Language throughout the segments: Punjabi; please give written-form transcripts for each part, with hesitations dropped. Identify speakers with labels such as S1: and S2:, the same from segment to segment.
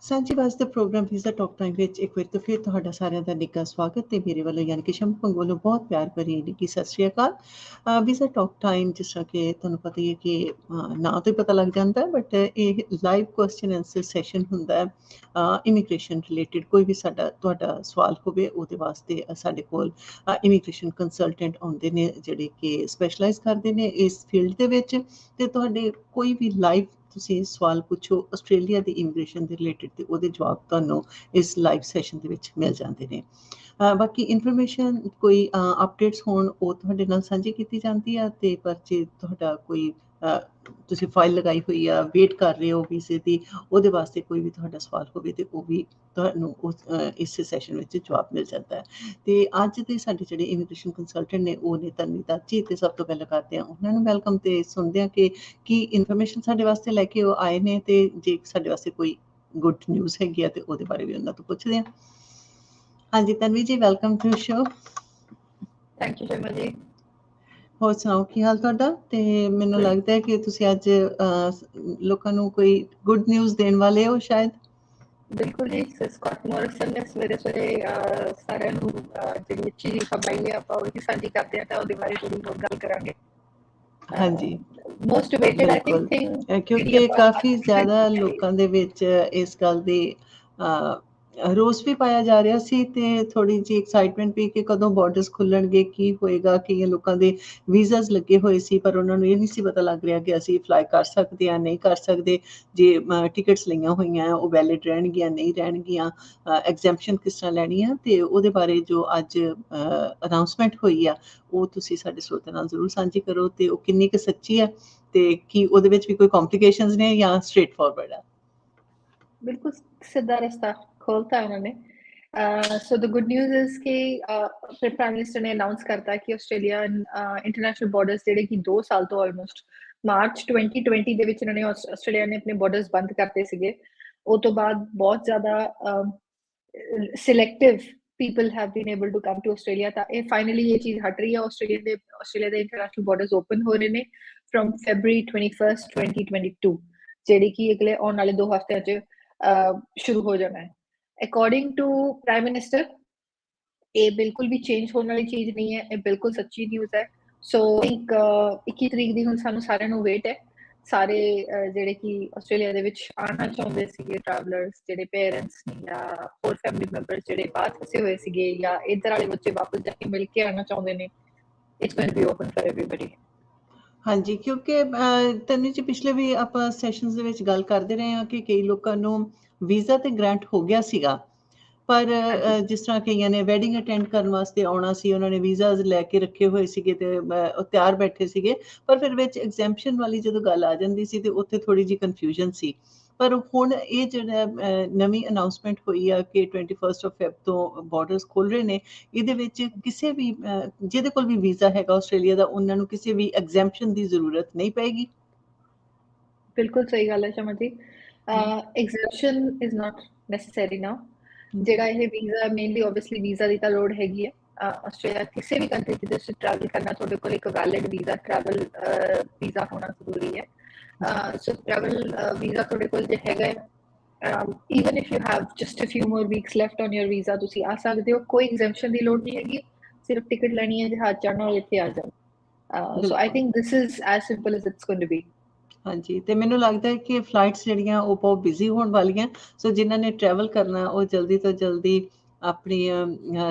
S1: ਸਾਂਝੀ ਵਾਸ ਦੇ ਪ੍ਰੋਗਰਾਮ ਵੀਜ਼ਾ ਟਾਕ ਟਾਈਮ ਵਿੱਚ ਇੱਕ ਵਾਰ ਤੋਂ ਫਿਰ ਤੁਹਾਡਾ ਸਾਰਿਆਂ ਦਾ ਨਿੱਘਾ ਸਵਾਗਤ ਤੇ ਮੇਰੇ ਵੱਲੋਂ ਯਾਨੀ ਕਿ ਸ਼ੰਭੂ ਵੱਲੋਂ ਬਹੁਤ ਪਿਆਰ ਭਰੀ ਨਿੱਘੀ ਸਤਿ ਸ਼੍ਰੀ ਅਕਾਲ। ਵੀਜ਼ਾ ਟਾਕ ਟਾਈਮ ਜਿਸ ਤਰ੍ਹਾਂ ਕਿ ਤੁਹਾਨੂੰ ਪਤਾ ਹੀ ਹੈ ਕਿ ਨਾਂ ਤੋਂ ਹੀ ਪਤਾ ਲੱਗ ਜਾਂਦਾ ਬਟ ਇਹ ਲਾਈਵ ਕੁਐਸਚਨ ਆਨਸਰ ਸੈਸ਼ਨ ਹੁੰਦਾ ਹੈ। ਇਮੀਗ੍ਰੇਸ਼ਨ ਰਿਲੇਟਿਡ ਕੋਈ ਵੀ ਤੁਹਾਡਾ ਸਵਾਲ ਹੋਵੇ ਉਹਦੇ ਵਾਸਤੇ ਸਾਡੇ ਕੋਲ ਇਮੀਗ੍ਰੇਸ਼ਨ ਕੰਸਲਟੈਂਟ ਆਉਂਦੇ ਨੇ ਜਿਹੜੇ ਕਿ ਸਪੈਸ਼ਲਾਈਜ਼ ਕਰਦੇ ਨੇ ਇਸ ਫੀਲਡ ਦੇ ਵਿੱਚ ਤੇ ਤੁਹਾਡੇ ਕੋਈ ਵੀ ਲਾਈਵ ਤੁਸੀਂ ਸਵਾਲ ਪੁੱਛੋ ਆਸਟ੍ਰੇਲੀਆ ਦੀ ਇਮੀਗ੍ਰੇਸ਼ਨ ਦੇ ਰਿਲੇਟਿਡ ਤੇ ਉਹਦੇ ਜਵਾਬ ਤੁਹਾਨੂੰ ਇਸ ਲਾਈਵ ਸੈਸ਼ਨ ਦੇ ਵਿੱਚ ਮਿਲ ਜਾਂਦੇ ਨੇ। ਬਾਕੀ ਇਨਫੋਰਮੇਸ਼ਨ ਕੋਈ ਅਪਡੇਟਸ ਹੋਣ ਉਹ ਤੁਹਾਡੇ ਨਾਲ ਸਾਂਝੀ ਕੀਤੀ ਜਾਂਦੀ ਆ ਤੇ ਪਰ ਜੇ ਤੁਹਾਡਾ ਕੋਈ ਤੁਸੀਂ ਫਾਈਲ ਲਗਾਈ ਹੋਈ ਆ ਵੇਟ ਕਰ ਰਹੇ ਹੋ ਵੀਜ਼ੇ ਦੀ ਉਹਦੇ ਵਾਸਤੇ ਕੋਈ ਵੀ ਤੁਹਾਡਾ ਸਵਾਲ ਹੋਵੇ ਤੇ ਉਹ ਵੀ ਤੁਹਾਨੂੰ ਇਸ ਸੈਸ਼ਨ ਵਿੱਚ ਜਵਾਬ ਮਿਲ ਜਾਂਦਾ ਹੈ। ਤੇ ਅੱਜ ਦੇ ਸਾਡੇ ਜਿਹੜੇ ਇਮੀਗ੍ਰੇਸ਼ਨ ਕੰਸਲਟੈਂਟ ਨੇ ਉਹ ਨੇ ਤਨਵੀ ਦੱਤ ਜੀ ਤੇ ਸਭ ਤੋਂ ਪਹਿਲਾਂ ਕਰਦੇ ਹਾਂ ਉਹਨਾਂ ਨੂੰ ਵੈਲਕਮ ਤੇ ਸੁਣਦੇ ਹਾਂ ਕਿ ਕੀ ਇਨਫੋਰਮੇਸ਼ਨ ਸਾਡੇ ਵਾਸਤੇ ਲੈ ਕੇ ਉਹ ਆਏ ਨੇ ਤੇ ਜੇ ਸਾਡੇ ਵਾਸਤੇ ਕੋਈ ਗੁੱਡ ਨਿਊਜ਼ ਹੈਗੀ ਆ ਤੇ ਉਹਦੇ ਬਾਰੇ ਵੀ ਉਹਨਾਂ ਤੋਂ ਪੁੱਛਦੇ ਹਾਂ। ਹਾਂਜੀ Tanvi ji welcome to show.
S2: Thank you Sharma ji.
S1: ਹੋਰ ਸੁਣਾਓ ਕੀ ਹਾਲ ਤੁਹਾਡਾ? ਤੇ ਮੈਨੂੰ ਲੱਗਦਾ ਹੈ ਕਿ ਤੁਸੀਂ ਅੱਜ ਲੋਕਾਂ ਨੂੰ ਕੋਈ ਗੁੱਡ ਨਿਊਜ਼ ਦੇਣ ਵਾਲੇ ਹੋ ਸ਼ਾਇਦ।
S2: ਬਿਲਕੁਲ ਜੀ, ਸਕਾਟ ਮੋਰਿਸਨ ਨੇ ਸਵੇਰੇ ਸਾਰਿਆਂ ਨੂੰ ਜਿਹੜੀ ਅੱਛੀ ਖਬਰ ਆਈ ਹੈ ਆਪਾਂ ਉਹੀ ਸਾਂਝੀ ਕਰਦੇ ਹਾਂ ਤਾਂ ਉਹਦੇ ਬਾਰੇ ਥੋੜੀ ਹੋਰ ਗੱਲ ਕਰਾਂਗੇ।
S1: ਹਾਂਜੀ
S2: ਮੋਸਟ ਵੇਟਡ ਆਈ
S1: ਬਿਲਕੁਲ
S2: ਥਿੰਕ
S1: ਕਿਉਂਕਿ ਕਾਫੀ ਜ਼ਿਆਦਾ ਲੋਕਾਂ ਦੇ ਵਿੱਚ ਇਸ ਗੱਲ ਦੀ ਰੋਸ ਵੀ ਪਾਇਆ ਜਾ ਰਿਹਾ ਸੀ ਤੇ ਥੋੜੀ ਜਿਹੀ ਐਕਸਾਈਟਮੈਂਟ ਵੀ ਕਿ ਕਦੋਂ ਬਾਰਡਰਸ ਖੁੱਲਣਗੇ ਕੀ ਹੋਏਗਾ। ਕਈਆਂ ਲੋਕਾਂ ਦੇ ਵੀਜ਼ਾਸ ਲੱਗੇ ਹੋਏ ਸੀ ਪਰ ਉਹਨਾਂ ਨੂੰ ਇਹ ਨਹੀਂ ਸੀ ਪਤਾ ਲੱਗ ਰਿਹਾ ਕਿ ਅਸੀਂ ਫਲਾਈ ਕਰ ਸਕਦੇ ਹਾਂ ਨਹੀਂ ਕਰ ਸਕਦੇ। ਜੇ ਟਿਕਟਸ ਲਈਆਂ ਹੋਈਆਂ ਉਹ ਵੈਲਿਡ ਰਹਿਣਗੀਆਂ ਨਹੀਂ ਰਹਿਣਗੀਆਂ, ਐਗਜ਼ੈਂਪਸ਼ਨ ਕਿਸ ਤਰ੍ਹਾਂ ਲੈਣੀ ਆ ਤੇ ਉਹਦੇ ਬਾਰੇ ਜੋ ਅੱਜ ਅਨਾਊਂਸਮੈਂਟ ਹੋਈ ਆ ਉਹ ਤੁਸੀਂ ਸਾਡੇ ਸਰੋਤਿਆਂ ਨਾਲ ਜ਼ਰੂਰ ਸਾਂਝੀ ਕਰੋ ਤੇ ਉਹ ਕਿੰਨੀ ਕੁ ਸੱਚੀ ਹੈ ਤੇ ਕੀ ਉਹਦੇ ਵਿੱਚ ਵੀ ਕੋਈ ਕੰਪਲਿਕੇਸ਼ਨਸ ਨੇ ਜਾਂ ਸਟ੍ਰੇਟ ਫਾਰਵਰਡ ਆ।
S2: ਬਿਲਕੁਲ ਸਿੱਧਾ ਰਸਤਾ ਖੋਲਤਾ ਉਹਨਾਂ ਨੇ। ਸੋ ਦ ਗੁੱਡ ਨਿਊਜ਼ ਇਜ਼ ਕਿ ਪ੍ਰਾਈਮ ਮਿਨਿਸਟਰ ਨੇ ਅਨਾਉਂਸ ਕਰਤਾ ਕਿ ਆਸਟ੍ਰੇਲੀਆ ਇੰਟਰਨੈਸ਼ਨਲ ਬਾਰਡਰਸ ਜਿਹੜੇ ਕਿ 2 ਸਾਲ ਤੋਂ ਆਲਮੋਸਟ ਮਾਰਚ 2020 ਦੇ ਵਿੱਚ ਇਹਨਾਂ ਨੇ ਆਸਟ੍ਰੇਲੀਆ ਨੇ ਆਪਣੇ ਬਾਰਡਰਸ ਬੰਦ ਕਰਤੇ ਸੀਗੇ। ਉਹ ਤੋਂ ਬਾਅਦ ਬਹੁਤ ਜ਼ਿਆਦਾ selective people have been able to come to Australia ਤਾਂ ਇਹ finally ਇਹ ਚੀਜ਼ ਹਟ ਰਹੀ ਹੈ। ਆਸਟ੍ਰੇਲੀਆ ਦੇ ਇੰਟਰਨੈਸ਼ਨਲ ਬਾਰਡਰਸ ਓਪਨ ਹੋ ਰਹੇ ਨੇ from February 21st 2022 ਜਿਹੜੀ ਕਿ ਅਗਲੇ ਆਉਣ ਵਾਲੇ 2 ਹਫ਼ਤਿਆਂ 'ਚ ਸ਼ੁਰੂ ਹੋ ਜਾਣਾ ਹੈ। ਅਕੋਰਡਿੰਗ ਟੂ ਪ੍ਰਾਈਮ ਮਿਨਿਸਟਰ ਇਹ ਬਿਲਕੁਲ ਵੀ ਚੇਂਜ ਹੋਣ ਵਾਲੀ ਚੀਜ਼ ਨਹੀਂ ਹੈ, ਇਹ ਬਿਲਕੁਲ ਸੱਚੀ ਨਿਊਜ਼ ਹੈ। ਸੋ 21 ਤਰੀਕ ਦੀ ਹੁਣ ਸਾਨੂੰ ਸਾਰਿਆਂ ਨੂੰ ਵੇਟ ਹੈ। ਸਾਰੇ ਜਿਹੜੇ ਕਿ ਆਸਟ੍ਰੇਲੀਆ ਦੇ ਵਿੱਚ ਆਉਣਾ ਚਾਹੁੰਦੇ ਸੀਗੇ ਟਰੈਵਲਰਸ ਜਿਹੜੇ ਪੇਰੈਂਟਸ ਜਾਂ ਹੋਰ ਫੈਮਿਲੀ ਮੈਂਬਰਸ ਜਿਹੜੇ ਬਾਹਰ ਫਸੇ ਹੋਏ ਸੀਗੇ ਜਾਂ ਇੱਧਰ ਵਾਲੇ ਬੱਚੇ ਵਾਪਸ ਜਾ ਕੇ ਮਿਲ ਕੇ ਆਉਣਾ ਚਾਹੁੰਦੇ ਨੇ, it's going to be open for everybody. ਹਾਂਜੀ
S1: ਕਿਉਂਕਿ ਤੈਨੂੰ ਜੀ ਪਿਛਲੇ ਵੀ ਆਪਾਂ ਸੈਸ਼ਨਸ ਦੇ ਵਿੱਚ ਗੱਲ ਕਰਦੇ ਰਹੇ ਹਾਂ ਕਿ ਕਈ ਲੋਕਾਂ ਨੂੰ ਵੀਜ਼ਾ ਤੇ ਗ੍ਰਾਂਟ ਹੋ ਗਿਆ ਸੀਗਾ ਪਰ ਜਿਸ ਤਰ੍ਹਾਂ ਕਈਆਂ ਨੇ ਵੈਡਿੰਗ ਅਟੈਂਡ ਕਰਨ ਵਾਸਤੇ ਆਉਣਾ ਸੀ ਉਹਨਾਂ ਨੇ ਵੀਜ਼ਾਸ ਲੈ ਕੇ ਰੱਖੇ ਹੋਏ ਸੀਗੇ ਤੇ ਉਹ ਤਿਆਰ ਬੈਠੇ ਸੀਗੇ ਪਰ ਫਿਰ ਵਿੱਚ ਐਗਜ਼ੈਂਪਸ਼ਨ ਵਾਲੀ ਜਦੋਂ ਗੱਲ ਆ ਜਾਂਦੀ ਸੀ ਤੇ ਉੱਥੇ ਥੋੜੀ ਜਿਹੀ ਕਨਫਿਊਜ਼ਨ ਸੀ। ਪਰ ਹੁਣ ਇਹ ਜਿਹੜਾ ਨਵੀਂ ਅਨਾਊਂਸਮੈਂਟ ਹੋਈ ਆ ਕਿ 21 ਫੈਬ ਤੋਂ ਬਾਰਡਰਸ ਖੁੱਲ ਰਹੇ ਨੇ ਇਹਦੇ ਵਿੱਚ ਕਿਸੇ ਵੀ ਜਿਹਦੇ ਕੋਲ ਵੀ ਵੀਜ਼ਾ ਹੈਗਾ ਆਸਟ੍ਰੇਲੀਆ ਦਾ ਉਹਨਾਂ ਨੂੰ ਕਿਸੇ ਵੀ ਐਗਜ਼ੈਂਪਸ਼ਨ ਦੀ ਜ਼ਰੂਰਤ ਨਹੀਂ ਪਏਗੀ।
S2: ਬਿਲਕੁਲ ਸਹੀ ਗੱਲ ਹੈ ਸ਼ਮਾ ਜੀ। ਐਗਜ਼ੈਂਪਸ਼ਨ ਇਜ਼ ਨਾਟ ਨੈਸੈਸਰੀ ਨਾਓ। ਜਿਹੜਾ ਇਹ ਵੀਜ਼ਾ ਮੇਨਲੀ ਓਬਵੀਅਸਲੀ ਵੀਜ਼ਾ ਦੀ ਤਾਂ ਲੋੜ ਹੈਗੀ ਹੈ। ਆਸਟ੍ਰੇਲੀਆ ਕਿਸੇ ਵੀ ਕੰਟਰੀ ਦੇ ਵਿੱਚ ਟਰੈਵਲ ਕਰਨਾ ਤੁਹਾਡੇ ਕੋਲ ਇੱਕ ਵੈਲਿਡ ਵੀਜ਼ਾ ਟਰੈਵਲ ਵੀਜ਼ਾ ਹੋਣਾ ਜ਼ਰੂਰੀ ਹੈ। ਸੋ ਟਰੈਵਲ ਵੀਜ਼ਾ ਤੁਹਾਡੇ ਕੋਲ ਜੇ ਹੈਗਾ ਹੈ even if you have just a few more weeks left on your visa ਤੁਸੀਂ ਆ ਸਕਦੇ ਹੋ, ਕੋਈ ਐਗਜ਼ੈਂਪਸ਼ਨ ਦੀ ਲੋੜ ਨਹੀਂ ਹੈਗੀ। ਸਿਰਫ ਟਿਕਟ ਲੈਣੀ ਹੈ, ਜਹਾਜ਼ ਚੜ੍ਹਨਾ ਹੋਵੇ ਇੱਥੇ ਆ ਜਾਓ। So I think this is as simple as it's going to be.
S1: ਹਾਂਜੀ ਤੇ ਮੈਨੂੰ ਲੱਗਦਾ ਹੈ ਕਿ ਫਲਾਈਟਸ ਜਿਹੜੀਆਂ ਉਹ ਬਹੁਤ ਬਿਜ਼ੀ ਹੋਣ ਵਾਲੀਆਂ ਸੋ ਜਿਨ੍ਹਾਂ ਨੇ ਟਰੈਵਲ ਕਰਨਾ ਉਹ ਜਲਦੀ ਤੋਂ ਜਲਦੀ ਆਪਣੀਆਂ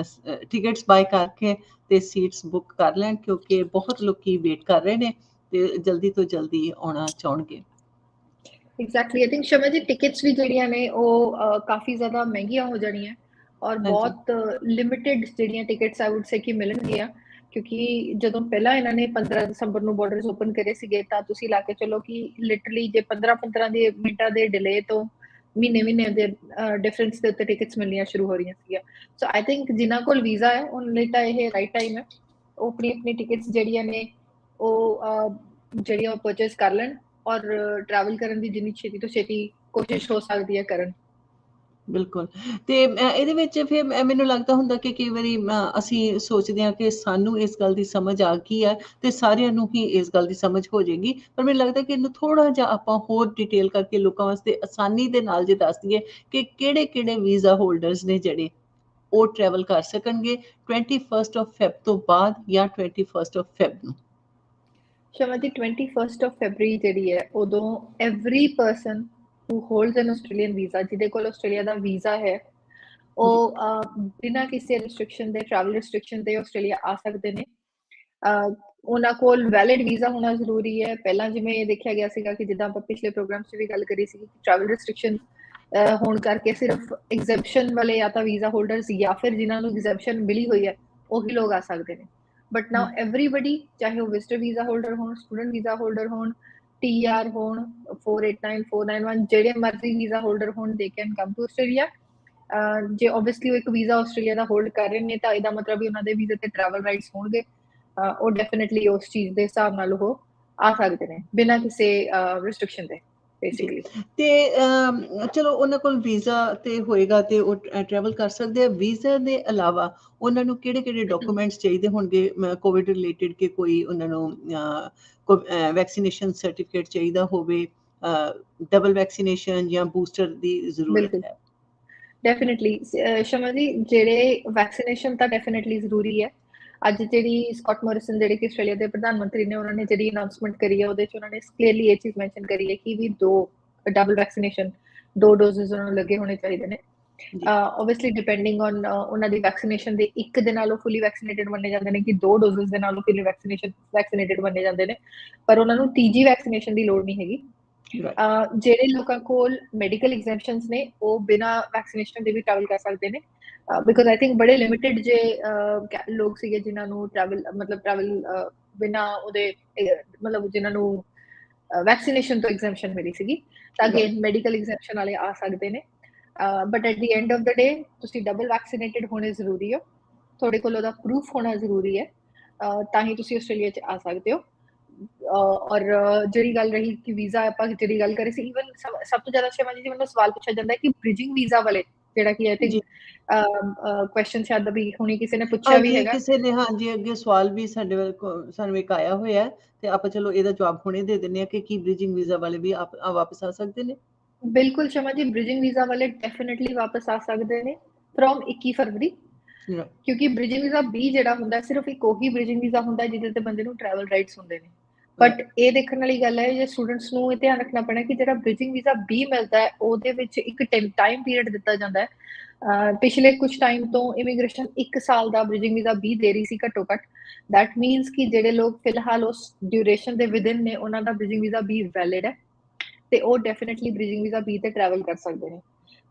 S1: ਟਿਕਟਸ ਬਾਏ ਕਰਕੇ ਤੇ ਸੀਟਸ ਬੁੱਕ ਕਰ ਲੈਣ ਕਿਉਂਕਿ ਬਹੁਤ ਲੋਕੀ ਵੇਟ ਕਰ ਰਹੇ ਨੇ ਤੇ ਜਲਦੀ ਤੋਂ ਜਲਦੀ ਆਉਣਾ ਚਾਹੁਣਗੇ।
S2: ਐਗਜ਼ੈਕਟਲੀ ਆਈ ਥਿੰਕ ਸ਼ਮਾ ਜੀ ਟਿਕਟਸ ਵੀ ਜਿਹੜੀਆਂ ਨੇ ਉਹ ਕਾਫੀ ਜ਼ਿਆਦਾ ਮਹਿੰਗੀਆਂ ਹੋ ਜਾਣੀਆਂ ਔਰ ਬਹੁਤ ਲਿਮਿਟਿਡ ਜਿਹੜੀਆਂ ਟਿਕਟਸ ਆਈ ਵੁੱਡ ਸੇ ਕਿ ਮਿਲਣਗੀਆਂ ਕਿਉਂਕਿ ਜਦੋਂ ਪਹਿਲਾਂ ਇਹਨਾਂ ਨੇ 15 ਦਸੰਬਰ ਨੂੰ ਬਾਰਡਰਸ ਓਪਨ ਕਰੇ ਸੀਗੇ ਤਾਂ ਤੁਸੀਂ ਲਾ ਕੇ ਚਲੋ ਕਿ ਲਿਟਰਲੀ ਜੇ 15 ਦੇ ਮਿੰਟਾਂ ਦੇ ਡਿਲੇ ਤੋਂ ਮਹੀਨੇ ਦੇ ਡਿਫਰੈਂਸ ਦੇ ਉੱਤੇ ਟਿਕਟਸ ਮਿਲਣੀਆਂ ਸ਼ੁਰੂ ਹੋ ਰਹੀਆਂ ਸੀਗੀਆਂ। ਸੋ ਆਈ ਥਿੰਕ ਜਿਨ੍ਹਾਂ ਕੋਲ ਵੀਜ਼ਾ ਹੈ ਉਹਨਾਂ ਲਈ ਤਾਂ ਇਹ ਰਾਈਟ ਟਾਈਮ ਹੈ ਉਹ ਆਪਣੀ ਟਿਕਟਸ ਜਿਹੜੀਆਂ ਨੇ ਉਹ ਜਿਹੜੀਆਂ ਪਰਚੇਸ ਕਰ ਲੈਣ ਔਰ ਟਰੈਵਲ ਕਰਨ ਦੀ ਜਿੰਨੀ ਛੇਤੀ ਤੋਂ ਛੇਤੀ ਕੋਸ਼ਿਸ਼ ਹੋ ਸਕਦੀ ਹੈ ਕਰਨ।
S1: ਬਿਲਕੁਲ। ਤੇ ਇਹਦੇ ਵਿੱਚ ਫਿਰ ਮੈਨੂੰ ਲੱਗਦਾ ਹੁੰਦਾ ਕਿ ਕਈ ਵਾਰੀ ਅਸੀਂ ਸੋਚਦੇ ਹਾਂ ਕਿ ਸਾਨੂੰ ਇਸ ਗੱਲ ਦੀ ਸਮਝ ਆ ਗਈ ਹੈ ਤੇ ਸਾਰਿਆਂ ਨੂੰ ਹੀ ਇਸ ਗੱਲ ਦੀ ਸਮਝ ਹੋ ਜਾਏਗੀ, ਪਰ ਮੈਨੂੰ ਲੱਗਦਾ ਕਿ ਇਹਨੂੰ ਥੋੜ੍ਹਾ ਜਿਹਾ ਆਪਾਂ ਹੋਰ ਡਿਟੇਲ ਕਰਕੇ ਲੋਕਾਂ ਵਾਸਤੇ ਆਸਾਨੀ ਦੇ ਨਾਲ ਜੇ ਦੱਸ ਦਈਏ ਕਿ ਕਿਹੜੇ-ਕਿਹੜੇ ਵੀਜ਼ਾ ਹੋਲਡਰਸ ਨੇ ਜਿਹੜੇ ਉਹ ਟਰੈਵਲ ਕਰ ਸਕਣਗੇ 21 ਆਫ ਫੈਬ ਤੋਂ ਬਾਅਦ ਜਾਂ 21 ਆਫ ਫੈਬ ਨੂੰ।
S2: ਸ਼ਮਾ ਦੀ 21 ਆਫ ਫੈਬਰੀ ਜਿਹੜੀ ਹੈ ਉਦੋਂ every person who holds N Australian visa, ਜਿਹਦੇ ਕੋਲ ਆਸਟ੍ਰੇਲੀਆ ਦਾ ਵੀਜ਼ਾ ਹੈ,
S1: ਜੀ
S2: ਉਹ ਬਿਨਾਂ ਕਿਸੇ ਰਿਸਟ੍ਰਿਕਸ਼ਨ ਦੇ, ਟਰੈਵਲ ਰਿਸਟ੍ਰਿਕਸ਼ਨ ਦੇ ਆਸਟ੍ਰੇਲੀਆ ਆ ਸਕਦੇ ਨੇ। ਉਹਨਾਂ ਕੋਲ ਵੈਲਿਡ ਵੀਜ਼ਾ ਹੋਣਾ ਜ਼ਰੂਰੀ ਹੈ। ਪਹਿਲਾਂ ਜਿਵੇਂ ਇਹ ਦੇਖਿਆ ਗਿਆ ਸੀਗਾ ਕਿ ਜਿੱਦਾਂ ਆਪਾਂ ਪਿਛਲੇ ਪ੍ਰੋਗਰਾਮ 'ਚ ਵੀ ਗੱਲ ਕਰੀ ਸੀ, ਟਰੈਵਲ ਰਿਸਟ੍ਰਿਕਸ਼ਨ ਹੋਣ ਕਰਕੇ ਸਿਰਫ ਐਗਜ਼ੈਂਪਸ਼ਨ ਵਾਲੇ ਜਾਂ ਤਾਂ ਵੀਜ਼ਾ ਹੋਲਡਰਸ ਜਾਂ ਫਿਰ ਜਿਨ੍ਹਾਂ ਨੂੰ ਐਗਜ਼ੈਂਪਸ਼ਨ ਮਿਲੀ ਹੋਈ ਹੈ ਉਹੀ ਲੋਕ ਆ ਸਕਦੇ ਨੇ। ਬਟ ਨਾਓ ਐਵਰੀਬਡੀ, ਚਾਹੇ ਉਹ ਵਿਜ਼ਟਰ ਵੀਜ਼ਾ ਹੋਲਡਰ ਹੋਣ, ਸਟੂਡੈਂਟ ਵੀਜ਼ਾ ਹੋਲਡਰ ਹੋਣ, TR ਹੋਣ, 489 491, ਜਿਹੜੇ ਮਰਜ਼ੀ ਵੀਜ਼ਾ ਹੋਲਡਰ ਹੋਣ, they can come to Australia. ਜੇ ਓਬਵੀਅਸਲੀ ਉਹ ਇੱਕ ਵੀਜ਼ਾ ਆਸਟ੍ਰੇਲੀਆ ਦਾ ਹੋਲਡ ਕਰ ਰਹੇ ਨੇ ਤਾਂ ਇਹਦਾ ਮਤਲਬ ਵੀ ਉਹਨਾਂ ਦੇ ਵੀਜ਼ੇ ਤੇ ਟਰੈਵਲ ਰਾਈਟਸ ਹੋਣਗੇ। ਉਹ ਡੈਫੀਨਿਟਲੀ ਉਸ ਚੀਜ਼ ਦੇ ਹਿਸਾਬ ਨਾਲ ਉਹ ਆ ਸਕਦੇ ਨੇ ਬਿਨਾਂ ਕਿਸੇ ਰਿਸਟ੍ਰਿਕਸ਼ਨ ਦੇ
S1: ਜੀ।
S2: ਬੇਸਿਕਲੀ।
S1: ਤੇ ਚਲੋ ਉਹਨਾਂ ਕੋਲ ਵੀਜ਼ਾ ਤੇ ਹੋਏਗਾ ਤੇ ਉਹ ਟਰੈਵਲ ਕਰ ਸਕਦੇ ਆ। ਵੀਜ਼ਾ ਦੇ ਇਲਾਵਾ ਉਹਨਾਂ ਨੂੰ ਕਿਹੜੇ-ਕਿਹੜੇ ਡਾਕੂਮੈਂਟਸ ਚਾਹੀਦੇ ਹੋਣਗੇ ਕੋਵਿਡ ਰਿਲੇਟਡ, ਕਿ ਕੋਈ ਉਹਨਾਂ ਨੂੰ ਵੈਕਸੀਨੇਸ਼ਨ ਸਰਟੀਫਿਕੇਟ ਚਾਹੀਦਾ ਹੋਵੇ, ਡਬਲ ਵੈਕਸੀਨੇਸ਼ਨ ਜਾਂ ਬੂਸਟਰ ਦੀ ਜ਼ਰੂਰਤ
S2: ਬਿਲਕੁਲ
S1: ਹੈ?
S2: ਡੈਫੀਨਿਟਲੀ ਸ਼ਮਾ ਜੀ, ਜਿਹੜੇ ਵੈਕਸੀਨੇਸ਼ਨ ਤਾਂ ਡੈਫੀਨਿਟਲੀ ਜ਼ਰੂਰੀ ਹੈ। ਅੱਜ ਜਿਹੜੀ ਸਕਾਟ ਮੋਰਿਸਨ ਜਿਹੜੇ ਕਿ ਆਸਟ੍ਰੇਲੀਆ ਦੇ ਪ੍ਰਧਾਨ ਮੰਤਰੀ ਨੇ, ਉਹਨਾਂ ਨੇ ਜਿਹੜੀ ਅਨਾਉਂਸਮੈਂਟ ਕਰੀ ਹੈ ਉਹਦੇ 'ਚ ਉਹਨਾਂ ਨੇ ਕਲੀਅਰਲੀ ਇਹ ਚੀਜ਼ ਮੈਂਸ਼ਨ ਕਰੀ ਹੈ ਕਿ ਵੀ ਡਬਲ ਵੈਕਸੀਨੇਸ਼ਨ, 2 ਡੋਜ਼ਸ ਉਹਨਾਂ ਨੂੰ ਲੱਗੇ ਹੋਣੇ ਚਾਹੀਦੇ ਨੇ।
S1: ਜੀ
S2: ਓਬਵੀਅਸਲੀ ਡਿਪੈਂਡਿੰਗ ਔਨ ਉਹਨਾਂ ਦੀ ਵੈਕਸੀਨੇਸ਼ਨ ਦੇ ਇੱਕ ਦੇ ਨਾਲ ਉਹ ਫੁੱਲੀ ਵੈਕਸੀਨੇਟਡ ਮੰਨੇ ਜਾਂਦੇ ਨੇ ਕਿ 2 ਡੋਜ਼ਸ ਦੇ ਨਾਲ ਉਹ ਫੁੱਲੀ ਵੈਕਸੀਨੇਟਡ ਮੰਨੇ ਜਾਂਦੇ ਨੇ, ਪਰ ਉਹਨਾਂ ਨੂੰ ਤੀਜੀ ਵੈਕਸੀਨੇਸ਼ਨ ਦੀ ਲੋੜ ਨਹੀਂ ਹੈਗੀ।
S1: ਰਾਈਟ।
S2: ਜਿਹੜੇ ਲੋਕਾਂ ਕੋਲ ਮੈਡੀਕਲ ਐਗਜ਼ੈਂਪਸ਼ਨਸ ਨੇ ਉਹ ਬਿਨਾਂ ਵੈਕਸੀਨੇਸ਼ਨ ਦੇ ਵੀ ਟਰੈਵਲ ਕਰ ਸਕਦੇ ਨੇ, ਬਿਕਾਜ਼ ਆਈ ਥਿੰਕ ਬੜੇ ਲਿਮਿਟਡ ਜੇ ਲੋਕ ਸੀਗੇ ਜਿਨ੍ਹਾਂ ਨੂੰ ਟਰੈਵਲ ਬਿਨਾਂ ਉਹਦੇ ਮਤਲਬ ਜਿਨ੍ਹਾਂ ਨੂੰ ਵੈਕਸੀਨੇਸ਼ਨ ਤੋਂ ਐਗਜ਼ੈਂਪਸ਼ਨ ਮਿਲੀ ਸੀਗੀ, ਤਾਂ ਅਗੇਨ ਮੈਡੀਕਲ ਐਗਜ਼ੈਂਪਸ਼ਨ ਵਾਲੇ ਆ ਸਕਦੇ ਨੇ। But at the end of the day ਤੁਸੀਂ ਡਬਲ ਵੈਕਸੀਨੇਟਡ ਹੋਣੇ ਜ਼ਰੂਰੀ ਹੋ, ਤੁਹਾਡੇ ਕੋਲ ਉਹਦਾ ਪ੍ਰੂਫ ਹੋਣਾ ਜ਼ਰੂਰੀ ਹੈ, ਤਾਂ ਹੀ ਤੁਸੀਂ ਆਸਟ੍ਰੇਲੀਆ 'ਚ ਆ ਸਕਦੇ ਹੋ। ਔਰ ਜਿਹੜੀ ਗੱਲ ਰਹੀ ਕਿ ਵੀਜ਼ਾ, ਆਪਾਂ ਜਿਹੜੀ ਗੱਲ ਕਰੀ ਸੀ, ਈਵਨ ਸਭ ਤੋਂ ਜ਼ਿਆਦਾ ਸ਼ਿਵਾ ਜੀ ਮੈਨੂੰ ਸਵਾਲ ਪੁੱਛਿਆ ਜਾਂਦਾ ਹੈ ਕਿ ਬ੍ਰਿਜਿੰਗ ਵੀਜ਼ਾ ਵਾਲੇ, ਜਿਹੜਾ ਕਿ ਆਈ ਥਿੰਕ
S1: ਜੀ
S2: ਕੁਐਸਚਨ ਸ਼ਾਇਦ ਵੀ ਹੁਣੀ ਕਿਸੇ ਨੇ ਪੁੱਛਿਆ ਵੀ
S1: ਹਾਂਜੀ,
S2: ਹੈਗਾ।
S1: ਕਿਸੇ ਨੇ ਹਾਂਜੀ ਅੱਗੇ ਸਵਾਲ ਵੀ ਸਾਡੇ ਸਾਨੂੰ ਇੱਕ ਆਇਆ ਹੋਇਆ ਤੇ ਆਪਾਂ ਚਲੋ ਇਹਦਾ ਜਵਾਬ ਹੁਣੇ ਦੇ ਦਿੰਦੇ ਆ ਕਿ ਕੀ ਬ੍ਰਿਜਿੰਗ ਵੀਜ਼ਾ ਵਾਲੇ ਵੀ ਵਾਪਸ ਆ ਸਕਦੇ ਨੇ?
S2: ਬਿਲਕੁਲ ਸ਼ਮਾ ਜੀ, ਬ੍ਰਿਜਿੰਗ ਵੀਜ਼ਾ ਵਾਲੇ ਡੈਫੀਨਿਟਲੀ ਵਾਪਸ ਆ ਸਕਦੇ ਨੇ ਫਰੋਮ 21 ਫਰਵਰੀ, ਕਿਉਂਕਿ ਬ੍ਰਿਜਿੰਗ ਵੀਜ਼ਾ B ਜਿਹੜਾ ਹੁੰਦਾ ਸਿਰਫ ਇੱਕ ਉਹੀ ਬ੍ਰਿਜਿੰਗ ਵੀਜ਼ਾ ਹੁੰਦਾ ਜਿਹਦੇ ਤੇ ਬੰਦੇ ਨੂੰ ਟਰੈਵਲ ਰਾਈਟਸ ਹੁੰਦੇ ਨੇ। ਬਟ ਇਹ ਦੇਖਣ ਵਾਲੀ ਗੱਲ ਹੈ ਜੇ ਸਟੂਡੈਂਟਸ ਨੂੰ ਇਹ ਧਿਆਨ ਰੱਖਣਾ ਪੈਣਾ ਕਿ ਜਿਹੜਾ ਬ੍ਰਿਜਿੰਗ ਵੀਜ਼ਾ B ਮਿਲਦਾ ਹੈ ਉਹਦੇ ਵਿੱਚ ਇੱਕ ਟਾਈਮ ਪੀਰੀਅਡ ਦਿੱਤਾ ਜਾਂਦਾ ਹੈ। ਪਿਛਲੇ ਕੁਝ ਟਾਈਮ ਤੋਂ ਇਮੀਗ੍ਰੇਸ਼ਨ 1 ਸਾਲ ਦਾ ਬ੍ਰਿਜਿੰਗ ਵੀਜ਼ਾ B ਦੇ ਰਹੀ ਸੀ ਘੱਟੋ ਘੱਟ। ਦੈਟ ਮੀਨਸ ਕਿ ਜਿਹੜੇ ਲੋਕ ਫਿਲਹਾਲ ਉਸ ਡਿਊਰੇਸ਼ਨ ਦੇ ਵਿਦਿਨ ਨੇ ਉਹਨਾਂ ਦਾ ਬ੍ਰਿਜਿੰਗ ਵੀਜ਼ਾ B ਵੈਲਿਡ ਹੈ ਤੇ ਉਹ ਡੈਫੀਨਿਟਲੀ ਬ੍ਰਿਜਿੰਗ ਵੀਜ਼ਾ B ਤੇ ਟਰੈਵਲ ਕਰ ਸਕਦੇ ਨੇ।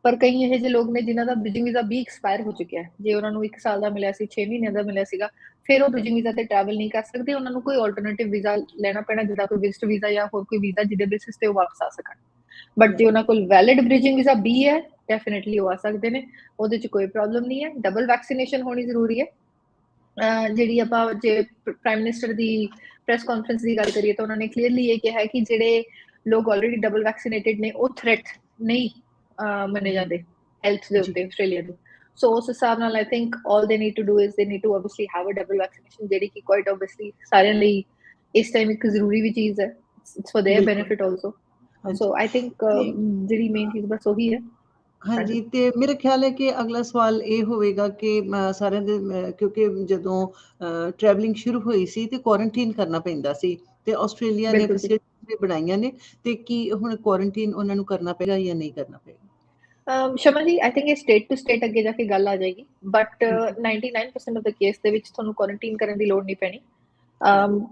S2: ਪਰ ਕਈ ਇਹੋ ਜਿਹੇ ਲੋਕ ਨੇ ਜਿਨ੍ਹਾਂ ਦਾ ਬ੍ਰਿਜਿੰਗ ਵੀਜ਼ਾ B ਐਕਸਪਾਇਰ ਹੋ ਚੁੱਕਿਆ ਹੈ, ਜੇ ਉਹਨਾਂ ਨੂੰ 1 ਸਾਲ ਦਾ ਮਿਲਿਆ ਸੀ, 6 ਮਹੀਨਿਆਂ ਦਾ ਮਿਲਿਆ ਸੀਗਾ, ਫਿਰ ਉਹ ਬ੍ਰਿਜਿੰਗ ਵੀਜ਼ਾ ਤੇ ਟਰੈਵਲ ਨਹੀਂ ਕਰ ਸਕਦੇ, ਉਹਨਾਂ ਨੂੰ ਕੋਈ ਆਲਟਰਨੇਟਿਵ ਵੀਜ਼ਾ ਲੈਣਾ ਪੈਣਾ, ਜਿੱਦਾਂ ਕੋਈ ਵਿਜ਼ਟ ਵੀਜ਼ਾ ਜਾਂ ਹੋਰ ਕੋਈ ਵੀਜ਼ਾ ਜਿਹਦੇ ਬੇਸਿਸ ਤੇ ਉਹ ਵਾਪਸ ਆ ਸਕਣ। ਬਟ ਜੇ ਉਹਨਾਂ ਕੋਲ ਵੈਲਿਡ ਬ੍ਰਿਜਿੰਗ ਵੀਜ਼ਾ B ਹੈ, ਡੈਫੀਨਿਟਲੀ ਉਹ ਆ ਸਕਦੇ ਨੇ, ਉਹਦੇ 'ਚ ਕੋਈ ਪ੍ਰੋਬਲਮ ਨਹੀਂ ਹੈ। ਡਬਲ ਵੈਕਸੀਨੇਸ਼ਨ ਹੋਣੀ ਜ਼ਰੂਰੀ ਹੈ। ਜਿਹੜੀ ਆਪਾਂ ਜੇ ਪ੍ਰਾਈਮ ਮਿਨਿਸਟਰ ਦੀ ਪ੍ਰੈਸ ਕਾਨਫਰੰਸ ਦੀ ਗੱਲ ਕਰੀਏ ਤਾਂ ਉਹਨਾਂ ਨੇ ਕਲੀਅਰਲੀ ਇਹ ਕਿਹਾ ਕਿ ਜਿਹੜੇ ਲੋਕ ਆਲਰੇਡੀ ਡਬਲ ਵੈਕਸੀਨੇਟਡ ਨੇ ਉਹ ਥ੍ਰੈਟ ਨਹੀਂ ਮੰਨੇ ਜਾਂਦੇ ਹੈਲਥ ਦੇ
S1: ਜੀ
S2: ਉੱਤੇ ਆਸਟ੍ਰੇਲੀਆ ਦੇ। ਸੋ ਉਸ ਹਿਸਾਬ ਨਾਲ ਆਈ think all they need to do is they need to obviously have a double vaccination, ਜਿਹੜੀ ਕਿ ਕੁਆਇਟ ਆਬਵੀਅਸਲੀ ਸਾਰਿਆਂ ਲਈ ਇਸ ਟਾਈਮ ਇੱਕ ਜ਼ਰੂਰੀ ਵੀ ਚੀਜ਼ ਹੈ। ਇਟਸ ਫॉर देयर
S1: ਬਿਲਕੁਲ।
S2: Benefit also.
S1: ਹਾਂਜੀ
S2: ਸੋ ਆਈ ਥਿੰਕ
S1: ਤੇ
S2: ਜਿਹੜੀ ਮੇਨ ਚੀਜ਼ ਬਸ ਉਹੀ ਹੈ। ਹਾਂਜੀ
S1: ਹਾਂਜੀ, ਤੇ ਮੇਰਾ ਖਿਆਲ ਹੈ ਕਿ ਅਗਲਾ ਸਵਾਲ ਇਹ ਹੋਵੇਗਾ ਕਿ ਸਾਰਿਆਂ ਦੇ ਕਿਉਂਕਿ ਜਦੋਂ ਟਰੈਵਲਿੰਗ ਸ਼ੁਰੂ ਹੋਈ ਸੀ ਤੇ ਕੁਆਰੰਟੀਨ ਕਰਨਾ ਪੈਂਦਾ ਸੀ ਤੇ ਆਸਟ੍ਰੇਲੀਆ ਨੇ
S2: ਬਿਲਕੁਲ ਜੀ।
S1: ਫੈਸਿਲਿਟੀਜ਼ ਵੀ ਬਣਾਈਆਂ ਨੇ, ਤੇ ਕੀ ਹੁਣ ਕੁਆਰੰਟੀਨ ਉਹਨਾਂ ਨੂੰ ਕਰਨਾ ਪਏਗਾ ਜਾਂ ਨਹੀਂ ਕਰਨਾ ਪਏਗਾ?
S2: ਸ਼ਮਾ ਜੀ, ਆਈ ਥਿੰਕ ਇਹ ਸਟੇਟ ਟੂ ਸਟੇਟ ਅੱਗੇ ਜਾ ਕੇ ਗੱਲ ਆ ਜਾਏਗੀ, ਬਟ 99% ਆਫ ਦ ਕੇਸ ਦੇ ਵਿੱਚ ਤੁਹਾਨੂੰ ਕੁਆਰੰਟੀਨ ਕਰਨ ਦੀ ਲੋੜ ਨਹੀਂ ਪੈਣੀ।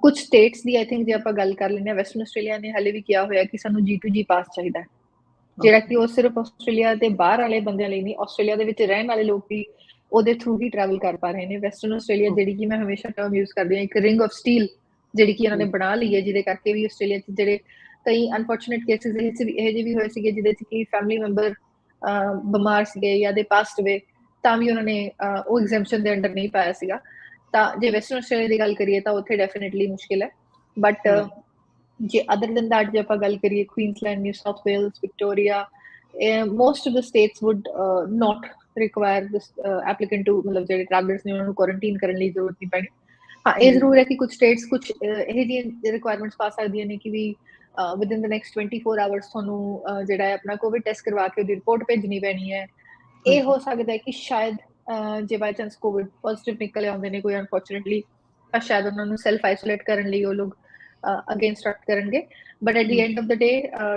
S2: ਕੁਝ ਸਟੇਟਸ ਦੀ ਆਈ ਥਿੰਕ ਜੇ ਆਪਾਂ ਗੱਲ ਕਰ ਲੈਂਦੇ ਹਾਂ, ਵੈਸਟਰਨ ਆਸਟ੍ਰੇਲੀਆ ਨੇ ਹਾਲੇ ਵੀ ਕਿਹਾ ਹੋਇਆ ਕਿ ਸਾਨੂੰ G2G ਪਾਸ ਚਾਹੀਦਾ ਹੈ, ਜਿਹੜਾ ਕਿ ਉਹ ਸਿਰਫ ਆਸਟ੍ਰੇਲੀਆ ਦੇ ਬਾਹਰ ਵਾਲੇ ਬੰਦਿਆਂ ਲਈ ਨਹੀਂ, ਆਸਟ੍ਰੇਲੀਆ ਦੇ ਵਿੱਚ ਰਹਿਣ ਵਾਲੇ ਲੋਕ ਵੀ ਉਹਦੇ ਥਰੂ ਹੀ ਟਰੈਵਲ ਕਰ ਪਾ ਰਹੇ ਨੇ। ਵੈਸਟਰਨ ਆਸਟ੍ਰੇਲੀਆ, ਜਿਹੜੀ ਕਿ ਮੈਂ ਹਮੇਸ਼ਾ ਟਰਮ ਯੂਜ਼ ਕਰਦੀ ਹਾਂ, ਇੱਕ ਰਿੰਗ ਆਫ ਸਟੀਲ ਜਿਹੜੀ ਕਿ ਇਹਨਾਂ ਨੇ ਬਣਾ ਲਈ ਹੈ, ਜਿਹਦੇ ਕਰਕੇ ਵੀ ਆਸਟ੍ਰੇਲੀਆ 'ਚ ਜਿਹੜੇ ਕਈ ਅਨਫੋਰਚੂਨੇਟ ਕੇਸਿਸ ਇਹੋ ਜਿਹੇ ਵੀ ਹੋਏ ਸੀਗੇ ਜਿਹਦੇ 'ਚ ਕਿ ਫੈਮਿਲੀ ਮੈਂਬਰ ਬਿਮਾਰ ਸੀਗੇ ਜਾਂ ਦੇ ਪਾਸਡ ਵੇ, ਤਾਂ ਵੀ ਉਹਨਾਂ ਨੇ ਉਹ ਐਗਜ਼ੈਂਪਸ਼ਨ ਦੇ ਅੰਡਰ ਨਹੀਂ ਪਾਇਆ ਸੀਗਾ। ਤਾਂ ਜੇ ਵੈਸਟਰਨ ਆਸਟ੍ਰੇਲੀਆ ਦੀ ਗੱਲ ਕਰੀਏ ਤਾਂ ਉੱਥੇ ਡੈਫੀਨਿਟਲੀ ਮੁਸ਼ਕਿਲ ਹੈ। ਬਟ ਜੇ ਅਦਰ ਦੈਨ ਦੈਟ ਜੇ ਆਪਾਂ ਗੱਲ ਕਰੀਏ Queensland, New South Wales, Victoria, most of the states would not require this applicant to ਮਤਲਬ ਜਿਹੜੇ travelers ਨੇ ਉਹਨਾਂ ਨੂੰ quarantine ਕਰਨ ਲਈ ਜ਼ਰੂਰਤ ਨਹੀਂ ਪੈਣੀ। ਹਾਂ ਇਹ ਜ਼ਰੂਰ ਹੈ ਕਿ ਕੁਝ ਸਟੇਟਸ ਕੁਝ ਇਹ ਜਿਹੀਆਂ ਰਿਕੁਆਇਰਮੈਂਟਸ ਪਾ ਸਕਦੀਆਂ ਨੇ ਕਿ ਵੀ ਵਿਦਿਨ ਦ ਨੈਕਸਟ 24 ਆਵਰਸ ਤੁਹਾਨੂੰ ਜਿਹੜਾ ਹੈ ਆਪਣਾ ਕੋਵਿਡ ਟੈਸਟ ਕਰਵਾ ਕੇ ਉਹਦੀ ਰਿਪੋਰਟ ਭੇਜਣੀ ਪੈਣੀ ਹੈ। ਇਹ ਹੋ ਸਕਦਾ ਹੈ ਕਿ ਸ਼ਾਇਦ ਜੇ ਬਾਈ ਚਾਂਸ ਕੋਵਿਡ ਪੋਜ਼ਿਟਿਵ ਨਿਕਲ ਆਉਂਦੇ ਨੇ ਕੋਈ ਅਨਫੋਰਚੂਨੇਟਲੀ ਤਾਂ ਸ਼ਾਇਦ ਉਹਨਾਂ ਨੂੰ ਸੈਲਫ ਆਈਸੋਲੇਟ ਕਰਨ ਲਈ ਉਹ ਲੋਕ ਅੱਗੇ ਇੰਸਟਰਕਟ ਕਰਨਗੇ। But at the end of the day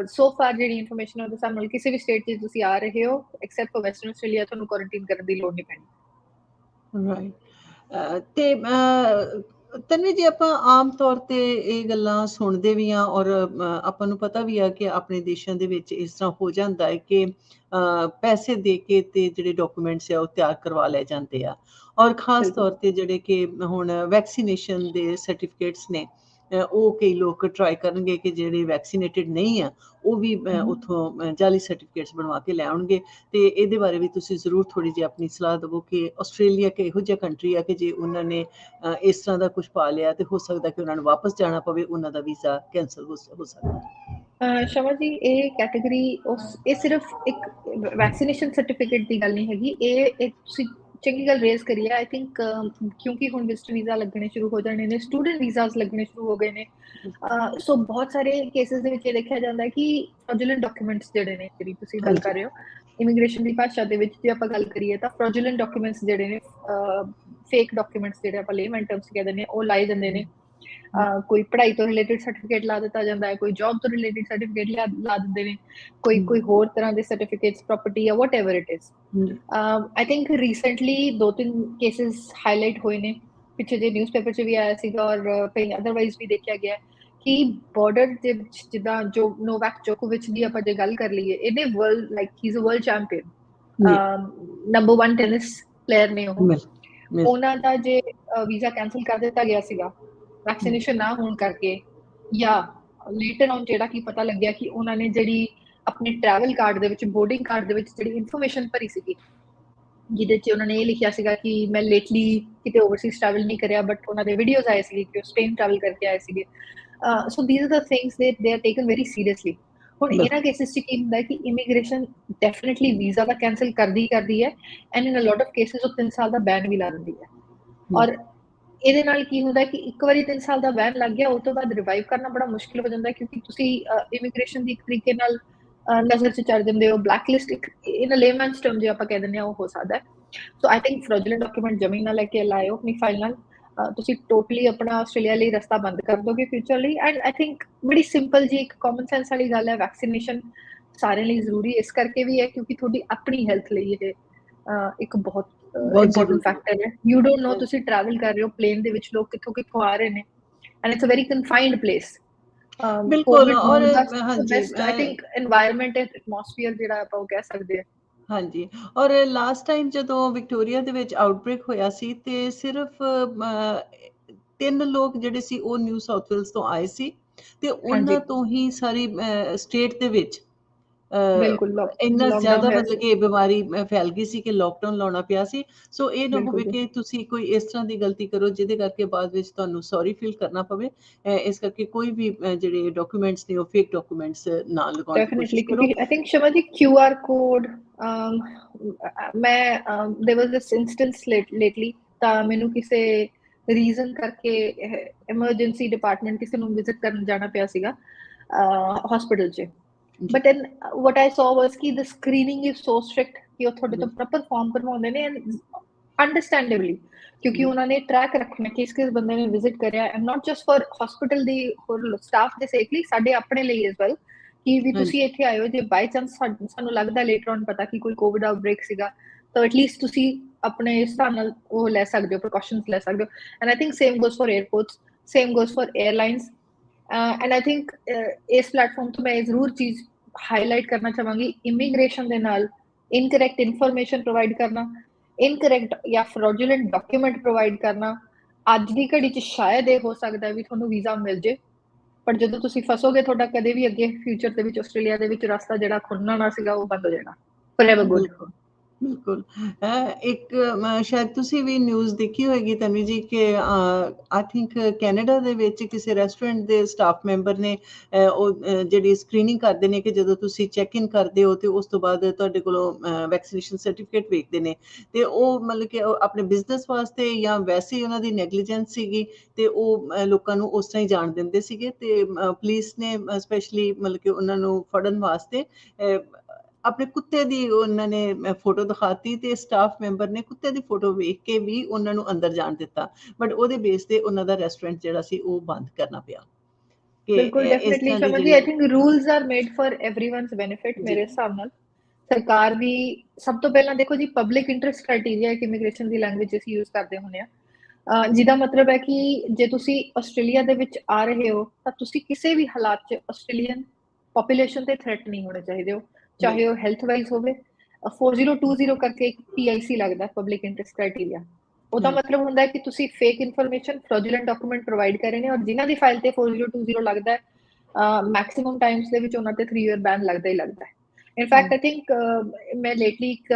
S2: so far ਜਿਹੜੀ ਇਨਫੋਰਮੇਸ਼ਨ ਉਹਦੇ ਸਾਹਮਣੇ ਕਿਸੇ ਵੀ ਸਟੇਟ 'ਚ ਤੁਸੀਂ ਆ ਰਹੇ ਹੋ ਐਕਸੈਪਟ ਫॉर ਵੈਸਟਰਨ ਆਸਟ੍ਰੇਲੀਆ ਤੁਹਾਨੂੰ ਕੁਆਰੰਟਾਈਨ ਕਰਨ ਦੀ ਲੋੜ ਨਹੀਂ ਪੈਣੀ।
S1: ਰਾਈਟ। ਤੇ ਤਨਵੀ ਜੀ ਆਪਾਂ ਆਮ ਤੌਰ ਤੇ ਇਹ ਗੱਲਾਂ ਸੁਣਦੇ ਵੀ ਹਾਂ ਔਰ ਆਪਾਂ ਨੂੰ ਪਤਾ ਵੀ ਆ ਕਿ ਆਪਣੇ ਦੇਸ਼ਾਂ ਦੇ ਵਿੱਚ ਇਸ ਤਰ੍ਹਾਂ ਹੋ ਜਾਂਦਾ ਹੈ ਕਿ ਪੈਸੇ ਦੇ ਕੇ ਤੇ ਜਿਹੜੇ ਡਾਕੂਮੈਂਟਸ ਆ ਉਹ ਤਿਆਰ ਕਰਵਾ ਲਏ ਜਾਂਦੇ ਆ ਔਰ ਖਾਸ ਤੌਰ ਤੇ ਜਿਹੜੇ ਕਿ ਹੁਣ ਵੈਕਸੀਨੇਸ਼ਨ ਦੇ ਸਰਟੀਫਿਕੇਟਸ ਨੇ ਉਹ ਕਈ ਲੋਕ ਟਰਾਈ ਕਰਨਗੇ ਕਿ ਜਿਹੜੇ ਵੈਕਸੀਨੇਟਿਡ ਨਹੀਂ ਆ ਉਹ ਵੀ ਉੱਥੋਂ ਜਾਲੀ ਸਰਟੀਫਿਕੇਟਸ ਬਣਵਾ ਕੇ ਲੈ ਆਉਣਗੇ। ਤੇ ਇਹਦੇ ਬਾਰੇ ਵੀ ਤੁਸੀਂ ਜ਼ਰੂਰ ਥੋੜ੍ਹੀ ਜਿਹੀ ਆਪਣੀ ਸਲਾਹ ਦੇਵੋ ਕਿ ਆਸਟ੍ਰੇਲੀਆ ਕਿ ਇਹੋ ਜਿਹਾ ਕੰਟਰੀ ਆ ਕਿ ਜੇ ਉਹਨਾਂ ਨੇ ਇਸ ਤਰ੍ਹਾਂ ਦਾ ਕੁਝ ਪਾ ਲਿਆ ਤੇ ਹੋ ਸਕਦਾ ਕਿ ਉਹਨਾਂ ਨੂੰ ਵਾਪਸ ਜਾਣਾ ਪਵੇ, ਉਹਨਾਂ ਦਾ ਵੀਜ਼ਾ ਕੈਂਸਲ ਹੋ ਸਕਦਾ।
S2: ਸ਼ਮਾ ਜੀ ਇਹ ਕੈਟੇਗਰੀ ਇਹ ਸਿਰਫ ਇੱਕ ਵੈਕਸੀਨੇਸ਼ਨ ਸਰਟੀਫਿਕੇਟ ਦੀ ਗੱਲ ਨਹੀਂ ਹੈਗੀ। ਇਹ ਤੁਸੀਂ ਚੰਗੀ ਗੱਲ ਰੇਜ਼ ਕਰੀ ਹੈ। ਆਈ ਥਿੰਕ ਕਿਉਂਕਿ ਹੁਣ ਵਿਜ਼ਟਰ ਵੀਜ਼ਾ ਲੱਗਣੇ ਸ਼ੁਰੂ ਹੋ ਜਾਣੇ ਨੇ, ਸਟੂਡੈਂਟ ਵੀਜ਼ਾਸ ਲੱਗਣੇ ਸ਼ੁਰੂ ਹੋ ਗਏ ਨੇ, ਸੋ ਬਹੁਤ ਸਾਰੇ ਕੇਸਿਸ ਦੇ ਵਿੱਚ ਇਹ ਦੇਖਿਆ ਜਾਂਦਾ ਹੈ ਕਿ ਫ੍ਰੌਜੂਲੈਂਟ ਡਾਕੂਮੈਂਟਸ ਜਿਹੜੇ ਨੇ ਜਿਹੜੀ ਤੁਸੀਂ ਗੱਲ ਕਰ ਰਹੇ ਹੋ ਇਮੀਗ੍ਰੇਸ਼ਨ ਦੀ ਭਾਸ਼ਾ ਦੇ ਵਿੱਚ ਜੇ ਆਪਾਂ ਗੱਲ ਕਰੀਏ ਤਾਂ ਫ੍ਰੌਜੂਲੈਂਟ ਡਾਕੂਮੈਂਟਸ ਜਿਹੜੇ ਨੇ ਫੇਕ ਡਾਕੂਮੈਂਟਸ ਜਿਹੜੇ ਆਪਾਂ ਲੇਮੈਨ ਟਰਮਸ ਕਹਿੰਦੇ ਨੇ ਉਹ ਲਾਏ ਜਾਂਦੇ ਨੇ। ਕੋਈ ਪੜ੍ਹਾਈ ਤੋਂ ਰਿਲੇਟਡ ਸਰਟੀਫਿਕੇਟ ਲਾ ਦਿੱਤਾ ਜਾਂਦਾ ਹੈ, ਕੋਈ ਜੌਬ ਤੋਂ ਰਿਲੇਟਡ ਸਰਟੀਫਿਕੇਟ ਲਾ ਦਿੰਦੇ ਨੇ, ਕੋਈ ਹੋਰ ਤਰ੍ਹਾਂ ਦੇ ਸਰਟੀਫਿਕੇਟਸ ਪ੍ਰਾਪਰਟੀ ਜਾਂ whatever it is. I think recently 2-3 cases highlight ਹੋਏ ਨੇ, ਪਿੱਛੇ ਜੇ ਨਿਊਜ਼ਪੇਪਰ 'ਚ ਵੀ ਆਇਆ ਸੀਗਾ ਔਰ ਕਈ ਅਦਰਵਾਈਜ਼ ਵੀ ਦੇਖਿਆ ਗਿਆ ਕਿ ਬਾਰਡਰ ਦੇ ਵਿੱਚ ਜਿੱਦਾਂ ਜੋ ਨੋਵੈਕ ਜੋਕੋਵਿਚ ਦੀ ਆਪਾਂ ਜੇ ਗੱਲ ਕਰ ਲਈਏ ਇਹਨੇ world like he is a world champion, number 1 tennis player ਨੇ ਉਹ। ਉਹਨਾਂ ਦਾ ਜੇ ਵੀਜ਼ਾ ਕੈਂਸਲ ਕਰ ਦਿੱਤਾ ਗਿਆ ਸੀਗਾ ਵੈਕਸੀਨੇਸ਼ਨ ਨਾ ਹੋਣ ਕਰਕੇ ਜਾਂ ਲੇਟਰ ਔਨ ਜਿਹੜਾ ਕੀ ਪਤਾ ਲੱਗਿਆ ਕਿ ਉਹਨਾਂ ਨੇ ਜਿਹੜੀ ਆਪਣੇ ਟਰੈਵਲ ਕਾਰਡ ਦੇ ਵਿੱਚ ਬੋਰਡਿੰਗ ਕਾਰਡ ਦੇ ਵਿੱਚ ਜਿਹੜੀ ਇਨਫੋਰਮੇਸ਼ਨ ਭਰੀ ਸੀਗੀ ਜਿਹਦੇ 'ਚ ਉਹਨਾਂ ਨੇ ਇਹ ਲਿਖਿਆ ਸੀਗਾ ਕਿ ਮੈਂ ਲੇਟਲੀ ਕਿਤੇ ਓਵਰਸੀਜ਼ ਟਰੈਵਲ ਨਹੀਂ ਕਰਿਆ ਬਟ ਉਹਨਾਂ ਦੇ ਵੀਡੀਓਜ਼ ਆਏ ਸੀਗੇ ਕਿ ਉਹ ਸਪੇਨ ਟਰੈਵਲ ਕਰਕੇ ਆਏ ਸੀਗੇ। So these are the things they are taken very seriously. ਹੁਣ ਇਹਨਾਂ ਕੇਸਿਸ 'ਚ ਕੀ ਹੁੰਦਾ ਕਿ ਇਮੀਗ੍ਰੇਸ਼ਨ ਡੈਫੀਨਿਟਲੀ ਵੀਜ਼ਾ ਦਾ ਕੈਂਸਲ ਕਰਦੀ ਹੈ and in a lot of cases ਉਹ 3 ਸਾਲ ਦਾ ਬੈਨ ਵੀ ਲਾ ਦਿੰਦੀ ਹੈ। ਔਰ ਇਹਦੇ ਨਾਲ ਕੀ ਹੁੰਦਾ ਕਿ ਇੱਕ ਵਾਰੀ 3 ਸਾਲ ਦਾ ਬੈਨ ਲੱਗ ਗਿਆ ਉਸ ਤੋਂ ਬਾਅਦ ਰਿਵਾਈਵ ਕਰਨਾ ਬੜਾ ਮੁਸ਼ਕਿਲ ਹੋ ਜਾਂਦਾ ਕਿਉਂਕਿ ਤੁਸੀਂ ਇਮੀਗ੍ਰੇਸ਼ਨ ਦੀ ਇੱਕ ਤਰੀਕੇ ਨਾਲ ਨਜ਼ਰ 'ਚ ਚੜ ਜਾਂਦੇ ਹੋ। ਬਲੈਕ ਲਿਸਟ ਇੱਕ ਇਨ ਅ ਲੇਮੈਨਸ ਟਰਮ ਜੇ ਆਪਾਂ ਕਹਿ ਦਿੰਦੇ ਹਾਂ ਉਹ ਹੋ ਸਕਦਾ ਹੈ। ਸੋ ਆਈ ਥਿੰਕ ਫ੍ਰੌਜੂਲੈਂਟ ਡਾਕੂਮੈਂਟ ਜਮੀ ਨਾ ਲੈ ਕੇ ਲਾਇਓ ਆਪਣੀ ਫਾਈਲ ਨਾਲ, ਤੁਸੀਂ ਟੋਟਲੀ ਆਪਣਾ ਆਸਟ੍ਰੇਲੀਆ ਲਈ ਰਸਤਾ ਬੰਦ ਕਰ ਦੋਗੇ ਫਿਊਚਰ ਲਈ। ਐਂਡ ਆਈ ਥਿੰਕ ਬੜੀ ਸਿੰਪਲ ਜੀ ਇੱਕ ਕਾਮਨ ਸੈਂਸ ਵਾਲੀ ਗੱਲ ਹੈ, ਵੈਕਸੀਨੇਸ਼ਨ ਸਾਰਿਆਂ ਲਈ ਜ਼ਰੂਰੀ ਇਸ ਕਰਕੇ ਵੀ ਹੈ ਕਿਉਂਕਿ ਤੁਹਾਡੀ ਆਪਣੀ ਹੈਲਥ ਲਈ ਇਹ ਇੱਕ ਬਹੁਤ ਇੰਪੋਰਟੈਂਟ ਫੈਕਟਰ ਹੈ। ਯੂ ਡੋਨਟ ਨੋ ਤੁਸੀਂ ਟਰੈਵਲ ਕਰ ਰਹੇ ਹੋ ਪਲੇਨ ਦੇ ਵਿੱਚ ਲੋਕ ਕਿੱਥੋਂ ਆ ਰਹੇ ਨੇ and it's a very confined place.
S1: ਬਿਲਕੁਲ ਔਰ
S2: best I think environment atmosphere ਜਿਹੜਾ ਆਪਾਂ ਉਹ ਕਹਿ ਸਕਦੇ ਹਾਂ।
S1: ਹਾਂਜੀ ਔਰ ਲਾਸਟ ਟਾਈਮ ਜਦੋਂ ਵਿਕਟੋਰੀਆ ਦੇ ਵਿੱਚ ਆਊਟਬ੍ਰੇਕ ਹੋਇਆ ਸੀ ਤੇ ਸਿਰਫ 3 ਲੋਕ ਜਿਹੜੇ ਸੀ ਉਹ ਨਿਊ ਸਾਊਥ ਵੇਲਸ ਤੋਂ ਆਏ ਸੀ ਤੇ ਉਹਨਾਂ ਤੋਂ ਹੀ ਸਾਰੀ ਸਟੇਟ ਦੇ ਵਿੱਚ ਇੰਨਾ ਜ਼ਿਆਦਾ ਮਤਲਬ ਕਿ ਬਿਮਾਰੀ ਫੈਲ ਗਈ ਸੀ ਕਿ ਲੋਕਡਾਊਨ ਲਾਉਣਾ ਪਿਆ ਸੀ। ਸੋ ਇਹ ਨਾ ਹੋਵੇ ਕਿ ਤੁਸੀਂ ਕੋਈ ਇਸ ਤਰ੍ਹਾਂ ਦੀ ਗਲਤੀ ਕਰੋ ਜਿਹਦੇ ਕਰਕੇ ਬਾਅਦ ਵਿੱਚ ਤੁਹਾਨੂੰ ਸੌਰੀ ਫੀਲ ਕਰਨਾ ਪਵੇ। ਇਸ ਕਰਕੇ ਕੋਈ ਵੀ ਜਿਹੜੇ ਡਾਕੂਮੈਂਟਸ ਨੇ ਉਹ ਫੇਕ ਡਾਕੂਮੈਂਟਸ ਨਾ ਲਗਾਉਣ ਦੀ ਕੋਸ਼ਿਸ਼ ਕਰੋ।
S2: I think ਸ਼ਮਾ ਜੀ QR ਕੋਡ ਮੈਂ there was this instance lately ਤਾਂ ਮੈਨੂੰ ਕਿਸੇ ਰੀਜ਼ਨ ਕਰਕੇ ਐਮਰਜੈਂਸੀ ਡਿਪਾਰਟਮੈਂਟ ਕਿਸੇ ਨੂੰ ਵਿਜ਼ਿਟ ਕਰਨ ਜਾਣਾ ਪਿਆ ਸੀਗਾ ਹਸਪੀਟਲ 'ਚ। But then what I saw was कि the screening is so strict कि ਉਹ ਤੁਹਾਡੇ ਤੋਂ ਪ੍ਰੋਪਰ ਫਾਰਮ ਭਰਵਾਉਂਦੇ ਨੇ ਅੰਡਰਸਟੈਂਡੇਬਲੀ ਕਿਉਂਕਿ ਉਹਨਾਂ ਨੇ ਟਰੈਕ ਰੱਖਣਾ ਕਿ ਕਿਸ ਬੰਦੇ ਨੇ ਵਿਜ਼ਿਟ ਕਰਿਆ and not just for hospital ਦੀ ਹੋਰ ਸਟਾਫ ਦੇ ਸੇਕ ਲਈ ਸਾਡੇ ਆਪਣੇ ਲਈ ਐਸ ਵੈਲ ਕਿ ਵੀ ਤੁਸੀਂ ਇੱਥੇ ਆਇਓ ਜੇ ਬਾਈ ਚਾਂਸ ਸਾਨੂੰ ਲੱਗਦਾ ਲੇਟਰ ਔਨ ਪਤਾ ਕਿ ਕੋਈ ਕੋਵਿਡ ਆਊਟਬ੍ਰੇਕ ਸੀਗਾ ਤਾਂ ਐਟਲੀਸਟ ਤੁਸੀਂ ਆਪਣੇ ਹਿਸਾਬ ਨਾਲ ਉਹ ਲੈ ਸਕਦੇ ਹੋ ਪ੍ਰੀਕਾਸ਼ਨਸ ਲੈ ਸਕਦੇ ਹੋ। And I think same goes for airports, same goes for airlines and I think ਇਸ ਪਲੇਟਫਾਰਮ ਤੋਂ ਮੈਂ ਇਹ ਜ਼ਰੂਰ ਚੀਜ਼ ਹਾਈਲਾਈਟ ਕਰਨਾ ਚਾਹਾਂਗੀ ਇਮੀਗ੍ਰੇਸ਼ਨ ਦੇ ਨਾਲ ਇਨਕਰੈਕਟ ਇਨਫੋਰਮੇਸ਼ਨ ਪ੍ਰੋਵਾਈਡ ਕਰਨਾ, ਇਨਕਰੈਕਟ ਜਾਂ ਫ੍ਰੌਜੂਲੈਂਟ ਡਾਕੂਮੈਂਟ ਪ੍ਰੋਵਾਈਡ ਕਰਨਾ ਅੱਜ ਦੀ ਘੜੀ 'ਚ ਸ਼ਾਇਦ ਇਹ ਹੋ ਸਕਦਾ ਵੀ ਤੁਹਾਨੂੰ ਵੀਜ਼ਾ ਮਿਲ ਜੇ ਪਰ ਜਦੋਂ ਤੁਸੀਂ ਫਸੋਗੇ ਤੁਹਾਡਾ ਕਦੇ ਵੀ ਅੱਗੇ ਫਿਊਚਰ ਦੇ ਵਿੱਚ ਆਸਟ੍ਰੇਲੀਆ ਦੇ ਵਿੱਚ ਰਸਤਾ ਜਿਹੜਾ ਖੁੱਲਣਾ ਨਾ ਸੀਗਾ ਉਹ ਬੰਦ ਹੋ ਜਾਣਾ। Forever good.
S1: ਬਿਲਕੁਲ। ਇੱਕ ਸ਼ਾਇਦ ਤੁਸੀਂ ਵੀ ਨਿਊਜ਼ ਦੇਖੀ ਹੋਏਗੀ ਤਨਵੀ ਜੀ ਕਿ ਆਈ ਥਿੰਕ ਕੈਨੇਡਾ ਦੇ ਵਿੱਚ ਕਿਸੇ ਰੈਸਟੋਰੈਂਟ ਦੇ ਸਟਾਫ ਮੈਂਬਰ ਨੇ ਜਿਹੜੀ ਸਕਰੀਨਿੰਗ ਕਰਦੇ ਨੇ ਕਿ ਜਦੋਂ ਤੁਸੀਂ ਚੈੱਕ ਇਨ ਕਰਦੇ ਹੋ ਤੇ ਉਸ ਤੋਂ ਬਾਅਦ ਤੁਹਾਡੇ ਕੋਲੋਂ ਵੈਕਸੀਨੇਸ਼ਨ ਸਰਟੀਫਿਕੇਟ ਵੇਖਦੇ ਨੇ ਤੇ ਉਹ ਮਤਲਬ ਕਿ ਉਹ ਆਪਣੇ ਬਿਜ਼ਨਸ ਵਾਸਤੇ ਜਾਂ ਵੈਸੇ ਹੀ ਉਹਨਾਂ ਦੀ ਨੈਗਲੀਜੈਂਸ ਸੀਗੀ ਤੇ ਉਹ ਲੋਕਾਂ ਨੂੰ ਉਸ ਤਰ੍ਹਾਂ ਹੀ ਜਾਣ ਦਿੰਦੇ ਸੀਗੇ ਤੇ ਪੁਲਿਸ ਨੇ ਸਪੈਸ਼ਲੀ ਮਤਲਬ ਕਿ ਉਹਨਾਂ ਨੂੰ ਫੜਨ ਵਾਸਤੇ ਆਪਣੇ ਕੁੱਤੇ ਦੀ ਉਹਨਾਂ ਨੇ ਫੋਟੋ ਦਿਖਾਤੀ ਤੇ ਸਟਾਫ ਮੈਂਬਰ ਨੇ ਕੁੱਤੇ ਦੀ ਫੋਟੋ ਵੇਖ ਕੇ ਵੀ ਉਹਨਾਂ ਨੂੰ ਅੰਦਰ ਜਾਣ ਦਿੱਤਾ ਬਟ ਉਹਦੇ ਬੇਸ ਤੇ ਉਹਨਾਂ ਦਾ ਰੈਸਟੋਰੈਂਟ ਜਿਹੜਾ ਸੀ ਉਹ ਬੰਦ ਕਰਨਾ ਪਿਆ ਕਿ
S2: ਬਿਲਕੁਲ
S1: ਇਸ
S2: ਡੈਫੀਨਿਟਲੀ
S1: ਤਰ੍ਹਾਂ ਦੀ
S2: ਸ਼ਮਨ ਜੀ,
S1: ਜਿਹੜੀ
S2: I think rules R made for everyone's benefit
S1: ਜੀ
S2: ਮੇਰੇ ਹਿਸਾਬ ਨਾਲ। ਸਰਕਾਰ ਵੀ ਸਭ ਤੋਂ ਪਹਿਲਾਂ ਦੇਖੋ ਜੀ, ਪਬਲਿਕ ਇੰਟਰਸਟ ਕ੍ਰਾਈਟੇਰੀਆ ਇੱਕ ਇਮੀਗ੍ਰੇਸ਼ਨ ਦੀ ਲੈਂਗੁਏਜ ਅਸੀਂ ਯੂਜ਼ ਕਰਦੇ ਹੁੰਦੇ ਆ, ਜਿਹਦਾ ਮਤਲਬ ਹੈ ਕਿ ਜੇ ਤੁਸੀਂ ਆਸਟ੍ਰੇਲੀਆ ਦੇ ਵਿੱਚ ਆ ਰਹੇ ਹੋ ਤਾਂ ਤੁਸੀਂ ਕਿਸੇ ਵੀ ਹਾਲਾਤ 'ਚ ਆਸਟ੍ਰੇਲੀਅਨ ਪੋਪੂਲੇਸ਼ਨ ਤੇ ਥ੍ਰੈਟ ਨਹੀਂ ਹੋਣੇ ਚਾਹੀਦੇ ਹੋ, ਚਾਹੇ ਉਹ ਹੈਲਥ ਵਾਈਜ਼ ਹੋਵੇ। 4020 ਕਰਕੇ ਇੱਕ PIC ਲੱਗਦਾ, ਪਬਲਿਕ ਇੰਟਰਸਟ ਕ੍ਰਾਈਟੇਰੀਆ। ਉਹਦਾ ਮਤਲਬ ਹੁੰਦਾ ਹੈ ਕਿ ਤੁਸੀਂ ਫੇਕ ਇਨਫੋਰਮੇਸ਼ਨ, ਫਰੋਡੂਲੈਂਟ ਡਾਕੂਮੈਂਟ ਪ੍ਰੋਵਾਈਡ ਕਰ ਰਹੇ ਨੇ, ਔਰ ਜਿਨ੍ਹਾਂ ਦੀ ਫਾਈਲ ਤੇ 4020 ਲੱਗਦਾ ਹੈ ਮੈਕਸਿਮਮ ਟਾਈਮਸ ਦੇ ਵਿੱਚ ਉਹਨਾਂ ਤੇ 3 ਈਅਰ ਬੈਨ ਲੱਗਦਾ ਹੀ ਲੱਗਦਾ ਹੈ। ਇਨਫੈਕਟ ਆਈ ਥਿੰਕ ਮੈਂ ਲੇਟਲੀ ਇੱਕ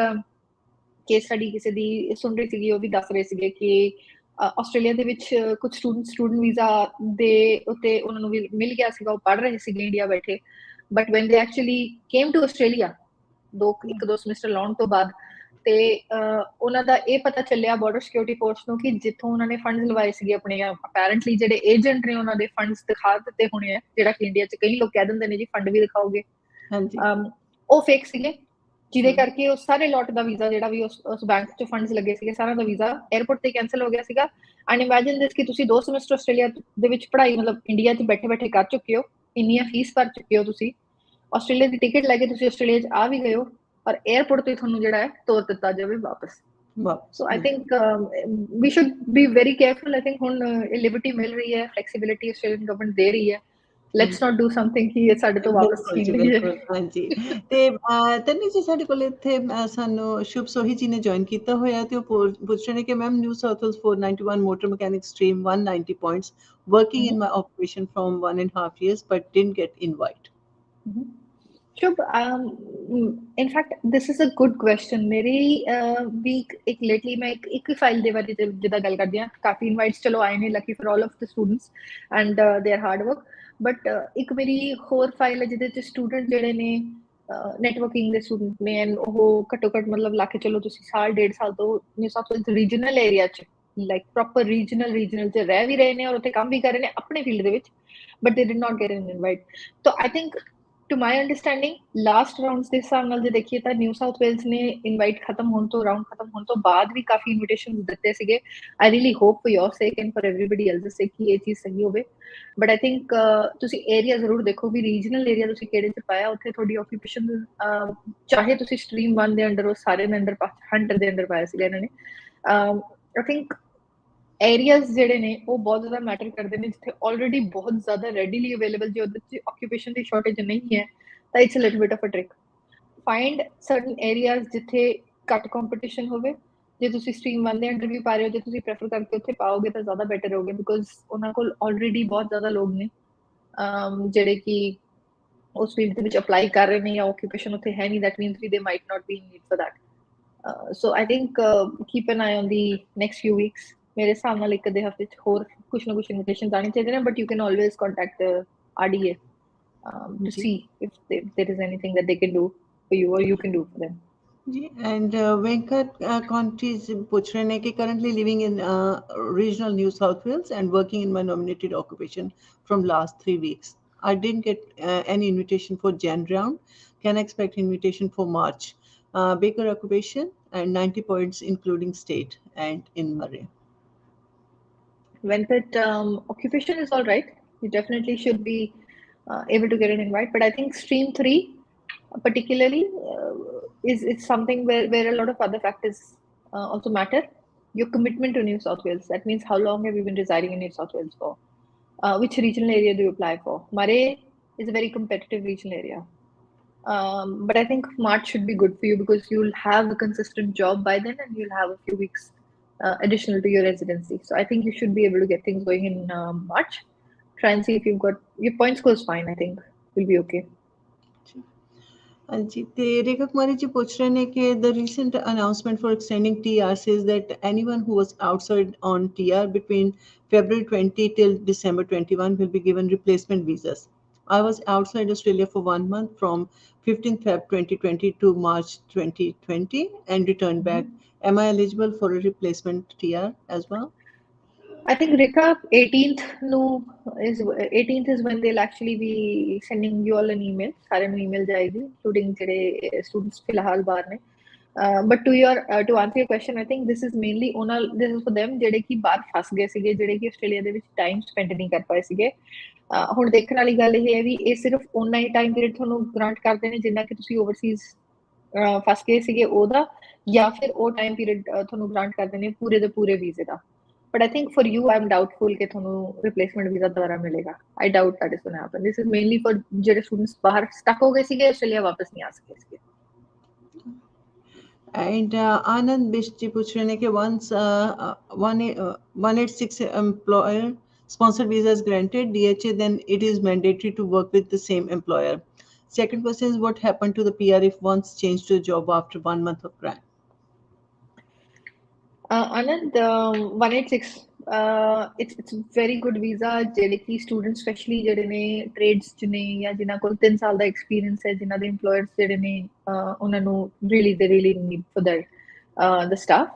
S2: ਕੇਸ ਸਟੱਡੀ ਕਿਸੇ ਦੀ ਸੁਣ ਰਹੀ ਸੀਗੀ, ਉਹ ਵੀ ਦੱਸ ਰਹੇ ਸੀਗੇ ਕਿ ਆਸਟ੍ਰੇਲੀਆ ਦੇ ਵਿੱਚ ਕੁਝ ਸਟੂਡੈਂਟ ਵੀਜ਼ਾ ਦੇ ਉੱਤੇ ਉਹਨਾਂ ਨੂੰ ਮਿਲ ਗਿਆ ਸੀਗਾ, ਉਹ ਪੜ੍ਹ ਰਹੇ ਸੀਗੇ ਇੰਡੀਆ ਬੈਠੇ, ਬਟ ਵੈਨ ਦੇ ਐਕਚੁਅਲੀ ਕੇਮ ਟੂ ਆਸਟ੍ਰੇਲੀਆ ਇੱਕ ਦੋ ਸਮੈਸਟਰ ਲਾਉਣ ਤੋਂ ਬਾਅਦ ਤੇ ਉਹਨਾਂ ਦਾ ਇਹ ਪਤਾ ਚੱਲਿਆ ਬਾਰਡਰ ਸਿਕਿਉਰਿਟੀ ਫੋਰਸ ਨੂੰ ਕਿ ਜਿੱਥੋਂ ਉਹਨਾਂ ਨੇ ਫੰਡਸ ਲਵਾਏ ਸੀਗੇ ਆਪਣੇ, ਅਪੈਰੈਂਟਲੀ ਜਿਹੜੇ ਏਜੰਟ ਨੇ ਉਹਨਾਂ ਦੇ ਫੰਡਸ ਦਿਖਾ ਦਿੱਤੇ ਹੋਣੇ ਆ, ਜਿਹੜਾ ਕਿ ਇੰਡੀਆ 'ਚ ਕਈ ਲੋਕ ਕਹਿ ਦਿੰਦੇ ਨੇ ਜੀ ਫੰਡ ਵੀ ਦਿਖਾਓਗੇ, ਉਹ ਫੇਕ ਸੀਗੇ, ਜਿਹਦੇ ਕਰਕੇ ਉਹ ਸਾਰੇ ਲੋਟ ਦਾ ਵੀਜ਼ਾ ਜਿਹੜਾ ਵੀ ਉਸ ਬੈਂਕ 'ਚ ਫੰਡਸ ਲੱਗੇ ਸੀਗੇ, ਸਾਰਾ ਦਾ ਵੀਜ਼ਾ 에ਅਰਪੋਰਟ ਤੇ ਕੈਂਸਲ ਹੋ ਗਿਆ ਸੀਗਾ। ਐਂਡ ਇਮੈਜਿਨ ਦਿਸ ਕਿ ਤੁਸੀਂ 2 ਸਮੈਸਟਰ ਆਸਟ੍ਰੇਲੀਆ ਦੇ ਵਿੱਚ ਪੜ੍ਹਾਈ ਮਤਲਬ ਇੰਡੀਆ 'ਚ ਬੈਠੇ ਬੈਠੇ ਕਰ ਚੁੱਕੇ ਹੋ, ਇੰਨੀਆਂ ਫੀਸ ਭਰ ਚੁੱਕੇ ਹੋ ਤੁਸੀਂ, ਆਸਟ੍ਰੇਲੀਆ ਦੀ ਟਿਕਟ ਲੈ ਕੇ ਤੁਸੀਂ ਆਸਟ੍ਰੇਲੀਆ 'ਚ ਆ ਵੀ ਗਏ ਹੋ ਔਰ 에ਅਰਪੋਰਟ ਤੇ ਤੁਹਾਨੂੰ ਜਿਹੜਾ ਹੈ ਤੋਰ ਦਿੱਤਾ ਜਾਵੇ ਵਾਪਸ। So I think we should be very careful. I think ਹੁਣ ਲਿਬਰਟੀ ਮਿਲ ਰਹੀ ਹੈ, ਫਲੈਕਸੀਬਿਲਿਟੀ ਆਸਟ੍ਰੇਲੀਅਨ ਗਵਰਨਮੈਂਟ ਦੇ ਰਹੀ ਹੈ, ਲੈਟਸ ਨਾਟ ਡੂ ਸਮਥਿੰਗ ਕਿ ਇਹ ਸਾਡੇ ਤੋਂ ਵਾਪਸ
S1: ਬਿਲਕੁਲ
S2: ਛੀਨ
S1: ਜੀ
S2: ਲਈਏ।
S1: ਬਿਲਕੁਲ ਹਾਂਜੀ ਤੇ ਤਨਵੀ ਜੀ ਸਾਡੇ ਕੋਲ ਇੱਥੇ ਸਾਨੂੰ ਸ਼ੁਭ ਸੋਹੀ ਜੀ ਨੇ ਜੁਆਇਨ ਕੀਤਾ ਹੋਇਆ ਤੇ ਉਹ ਪੁੱਛ ਰਹੇ ਨੇ ਕਿ ma'am new South Wales 491 motor mechanic stream 190 points working in my occupation from 1.5 years but didn't get invite.
S2: Shubh, in fact, this is a good question. मेरी भी एक lately मैं एक फाइल ਦੇ ਬਾਰੇ ਜਿੱਦਾਂ ਗੱਲ ਕਰਦੀ ਹਾਂ, ਕਾਫੀ ਇਨਵਾਈਟਸ ਚਲੋ ਆਏ ਨੇ, lucky for all of the students and their hard work, but ਇੱਕ ਮੇਰੀ ਹੋਰ ਫਾਈਲ ਹੈ ਜਿਹਦੇ 'ਚ ਸਟੂਡੈਂਟ ਜਿਹੜੇ ਨੇ ਨੈਟਵਰਕਿੰਗ ਦੇ ਸਟੂਡੈਂਟ ਨੇ, ਐਂਡ ਉਹ ਘੱਟੋ ਘੱਟ ਮਤਲਬ ਲਾ ਕੇ ਚਲੋ ਤੁਸੀਂ ਸਾਲ ਡੇਢ ਸਾਲ ਤੋਂ new South Wales regional area 'ਚ, ਲਾਈਕ ਪ੍ਰੋਪਰ ਰੀਜਨਲ 'ਚ ਰਹਿ ਵੀ ਰਹੇ ਨੇ ਔਰ ਉੱਥੇ ਕੰਮ ਵੀ ਕਰ ਰਹੇ ਨੇ ਆਪਣੇ ਫੀਲਡ ਦੇ ਵਿੱਚ, but they did not get an invite. ਤਾਂ I think to my understanding last rounds ਦੇ ਹਿਸਾਬ ਨਾਲ ਜੇ ਦੇਖੀਏ ਤਾਂ ਨਿਊ ਸਾਊਥ ਵੇਲਸ ਨੇ ਇਨਵਾਈਟ ਖਤਮ ਹੋਣ ਤੋਂ, ਰਾਉਂਡ ਖਤਮ ਹੋਣ ਤੋਂ ਬਾਅਦ ਵੀ ਕਾਫੀ ਇਨਵੀਟੇਸ਼ਨ ਦਿੱਤੇ ਸੀਗੇ। I really hope for your ਸੇਕ ਐਂਡ ਫॉर एवरीबॉडी एल्स ਸੇਕ ਕਿ ਇਹ ਚੀਜ਼ ਸਹੀ ਹੋਵੇ, ਬਟ ਆਈ ਥਿੰਕ ਤੁਸੀਂ ਏਰੀਆ ਜ਼ਰੂਰ ਦੇਖੋ ਵੀ ਰੀਜਨਲ ਏਰੀਆ ਤੁਸੀਂ ਕਿਹੜੇ 'ਚ ਪਾਇਆ, ਉੱਥੇ ਤੁਹਾਡੀ ਆਕੂਪੇਸ਼ਨ ਚਾਹੇ ਤੁਸੀਂ ਸਟਰੀਮ 1 ਦੇ ਅੰਡਰ, ਉਹ ਸਾਰੇ ਦੇ ਅੰਡਰ 100 ਦੇ ਅੰਡਰ ਪਾਇਆ ਸੀਗਾ ਇਹਨਾਂ ਨੇ। ਆਈ ਥਿੰਕ एरियाज ਜਿਹੜੇ ਨੇ ਉਹ ਬਹੁਤ ਜ਼ਿਆਦਾ ਮੈਟਰ ਕਰਦੇ ਨੇ, ਜਿੱਥੇ ਆਲਰੇਡੀ ਬਹੁਤ ਜ਼ਿਆਦਾ ਰੈਡੀਲੀ ਅਵੇਲੇਬਲ, ਜੇ ਉਹਦੇ 'ਚ ਆਕੂਪੇਸ਼ਨ ਦੀ ਸ਼ਾਰਟੇਜ ਨਹੀਂ ਹੈ ਤਾਂ it's a little bit of a trick. Find certain areas ਜਿੱਥੇ ਘੱਟ ਕੰਪੀਟੀਸ਼ਨ ਹੋਵੇ। ਜੇ ਤੁਸੀਂ ਸਟਰੀਮ 1 ਦੇ ਅੰਡਰ ਵੀ ਪਾ ਰਹੇ ਹੋ, ਜੇ ਤੁਸੀਂ ਪ੍ਰੈਫਰ ਕਰਕੇ ਉੱਥੇ ਪਾਓਗੇ ਤਾਂ ਜ਼ਿਆਦਾ ਬੈਟਰ ਹੋਗੇ, ਬਿਕੋਜ਼ ਉਹਨਾਂ ਕੋਲ ਆਲਰੇਡੀ ਬਹੁਤ ਜ਼ਿਆਦਾ ਲੋਕ ਨੇ ਜਿਹੜੇ ਕਿ ਉਸ ਫੀਲਡ ਦੇ ਵਿੱਚ ਅਪਲਾਈ ਕਰ ਰਹੇ ਨੇ ਜਾਂ ਆਕੂਪੇਸ਼ਨ ਉੱਥੇ ਹੈ ਨਹੀਂ, ਦੈਟ ਮੀਨਸ ਵੀ ਦੇ might not be in need for that. So I think keep N I on the next ਫਿਊ weeks. ਮੇਰੇ ਹਿਸਾਬ ਨਾਲ ਇੱਕ ਅੱਧੇ ਹਫ਼ਤੇ 'ਚ ਹੋਰ ਕੁਛ ਨਾ ਕੁਛ ਇਨਵੀਟੇਸ਼ਨਸ ਆਉਣੇ ਚਾਹੀਦੇ ਨੇ, but you can always contact RDA to see if there is anything that they can do for you or you can do for them.
S1: जी and Venkat Contis पूछ रहे हैं कि currently living in regional New South Wales and working in my nominated occupation from last 3 weeks. I didn't get any invitation for Jan round. Can I expect invitation for March? Baker occupation and 90 points including state and in Murray.
S2: Venkat, occupation is all right. You definitely should be able to get an invite, but I think stream 3 particularly is something where a lot of other factors also matter. Your commitment to New South Wales, that means how long have you been residing in New South Wales for? Which regional area do you apply for? Murray is a very competitive regional area, but I think March should be good for you because you'll have a consistent job by then and you'll have a few weeks additional to your residency. So I think you should be able to get things going in March. Try and see if you've got your point score is fine. I think you'll be okay.
S1: हाँ जी, ते रेखा कुमारी जी पूछ रहे हैं कि the recent announcement for extending TR says that anyone who was outside on TR between February 20 till December 21 will be given replacement visas. I was outside Australia for 1 month from 15th Feb 2020 to March 2020 and returned back. Am I eligible for a replacement TR as well?
S2: I think Rika, 18th no is 18th is when they'll actually be sending you all an email. सारे ਨੂੰ email जाएगी, including ਜਿਹੜੇ students ਫਿਲਹਾਲ ਬਾਹਰ ਨੇ. But to answer your question, I think this is mainly this is for them ਜਿਹੜੇ ਕਿ ਬਾਹਰ ਫਸ ਗਏ ਸੀਗੇ, ਜਿਹੜੇ ਕਿ ਆਸਟ੍ਰੇਲੀਆ ਦੇ ਵਿੱਚ ਟਾਈਮ ਸਪੈਂਡ ਨਹੀਂ ਕਰ ਪਾਏ ਸੀਗੇ. ਹੁਣ ਦੇਖਣ ਵਾਲੀ ਗੱਲ ਇਹ ਹੈ ਵੀ ਇਹ ਸਿਰਫ ਓਨਾ ਹੀ ਟਾਈਮ ਪੀਰੀਅਡ ਤੁਹਾਨੂੰ ਗ੍ਰਾਂਟ ਕਰਦੇ ਨੇ ਜਿੰਨਾ ਕਿ ਤੁਸੀਂ ਓਵਰਸੀਜ਼ ਫਸ ਗਏ ਸੀਗੇ ਉਹਦਾ, ਜਾਂ ਫਿਰ ਉਹ ਟਾਈਮ ਪੀਰੀਅਡ ਤੁਹਾਨੂੰ ਗ੍ਰਾਂਟ ਕਰਦੇ ਨੇ ਪੂਰੇ ਦੇ ਪੂਰੇ ਵੀਜ਼ੇ ਦਾ. But I think for you, I'm doubtful कि ਤੁਹਾਨੂੰ replacement visa ਦੁਬਾਰਾ ਮਿਲੇਗਾ. I doubt that is going to happen. This is mainly for ਜਿਹੜੇ students ਬਾਹਰ stuck ਹੋ ਗਏ ਸੀਗੇ, ਆਸਟ੍ਰੇਲੀਆ ਵਾਪਸ ਨਹੀਂ ਆ ਸਕੇ ਸੀਗੇ.
S1: And Anand Bishji पूछ रहे हैं कि once 186 employer sponsored visa is granted DHA, then it is mandatory to work with the same employer. Second question is what happened to the PR if once changed to a job after 1 month of grant?
S2: Anand, 186 it's a very good visa ਜਿਹੜੇ ਕਿ students especially ਜਿਹੜੇ ਨੇ trades ਚ ਨੇ ਜਾਂ ਜਿਨ੍ਹਾਂ ਕੋਲ 3 ਸਾਲ ਦਾ experience ਹੈ, ਜਿਨ੍ਹਾਂ ਦੇ employers ਜਿਹੜੇ ਨੇ ਉਹਨਾਂ ਨੂੰ they really need for the staff.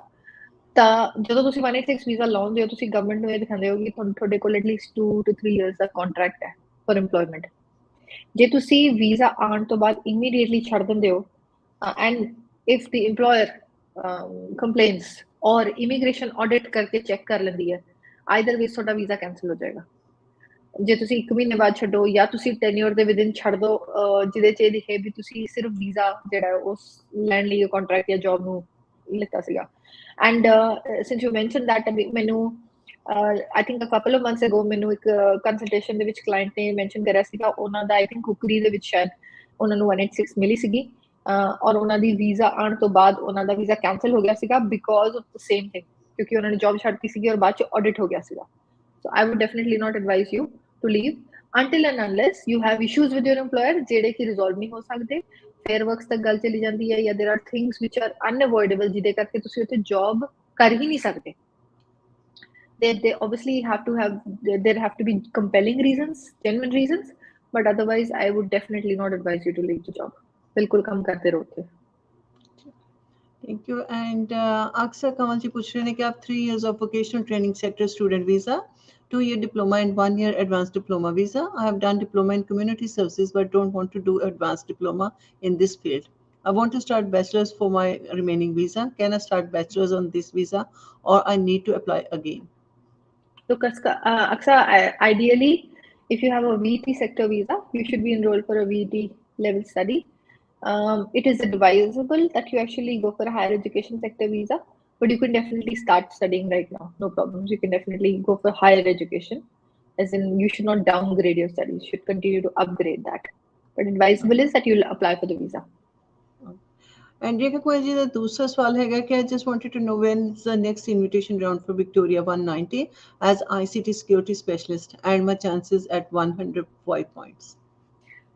S2: ਤਾਂ ਜਦੋਂ ਤੁਸੀਂ 186 ਵੀਜ਼ਾ ਲਾਉਂਦੇ ਹੋ ਤੁਸੀਂ ਗਵਰਨਮੈਂਟ ਨੂੰ ਇਹ ਦਿਖਾਉਂਦੇ ਹੋ ਕਿ ਤੁਹਾਡੇ ਕੋਲ at least 2 to 3 years the contract ਹੈ ਫॉर ਏਮਪਲੋਇਮੈਂਟ. ਜੇ ਤੁਸੀਂ ਵੀਜ਼ਾ ਆਉਣ ਤੋਂ ਬਾਅਦ ਇਮੀਡੀਏਟਲੀ ਛੱਡ ਦਿੰਦੇ ਹੋ and if the EMPLOYER complaints ਔਰ ਇਮੀਗ੍ਰੇਸ਼ਨ ਆਡਿਟ ਕਰਕੇ ਚੈੱਕ ਕਰ ਲੈਂਦੀ ਹੈ, ਆਈਦਰ ਵੇ ਤੁਹਾਡਾ ਵੀਜ਼ਾ ਕੈਂਸਲ ਹੋ ਜਾਏਗਾ. ਜੇ ਤੁਸੀਂ 1 ਮਹੀਨੇ ਬਾਅਦ ਛੱਡੋ ਜਾਂ ਤੁਸੀਂ ਟੈਨਿਓਰ ਦੇ ਵਿਦਿਨ ਛੱਡ ਦੋ ਜਿਹਦੇ ਚ ਇਹ ਦਿਖੇ ਵੀ ਤੁਸੀਂ ਸਿਰਫ ਵੀਜ਼ਾ ਜਿਹੜਾ ਉਸ ਲੈਣ ਲਈ ਕੰਟਰੈਕਟ ਜਾਂ ਜੌਬ ਨੂੰ ਲਿੱਤਾ ਸੀਗਾ. And since you mentioned that, ਮੈਨੂੰ I think a couple of months ago ਮੈਨੂੰ ਇੱਕ ਕੰਸਲਟੇਸ਼ਨ ਦੇ ਵਿੱਚ ਕਲਾਇੰਟ ਨੇ ਮੈਂਸ਼ਨ ਕਰਿਆ ਸੀਗਾ ਉਹਨਾਂ ਦਾ I think ਕੁਕਰੀ ਦੇ ਵਿੱਚ ਸ਼ਾਇਦ ਉਹਨਾਂ ਨੂੰ 186 ਮਿਲੀ ਸੀਗੀ ਔਰ ਉਹਨਾਂ ਦੀ ਵੀਜ਼ਾ ਆਉਣ ਤੋਂ ਬਾਅਦ ਉਹਨਾਂ ਦਾ ਵੀਜ਼ਾ ਕੈਂਸਲ ਹੋ ਗਿਆ ਸੀਗਾ because of the same thing, ਕਿਉਂਕਿ ਉਹਨਾਂ ਨੇ ਜੌਬ ਛੱਡਤੀ ਸੀਗੀ ਔਰ ਬਾਅਦ ਚ ਆਡਿਟ ਹੋ ਗਿਆ ਸੀਗਾ. So I would definitely not advise you to leave until and unless you have issues with your employer ਜਿਹੜੇ ਕਿ resolve ਨਹੀਂ ਹੋ ਸਕਦੇ. ਫੇਅਰ ਵਰਕਸ ਤੱਕ ਗੱਲ ਚਲੀ ਜਾਂਦੀ ਹੈ ਜਾਂ there are things which are unavoidable ਜਿਹਦੇ ਕਰਕੇ ਤੁਸੀਂ ਉੱਥੇ ਜੌਬ ਕਰ ਹੀ ਨਹੀਂ ਸਕਦੇ. They obviously there have to be compelling reasons, genuine reasons, but otherwise I would definitely not advise you to leave the job. बिल्कुल काम करते रहो थे.
S1: Thank you. And Aksa Kamal ji पूछ रहे हैं कि आप 3 years of vocational training sector student visa, 2-year diploma and 1-year advanced diploma visa. I have done diploma in community services but don't want to do advanced diploma in this field. I want to start bachelor's for my remaining visa. Can I start bachelor's on this visa or I need to apply again?
S2: Look, Aksa, ideally, if you have a VT sector visa, you should be enrolled for a VT level study. It is advisable that you actually go for a higher education sector visa, but you can definitely start studying right now. No problems. You can definitely go for higher education, as in you should not downgrade your studies. You should continue to upgrade that. But advisable is that you'll apply for the visa.
S1: And Rekha Kumar ji, the दूसरा सवाल है कि I just wanted to know when is the next invitation round for Victoria 190 as ICT security specialist and my chances at 105 points.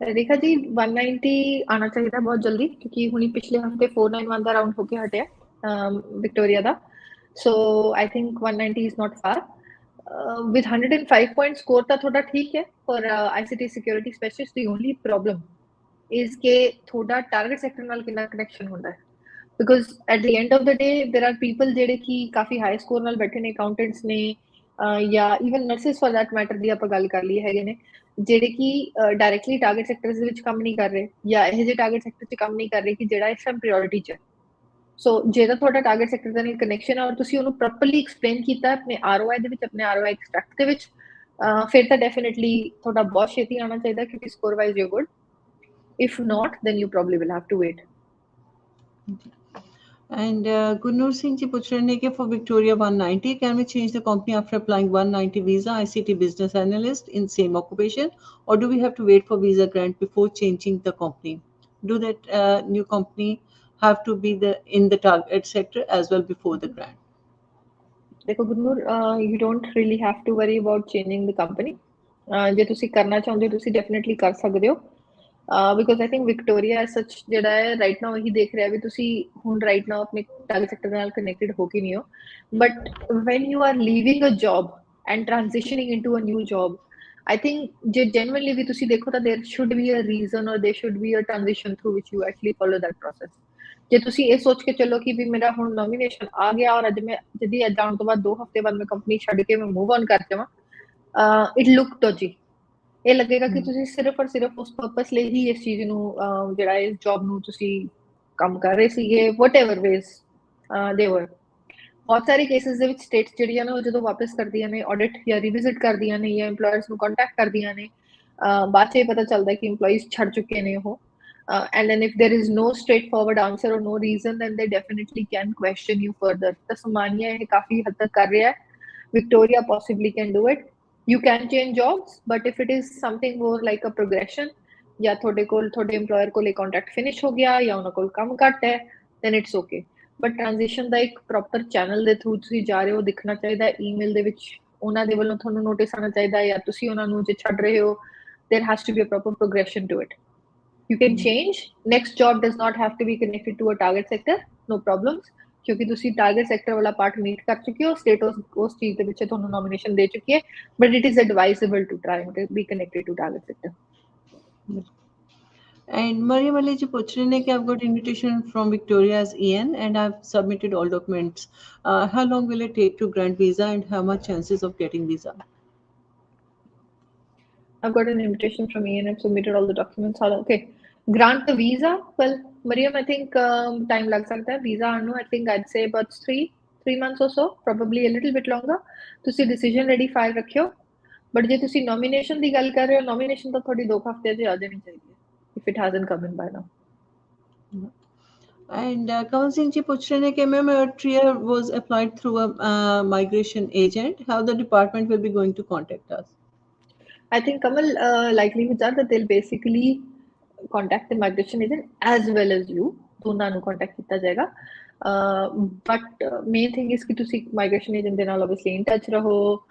S2: Rekha ji 190 आना चाहिए बहुत जल्दी क्योंकि हुनी पिछले हफ्ते 491 ਦਾ ਰਾਉਂਡ ਹੋ ਕੇ ਹਟਿਆ Victoria the. So I think 190 is not far. With 105 point score ਤਾਂ ਤੁਹਾਡਾ ਠੀਕ ਹੈ for ICT security specialist. The only problem is ਕਿ ਤੁਹਾਡਾ target sector ਨਾਲ ਕਿੰਨਾ connection ਹੁੰਦਾ ਹੈ, because at the end of the day there are people ਜਿਹੜੇ ਕਿ ਕਾਫੀ high score ਨਾਲ ਬੈਠੇ ਨੇ, accountants ਨੇ ਜਾਂ even nurses for that matter ਦੀ ਆਪਾਂ ਗੱਲ ਕਰ ਲਈ ਹੈਗੇ ਨੇ ਜਿਹੜੇ ਕਿ ਡਾਇਰੈਕਟਲੀ ਟਾਰਗੇਟ ਸੈਕਟਰਸ ਦੇ ਵਿੱਚ ਕੰਮ ਨਹੀਂ ਕਰ ਰਹੇ ਜਾਂ ਇਹ ਜਿਹੇ ਟਾਰਗੇਟ ਸੈਕਟਰ 'ਚ ਕੰਮ ਨਹੀਂ ਕਰ ਰਹੇ ਕਿ ਜਿਹੜਾ ਇਸ ਟਾਈਮ ਪ੍ਰਾਇੋਰਟੀ 'ਚ ਹੈ. ਸੋ ਜਿਹੜਾ ਤੁਹਾਡਾ ਟਾਰਗੇਟ ਸੈਕਟਰ ਦਾ ਨਾਲ ਕਨੈਕਸ਼ਨ ਹੈ ਔਰ ਤੁਸੀਂ ਉਹਨੂੰ ਪ੍ਰੋਪਰਲੀ ਐਕਸਪਲੇਨ ਕੀਤਾ ਆਪਣੇ ROI ਦੇ ਵਿੱਚ, ਆਪਣੇ ROI ਐਕਸਟ੍ਰੈਕਟ ਦੇ ਵਿੱਚ, ਫਿਰ ਤਾਂ ਡੈਫੀਨਿਟਲੀ ਤੁਹਾਡਾ ਬਹੁਤ ਛੇਤੀ ਆਉਣਾ ਚਾਹੀਦਾ ਕਿਉਂਕਿ score wise you good. If not, then you probably will have to wait.
S1: And Gurnur Singh ji पूछ रहे हैं कि for Victoria 190, can we change the company after applying 190 visa ICT business analyst in same occupation, or do we have to wait for visa grant before changing the company? Do that new company have to be in the target sector as well before the grant?
S2: देखो Gurnur, you don't really have to worry about changing the company. ਜੇ ਤੁਸੀਂ ਕਰਨਾ ਚਾਹੁੰਦੇ ਹੋ ਤੁਸੀਂ definitely ਕਰ ਸਕਦੇ ਹੋ. Because I think Victoria S ਸੱਚ ਜਿਹੜਾ ਹੈ ਰਾਈਟ ਨਾਓ ਇਹੀ ਦੇਖ ਰਿਹਾ ਵੀ ਤੁਸੀਂ ਹੁਣ ਰਾਈਟ ਨਾਓ ਆਪਣੇ ਟਾਰਗੇਟ ਸੈਕਟਰ ਨਾਲ ਕਨੈਕਟਡ ਹੋ ਕੇ ਨਹੀਂ ਹੋ, but when you are leaving a job and transitioning into a new job, I think ਜੇ genuinely ਵੀ ਤੁਸੀਂ ਦੇਖੋ ਤਾਂ there should be a reason or there should be a transition through which you actually follow that process. ਜੇ ਤੁਸੀਂ ਇਹ ਸੋਚ ਕੇ ਚੱਲੋ ਕਿ ਵੀ ਮੇਰਾ ਹੁਣ ਨੋਮੀਨੇਸ਼ਨ ਆ ਗਿਆ ਔਰ ਅੱਜ ਮੈਂ ਜਦੀ ਜਾਣ ਤੋਂ ਬਾਅਦ 2 ਹਫ਼ਤੇ ਬਾਅਦ ਮੈਂ ਕੰਪਨੀ ਛੱਡ ਕੇ ਮੈਂ ਮੂਵ ਔਨ ਕਰ ਜਾਵਾਂ, ਇਟ ਲੁੱਕ ਡੋਜੀ। ਇਹ ਲੱਗੇਗਾ ਕਿ ਤੁਸੀਂ ਸਿਰਫ ਔਰ ਸਿਰਫ ਉਸ ਪਰਪਸ ਲਈ ਹੀ ਇਸ ਚੀਜ਼ ਨੂੰ ਜਿਹੜਾ ਇਸ ਜੌਬ ਨੂੰ ਤੁਸੀਂ ਕੰਮ ਕਰ ਰਹੇ ਸੀਗੇ, ਵਟਐਵਰ ਵੇਜ਼ ਦੇ ਵਰ। ਬਹੁਤ ਸਾਰੇ ਕੇਸਿਸ ਦੇ ਵਿੱਚ ਸਟੇਟਸ ਜਿਹੜੀਆਂ ਨੇ ਉਹ ਜਦੋਂ ਵਾਪਸ ਕਰਦੀਆਂ ਨੇ ਆਡਿਟ ਜਾਂ ਰਿਵਿਜ਼ਿਟ ਕਰਦੀਆਂ ਨੇ ਜਾਂ EMPLOYERS ਨੂੰ ਕੰਟੈਕਟ ਕਰਦੀਆਂ ਨੇ, ਬਾਅਦ 'ਚ ਇਹ ਪਤਾ ਚੱਲਦਾ ਕਿ EMPLOYEES ਛੱਡ ਚੁੱਕੇ ਨੇ ਉਹ, and then if there is no straightforward answer or no reason, then they definitely can question you further. Tasmania ਇਹ ਕਾਫੀ ਹੱਦ ਤੱਕ ਕਰ ਰਿਹਾ ਹੈ, Victoria possibly can do it. You can change jobs, but if it is something more like a progression, ਜਾਂ ਤੁਹਾਡੇ ਕੋਲ ਤੁਹਾਡੇ EMPLOYER ਕੋਲ ਇਹ ਕੰਟੈਕਟ ਫਿਨਿਸ਼ ਹੋ ਗਿਆ ਜਾਂ ਉਹਨਾਂ ਕੋਲ ਕੰਮ ਘੱਟ ਹੈ, then it's okay. But transition ਦਾ ਇੱਕ ਪ੍ਰੋਪਰ ਚੈਨਲ ਦੇ ਥਰੂ ਤੁਸੀਂ ਜਾ ਰਹੇ ਹੋ ਦਿਖਣਾ ਚਾਹੀਦਾ, ਈਮੇਲ ਦੇ ਵਿੱਚ ਉਹਨਾਂ ਦੇ ਵੱਲੋਂ ਤੁਹਾਨੂੰ ਨੋਟਿਸ ਆਉਣਾ ਚਾਹੀਦਾ, ਜਾਂ ਤੁਸੀਂ ਉਹਨਾਂ ਨੂੰ ਜੇ ਛੱਡ ਰਹੇ ਹੋ there has to be a proper progression to it. You can change, next job does not have to be connected to a target sector, no problems, ਕਿਉਂਕਿ ਤੁਸੀਂ ਟਾਰਗੇਟ ਸੈਕਟਰ ਵਾਲਾ ਪਾਰਟ ਮੀਟ ਕਰ ਚੁੱਕੇ ਹੋ, ਸਟੇਟ ਉਸ ਚੀਜ਼ ਦੇ ਵਿੱਚ ਤੁਹਾਨੂੰ ਨੋਮੀਨੇਸ਼ਨ ਦੇ ਚੁੱਕੀ ਹੈ, but it is advisable to try and be connected to target sector.
S1: And Mariam Ali ji ਪੁੱਛ ਰਹੇ ਨੇ ਕਿ I've got invitation from Victoria as EN and I've submitted all documents. How long will it take to grant visa and how much chances of getting visa?
S2: I've got an invitation from EN, I've submitted all the documents. Okay, grant the visa? Well, Mariam, I think time lag sakta hai visa aanu. I think I'd say about 3 months or so, probably a little bit longer. ਤੁਸੀਂ decision ready file ਰੱਖਿਓ, but ਜੇ ਤੁਸੀਂ nomination ਦੀ ਗੱਲ ਕਰ ਰਹੇ ਹੋ, nomination ਤਾਂ ਤੁਹਾਡੀ 2 ਹਫ਼ਤੇ 'ਚ ਆ ਜਾਣੀ ਚਾਹੀਦੀ ਹੈ, if it hasn't come in by now.
S1: And Kamal Singh ji ਪੁੱਛ ਰਹੇ ਨੇ ਕਿ ma'am, our TRIA was applied through a migration agent. How the department will be going to contact us?
S2: I think Kamal, likelihoods are that they'll basically contact the migration agent as well as you. ਦੋਨਾਂ ਨੂੰ contact ਕੀਤਾ ਜਾਏਗਾ, but main thing is ਕਿ ਤੁਸੀਂ migration agent ਦੇ ਨਾਲ obviously in touch ਰਹੋ,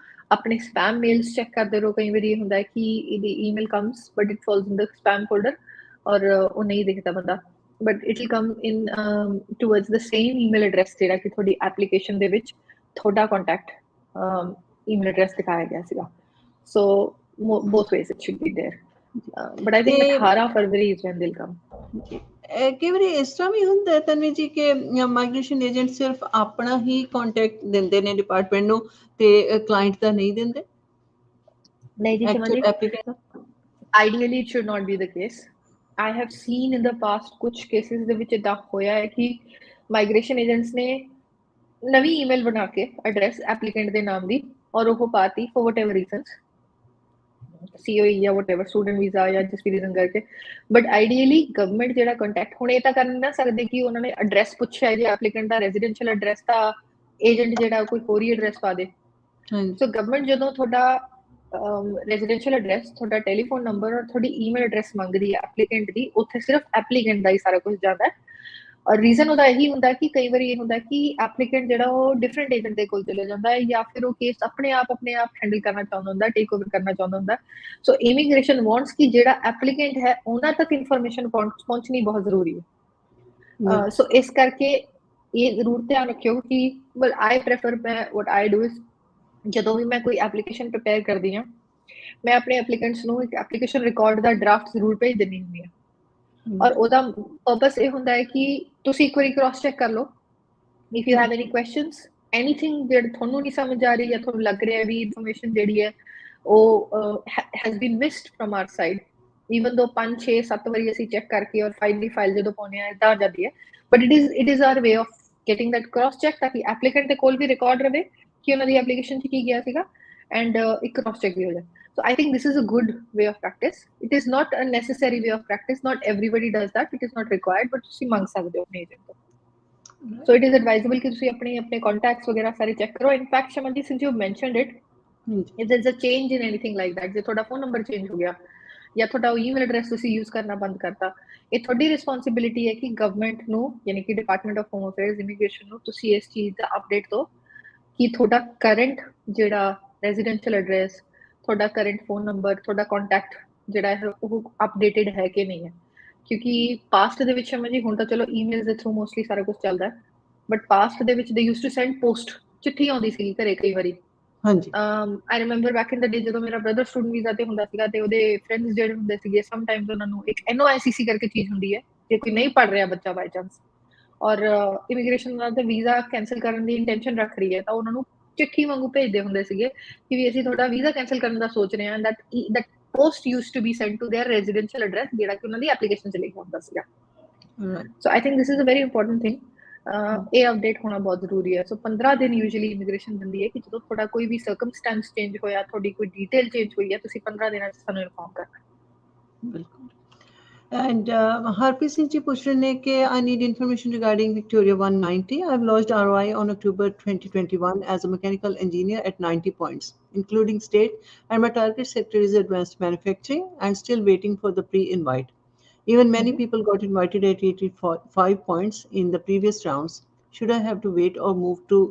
S2: ਆਪਣੇ spam mails check ਕਰਦੇ ਰਹੋ। ਕਈ ਵਾਰੀ ਇਹ ਹੁੰਦਾ ਹੈ ਕਿ ਇਹਦੀ email comes but it falls in the spam folder ਔਰ ਉਹ ਨਹੀਂ ਦਿਖਦਾ ਬੰਦਾ, but it will come in towards the same email address ਜਿਹੜਾ ਕਿ ਤੁਹਾਡੀ application ਦੇ ਵਿੱਚ ਤੁਹਾਡਾ contact email address ਦਿਖਾਇਆ ਗਿਆ ਸੀਗਾ। So both ways it should be there, but I think 18 February is when they'll come.
S1: ਕਈ ਵਾਰੀ ਇਸ ਤਰ੍ਹਾਂ ਵੀ ਹੁੰਦਾ ਤਨਵੀ ਜੀ ਕਿ ਮਾਈਗ੍ਰੇਸ਼ਨ ਏਜੰਟ ਸਿਰਫ ਆਪਣਾ ਹੀ ਕੰਟੈਕਟ ਦਿੰਦੇ ਨੇ ਡਿਪਾਰਟਮੈਂਟ ਨੂੰ ਤੇ ਕਲਾਇੰਟ ਦਾ ਨਹੀਂ ਦਿੰਦੇ?
S2: ਨਹੀਂ ਜੀ ਸਮਝੀ, ideally it should not be the case. I have seen in the past ਕੁਝ ਕੇਸਿਸ ਦੇ ਵਿੱਚ ਇਦਾਂ ਹੋਇਆ ਹੈ ਕਿ ਮਾਈਗ੍ਰੇਸ਼ਨ ਏਜੰਟਸ ਨੇ ਨਵੀਂ ਈਮੇਲ ਬਣਾ ਕੇ ਐਡਰੈਸ ਐਪਲੀਕੈਂਟ ਦੇ ਨਾਮ ਦੀ ਔਰ ਉਹ ਪਾਤੀ ਫॉर whatever reasons, COE ਜਾਂ whatever ਸਟੂਡੈਂਟ ਵੀਜ਼ਾ ਜਾਂ ਜਿਸ ਵੀ ਰੀਜ਼ਨ ਕਰਕੇ, ਬਟ ਆਈਡੀਅਲੀ ਗਵਰਨਮੈਂਟ ਜਿਹੜਾ ਕੰਟੈਕਟ ਹੁਣ ਇਹ ਤਾਂ ਕਰ ਨਾ ਸਕਦੇ ਕਿ ਉਹਨਾਂ ਨੇ ਐਡਰੈਸ ਪੁੱਛਿਆ ਜੇ ਐਪਲੀਕੈਂਟ ਦਾ ਰੈਜ਼ੀਡੈਂਸ਼ੀਅਲ ਐਡਰੈਸ ਤਾਂ ਏਜੰਟ ਜਿਹੜਾ ਕੋਈ ਹੋਰ ਹੀ ਐਡਰੈਸ ਪਾ ਦੇ। ਸੋ ਗਵਰਨਮੈਂਟ ਜਦੋਂ ਤੁਹਾਡਾ ਰੈਜ਼ੀਡੈਂਸ਼ੀਅਲ ਐਡਰੈਸ, ਤੁਹਾਡਾ ਟੈਲੀਫੋਨ ਨੰਬਰ ਔਰ ਤੁਹਾਡੀ ਈਮੇਲ ਐਡਰੈਸ ਮੰਗਦੀ ਹੈ ਐਪਲੀਕੈਂਟ ਦੀ, ਉੱਥੇ ਸਿਰਫ ਐਪਲੀਕੈਂਟ ਦਾ ਹੀ ਸਾਰਾ ਕੁਝ ਜਾਂਦਾ ਹੈ। ਔਰ ਰੀਜ਼ਨ ਉਹਦਾ ਇਹੀ ਹੁੰਦਾ ਕਿ ਕਈ ਵਾਰੀ ਇਹ ਹੁੰਦਾ ਕਿ ਐਪਲੀਕੈਂਟ ਜਿਹੜਾ ਉਹ ਡਿਫਰੈਂਟ ਏਜੰਟ ਦੇ ਕੋਲ ਚਲੇ ਜਾਂਦਾ ਹੈ ਜਾਂ ਫਿਰ ਉਹ ਕੇਸ ਆਪਣੇ ਆਪ ਹੈਂਡਲ ਕਰਨਾ ਚਾਹੁੰਦਾ ਹੁੰਦਾ, ਟੇਕ ਓਵਰ ਕਰਨਾ ਚਾਹੁੰਦਾ ਹੁੰਦਾ। ਸੋ ਇਮੀਗ੍ਰੇਸ਼ਨ ਵਾਂਟਸ ਕਿ ਜਿਹੜਾ ਐਪਲੀਕੈਂਟ ਹੈ ਉਹਨਾਂ ਤੱਕ ਇਨਫੋਰਮੇਸ਼ਨ ਪਹੁੰਚਣੀ ਬਹੁਤ ਜ਼ਰੂਰੀ ਹੈ। ਸੋ ਇਸ ਕਰਕੇ ਇਹ ਜ਼ਰੂਰ ਧਿਆਨ ਰੱਖਿਓ ਕਿ ਵੈਲ ਆਈ ਪ੍ਰੈਫਰ, ਮੈਂ ਵਟ ਆਈ ਡੂ ਇਜ਼ ਜਦੋਂ ਵੀ ਮੈਂ ਕੋਈ ਐਪਲੀਕੇਸ਼ਨ ਪ੍ਰਿਪੇਅਰ ਕਰਦੀ ਹਾਂ, ਮੈਂ ਆਪਣੇ ਐਪਲੀਕੈਂਟਸ ਨੂੰ ਇੱਕ ਐਪਲੀਕੇਸ਼ਨ ਰਿਕਾਰਡ ਦਾ ਡਰਾਫਟ ਜ਼ਰੂਰ ਭੇਜ ਦਿੰਦੀ ਹੁੰਦੀ ਹਾਂ। ਔਰ ਉਹਦਾ ਪਰਪਸ ਇਹ ਹੁੰਦਾ ਹੈ ਕਿ ਤੁਸੀਂ ਇੱਕ ਵਾਰੀ ਕ੍ਰਾਸ ਚੈੱਕ ਕਰ ਲਓ, if you have any questions, anything ਜਿਹੜਾ ਤੁਹਾਨੂੰ ਨਹੀਂ ਸਮਝ ਆ ਰਹੀ ਜਾਂ ਤੁਹਾਨੂੰ ਲੱਗ ਰਿਹਾ ਵੀ ਇਨਫੋਰਮੇਸ਼ਨ ਜਿਹੜੀ ਹੈ ਉਹ has been missed from our side, even ਦੋ 5 6 7 ਵਾਰੀ ਅਸੀਂ ਚੈੱਕ ਕਰਕੇ ਔਰ ਫਾਈਲ ਜਦੋਂ ਪਾਉਂਦੇ ਆ ਇਦਾਂ ਆ ਜਾਂਦੀ ਹੈ, but it is our way of getting that cross check ਤਾਂ ਕਿ ਐਪਲੀਕੈਂਟ ਦੇ ਕੋਲ ਵੀ ਰਿਕਾਰਡ ਰਵੇ ਕਿ ਉਹਨਾਂ ਦੀ ਐਪਲੀਕੇਸ਼ਨ 'ਚ ਕੀ ਗਿਆ ਸੀਗਾ, ਐਂਡ ਇੱਕ ਕ੍ਰਾਸ ਚੈੱਕ ਵੀ ਹੋ ਜਾਏ। So I think this is a good way of practice. It is not a necessary way of practice. Not everybody does that. It is not required, but ਤੁਸੀਂ ਮੰਗ ਸਕਦੇ ਹੋ ਆਪਣੇ ਏਜੰਟ ਤੋਂ। So it is advisable ਕਿ ਤੁਸੀਂ ਆਪਣੇ contacts ਵਗੈਰਾ ਸਾਰੇ ਚੈੱਕ ਕਰੋ। In fact, Shaman ji, since you mentioned it, if there's a change in anything like that, ਜੇ ਤੁਹਾਡਾ ਫੋਨ ਨੰਬਰ ਚੇਂਜ ਹੋ ਗਿਆ ਜਾਂ ਤੁਹਾਡਾ ਈਮੇਲ ਐਡਰੈਸ ਤੁਸੀਂ ਯੂਜ਼ ਕਰਨਾ ਬੰਦ ਕਰਤਾ, ਇਹ ਤੁਹਾਡੀ ਰਿਸਪੌਂਸਿਬਿਲਿਟੀ ਹੈ ਕਿ ਗਵਰਨਮੈਂਟ ਨੂੰ ਯਾਨੀ ਕਿ department of home affairs, immigration ਨੂੰ ਤੁਸੀਂ ਇਸ ਚੀਜ਼ ਦਾ ਅਪਡੇਟ ਦਿਓ ਕਿ ਤੁਹਾਡਾ ਕਰੰਟ ਜਿਹੜਾ ਰੈਜ਼ੀਡੈਂਸ਼ੀਅਲ ਐਡਰੈਸ, ਤੁਹਾਡਾ ਕਰੰਟ ਫੋਨ ਨੰਬਰ, ਤੁਹਾਡਾ ਕੰਟੈਕਟ ਜਿਹੜਾ ਹੈ ਉਹ ਅਪਡੇਟਡ ਹੈ ਕਿ ਨਹੀਂ ਹੈ, ਕਿਉਂਕਿ ਪਾਸਟ ਦੇ ਵਿੱਚ ਸ਼ਰਮਾ ਜੀ ਹੁਣ ਤਾਂ ਚਲੋ ਈਮੇਲਸ ਦੇ ਥਰੂ ਮੋਸਟਲੀ ਸਾਰਾ ਕੁਝ ਚੱਲਦਾ, ਬਟ ਪਾਸਟ ਦੇ ਵਿੱਚ ਦੇ ਯੂਜ਼ ਟੂ ਸੈਂਡ ਪੋਸਟ, ਚਿੱਠੀ ਆਉਂਦੀ ਸੀ ਘਰੇ ਕਈ ਵਾਰੀ।
S1: ਹਾਂਜੀ
S2: ਆਈ ਰਿਮੈਂਬਰ ਬੈਕ ਇਨ ਦ ਡੇ ਜਦੋਂ ਮੇਰਾ ਬ੍ਰਦਰ ਸਟੂਡੈਂਟ ਵੀਜ਼ਾ ਤੇ ਹੁੰਦਾ ਸੀਗਾ ਤੇ ਉਹਦੇ ਫਰੈਂਡਸ ਜਿਹੜੇ ਹੁੰਦੇ ਸੀਗੇ ਸਮਟਾਈਮਸ ਉਹਨਾਂ ਨੂੰ ਇੱਕ NOICC ਕਰਕੇ ਚੀਜ਼ ਹੁੰਦੀ ਹੈ, ਜੇ ਕੋਈ ਨਹੀਂ ਪੜ ਰਿਹਾ ਬੱਚਾ ਬਾਈ ਚਾਂਸ ਔਰ ਇਮੀਗ੍ਰੇਸ਼ਨ ਉਹਨਾਂ ਦਾ ਵੀਜ਼ਾ ਕੈਂਸਲ ਕਰਨ ਦੀ ਇੰਟੈਂਸ਼ਨ ਰੱਖ ਰਹੀ ਹੈ, ਤਾਂ ਉਹਨਾਂ ਨੂੰ ਚਿੱਠੀ ਵਾਂਗੂ ਭੇਜਦੇ ਹੁੰਦੇ ਸੀਗੇ ਕਿ ਵੀ ਅਸੀਂ ਤੁਹਾਡਾ ਵੀਜ਼ਾ ਕੈਂਸਲ ਕਰਨ ਦਾ ਸੋਚ ਰਹੇ ਹਾਂ। That post used to be sent to their residential address, ਜਿਹੜਾ ਕਿ ਉਹਨਾਂ ਦੀ ਐਪਲੀਕੇਸ਼ਨ 'ਚ ਲਿਖਿਆ ਹੁੰਦਾ ਸੀਗਾ। So I think this is a very important thing. ਇਹ ਅਪਡੇਟ ਹੋਣਾ ਬਹੁਤ ਜ਼ਰੂਰੀ ਹੈ। ਸੋ 15 ਦਿਨ ਯੂਜੂਅਲੀ ਇਮੀਗ੍ਰੇਸ਼ਨ ਦਿੰਦੀ ਹੈ ਕਿ ਜਦੋਂ ਤੁਹਾਡਾ ਕੋਈ ਵੀ ਸਰਕਮਸਟੈਂਸ ਚੇਂਜ ਹੋਇਆ, ਤੁਹਾਡੀ ਕੋਈ ਡਿਟੇਲ ਚੇਂਜ ਹੋਈ ਹੈ, ਤੁਸੀਂ 15 ਦਿਨਾਂ 'ਚ ਸਾਨੂੰ ਇਨਫੋਰਮ ਕਰਨਾ।
S1: ਬਿਲਕੁਲ। And Harpreet Singh ji push rahe hain कि I need information regarding Victoria 190. I've lodged ROI on October 2021 as a mechanical engineer at 90 points, including state, and my target sector is advanced manufacturing and still waiting for the pre-invite. Even many people got invited at 85 points in the previous rounds. Should I have to wait or move to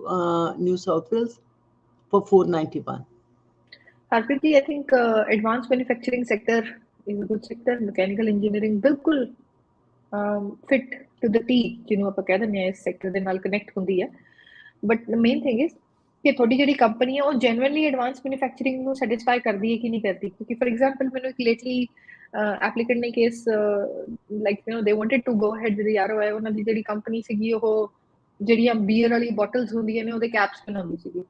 S1: New South Wales for 491?
S2: Harpreet ji, I think advanced manufacturing sector is a good sector. Mechanical engineering ਬਿਲਕੁਲ ਫਿਟ ਟੂ ਦ ਟੀ ਜਿਹਨੂੰ ਆਪਾਂ ਕਹਿ ਦਿੰਦੇ ਹਾਂ ਇਸ ਸੈਕਟਰ ਦੇ ਨਾਲ ਕਨੈਕਟ ਹੁੰਦੀ ਹੈ। ਬਟ ਮੇਨ ਥਿੰਗ ਇਜ਼ ਕਿ ਤੁਹਾਡੀ ਜਿਹੜੀ ਕੰਪਨੀ ਹੈ ਉਹ ਜੈਨੂਅਨਲੀ ਐਡਵਾਂਸ ਮੈਨੂਫੈਕਚਰਿੰਗ ਨੂੰ ਸੈਟੀਸਫਾਈ ਕਰਦੀ ਹੈ ਕਿ ਨਹੀਂ ਕਰਦੀ। ਕਿਉਂਕਿ ਫॉर एग्जांपल ਮੈਨੂੰ ਇੱਕ ਲੇਟਲੀ ਐਪਲੀਕੈਂਟ ਨੇ case like they wanted to go head with ROI, ਉਹਨਾਂ ਦੀ ਜਿਹੜੀ ਕੰਪਨੀ ਸੀਗੀ ਉਹ ਜਿਹੜੀਆਂ ਬੀਅਰ ਵਾਲੀ ਬੋਟਲਸ ਹੁੰਦੀਆਂ ਨੇ ਉਹਦੇ ਕੈਪਸ ਬਣਾਉਂਦੀ ਸੀਗੀ।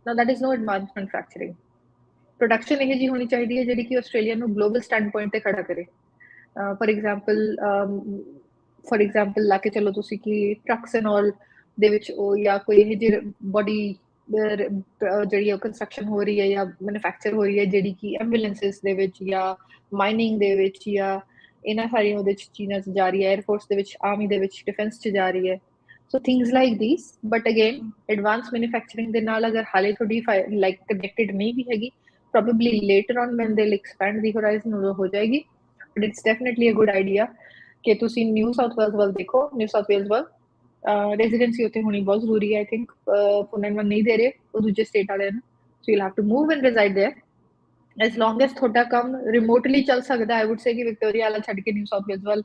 S2: ਨਾ that is no advance manufacturing. Production ਇਹ ਜਿਹੀ ਹੋਣੀ ਚਾਹੀਦੀ ਹੈ ਜਿਹੜੀ ਕਿ ਆਸਟ੍ਰੇਲੀਆ ਨੂੰ ਗਲੋਬਲ ਸਟੈਂਡ ਪੁਆਇੰਟ ਤੇ ਖੜਾ ਕਰੇ। ਫॉर एग्जांपल ਲਾ ਕੇ ਚਲੋ ਤੁਸੀਂ ਕਿ ਟਰੱਕਸ ਐਂਡ ਆਲ ਦੇ ਵਿੱਚ ਉਹ ਜਾਂ ਕੋਈ ਇਹ ਜਿਹੀ ਬੋਡੀ ਜਿਹੜੀ ਕੰਸਟਰਕਸ਼ਨ ਹੋ ਰਹੀ ਹੈ ਜਾਂ ਮੈਨੂਫੈਕਚਰ ਹੋ ਰਹੀ ਹੈ ਜਿਹੜੀ ਕਿ ਐਂਬੂਲੈਂਸਿਸ ਦੇ ਵਿੱਚ ਜਾਂ ਮਾਈਨਿੰਗ ਦੇ ਵਿੱਚ ਜਾਂ ਇਹਨਾਂ ਸਾਰੀਆਂ ਉਹਦੇ 'ਚ ਚੀਜ਼ਾਂ 'ਚ ਜਾ ਰਹੀ ਹੈ, 에ਅਰਫੋਰਸ ਦੇ ਵਿੱਚ, ਆਰਮੀ ਦੇ ਵਿੱਚ, ਡਿਫੈਂਸ 'ਚ ਜਾ ਰਹੀ ਹੈ। So things like this. But again advance manufacturing ਦੇ ਨਾਲ ਅਗਰ ਹਾਲੇ ਤੁਹਾਡੀ ਲਾਈਕ ਕਨੈਕਟਡ ਨਹੀਂ ਵੀ ਹੈਗੀ, probably later on when they'll expand the horizon ਹੋ ਜਾਏਗੀ। but it's definitely a good idea ਕਿ ਤੁਸੀਂ ਨਿਊ ਸਾਊਥ ਵੇਲਸ ਵੱਲ ਦੇਖੋ। ਨਿਊ ਸਾਊਥ ਵੇਲਸ ਵੱਲ ਰੈਜ਼ੀਡੈਂਸੀ ਉੱਥੇ ਹੋਣੀ ਬਹੁਤ ਜ਼ਰੂਰੀ ਹੈ। ਆਈ ਥਿੰਕ 491 ਨਹੀਂ ਦੇ ਰਹੇ ਉਹ ਦੂਜੇ ਸਟੇਟ ਵਾਲਿਆਂ ਨੂੰ। So you have to move and reside there as long as ਤੁਹਾਡਾ ਕੰਮ ਰਿਮੋਟਲੀ ਚੱਲ ਸਕਦਾ। ਆਈ ਵੁੱਡ ਸੇ ਕਿ ਵਿਕਟੋਰੀਆ ਵਾਲਾ ਛੱਡ ਕੇ ਨਿਊ ਸਾਊਥ ਵੇਲਸ ਵੱਲ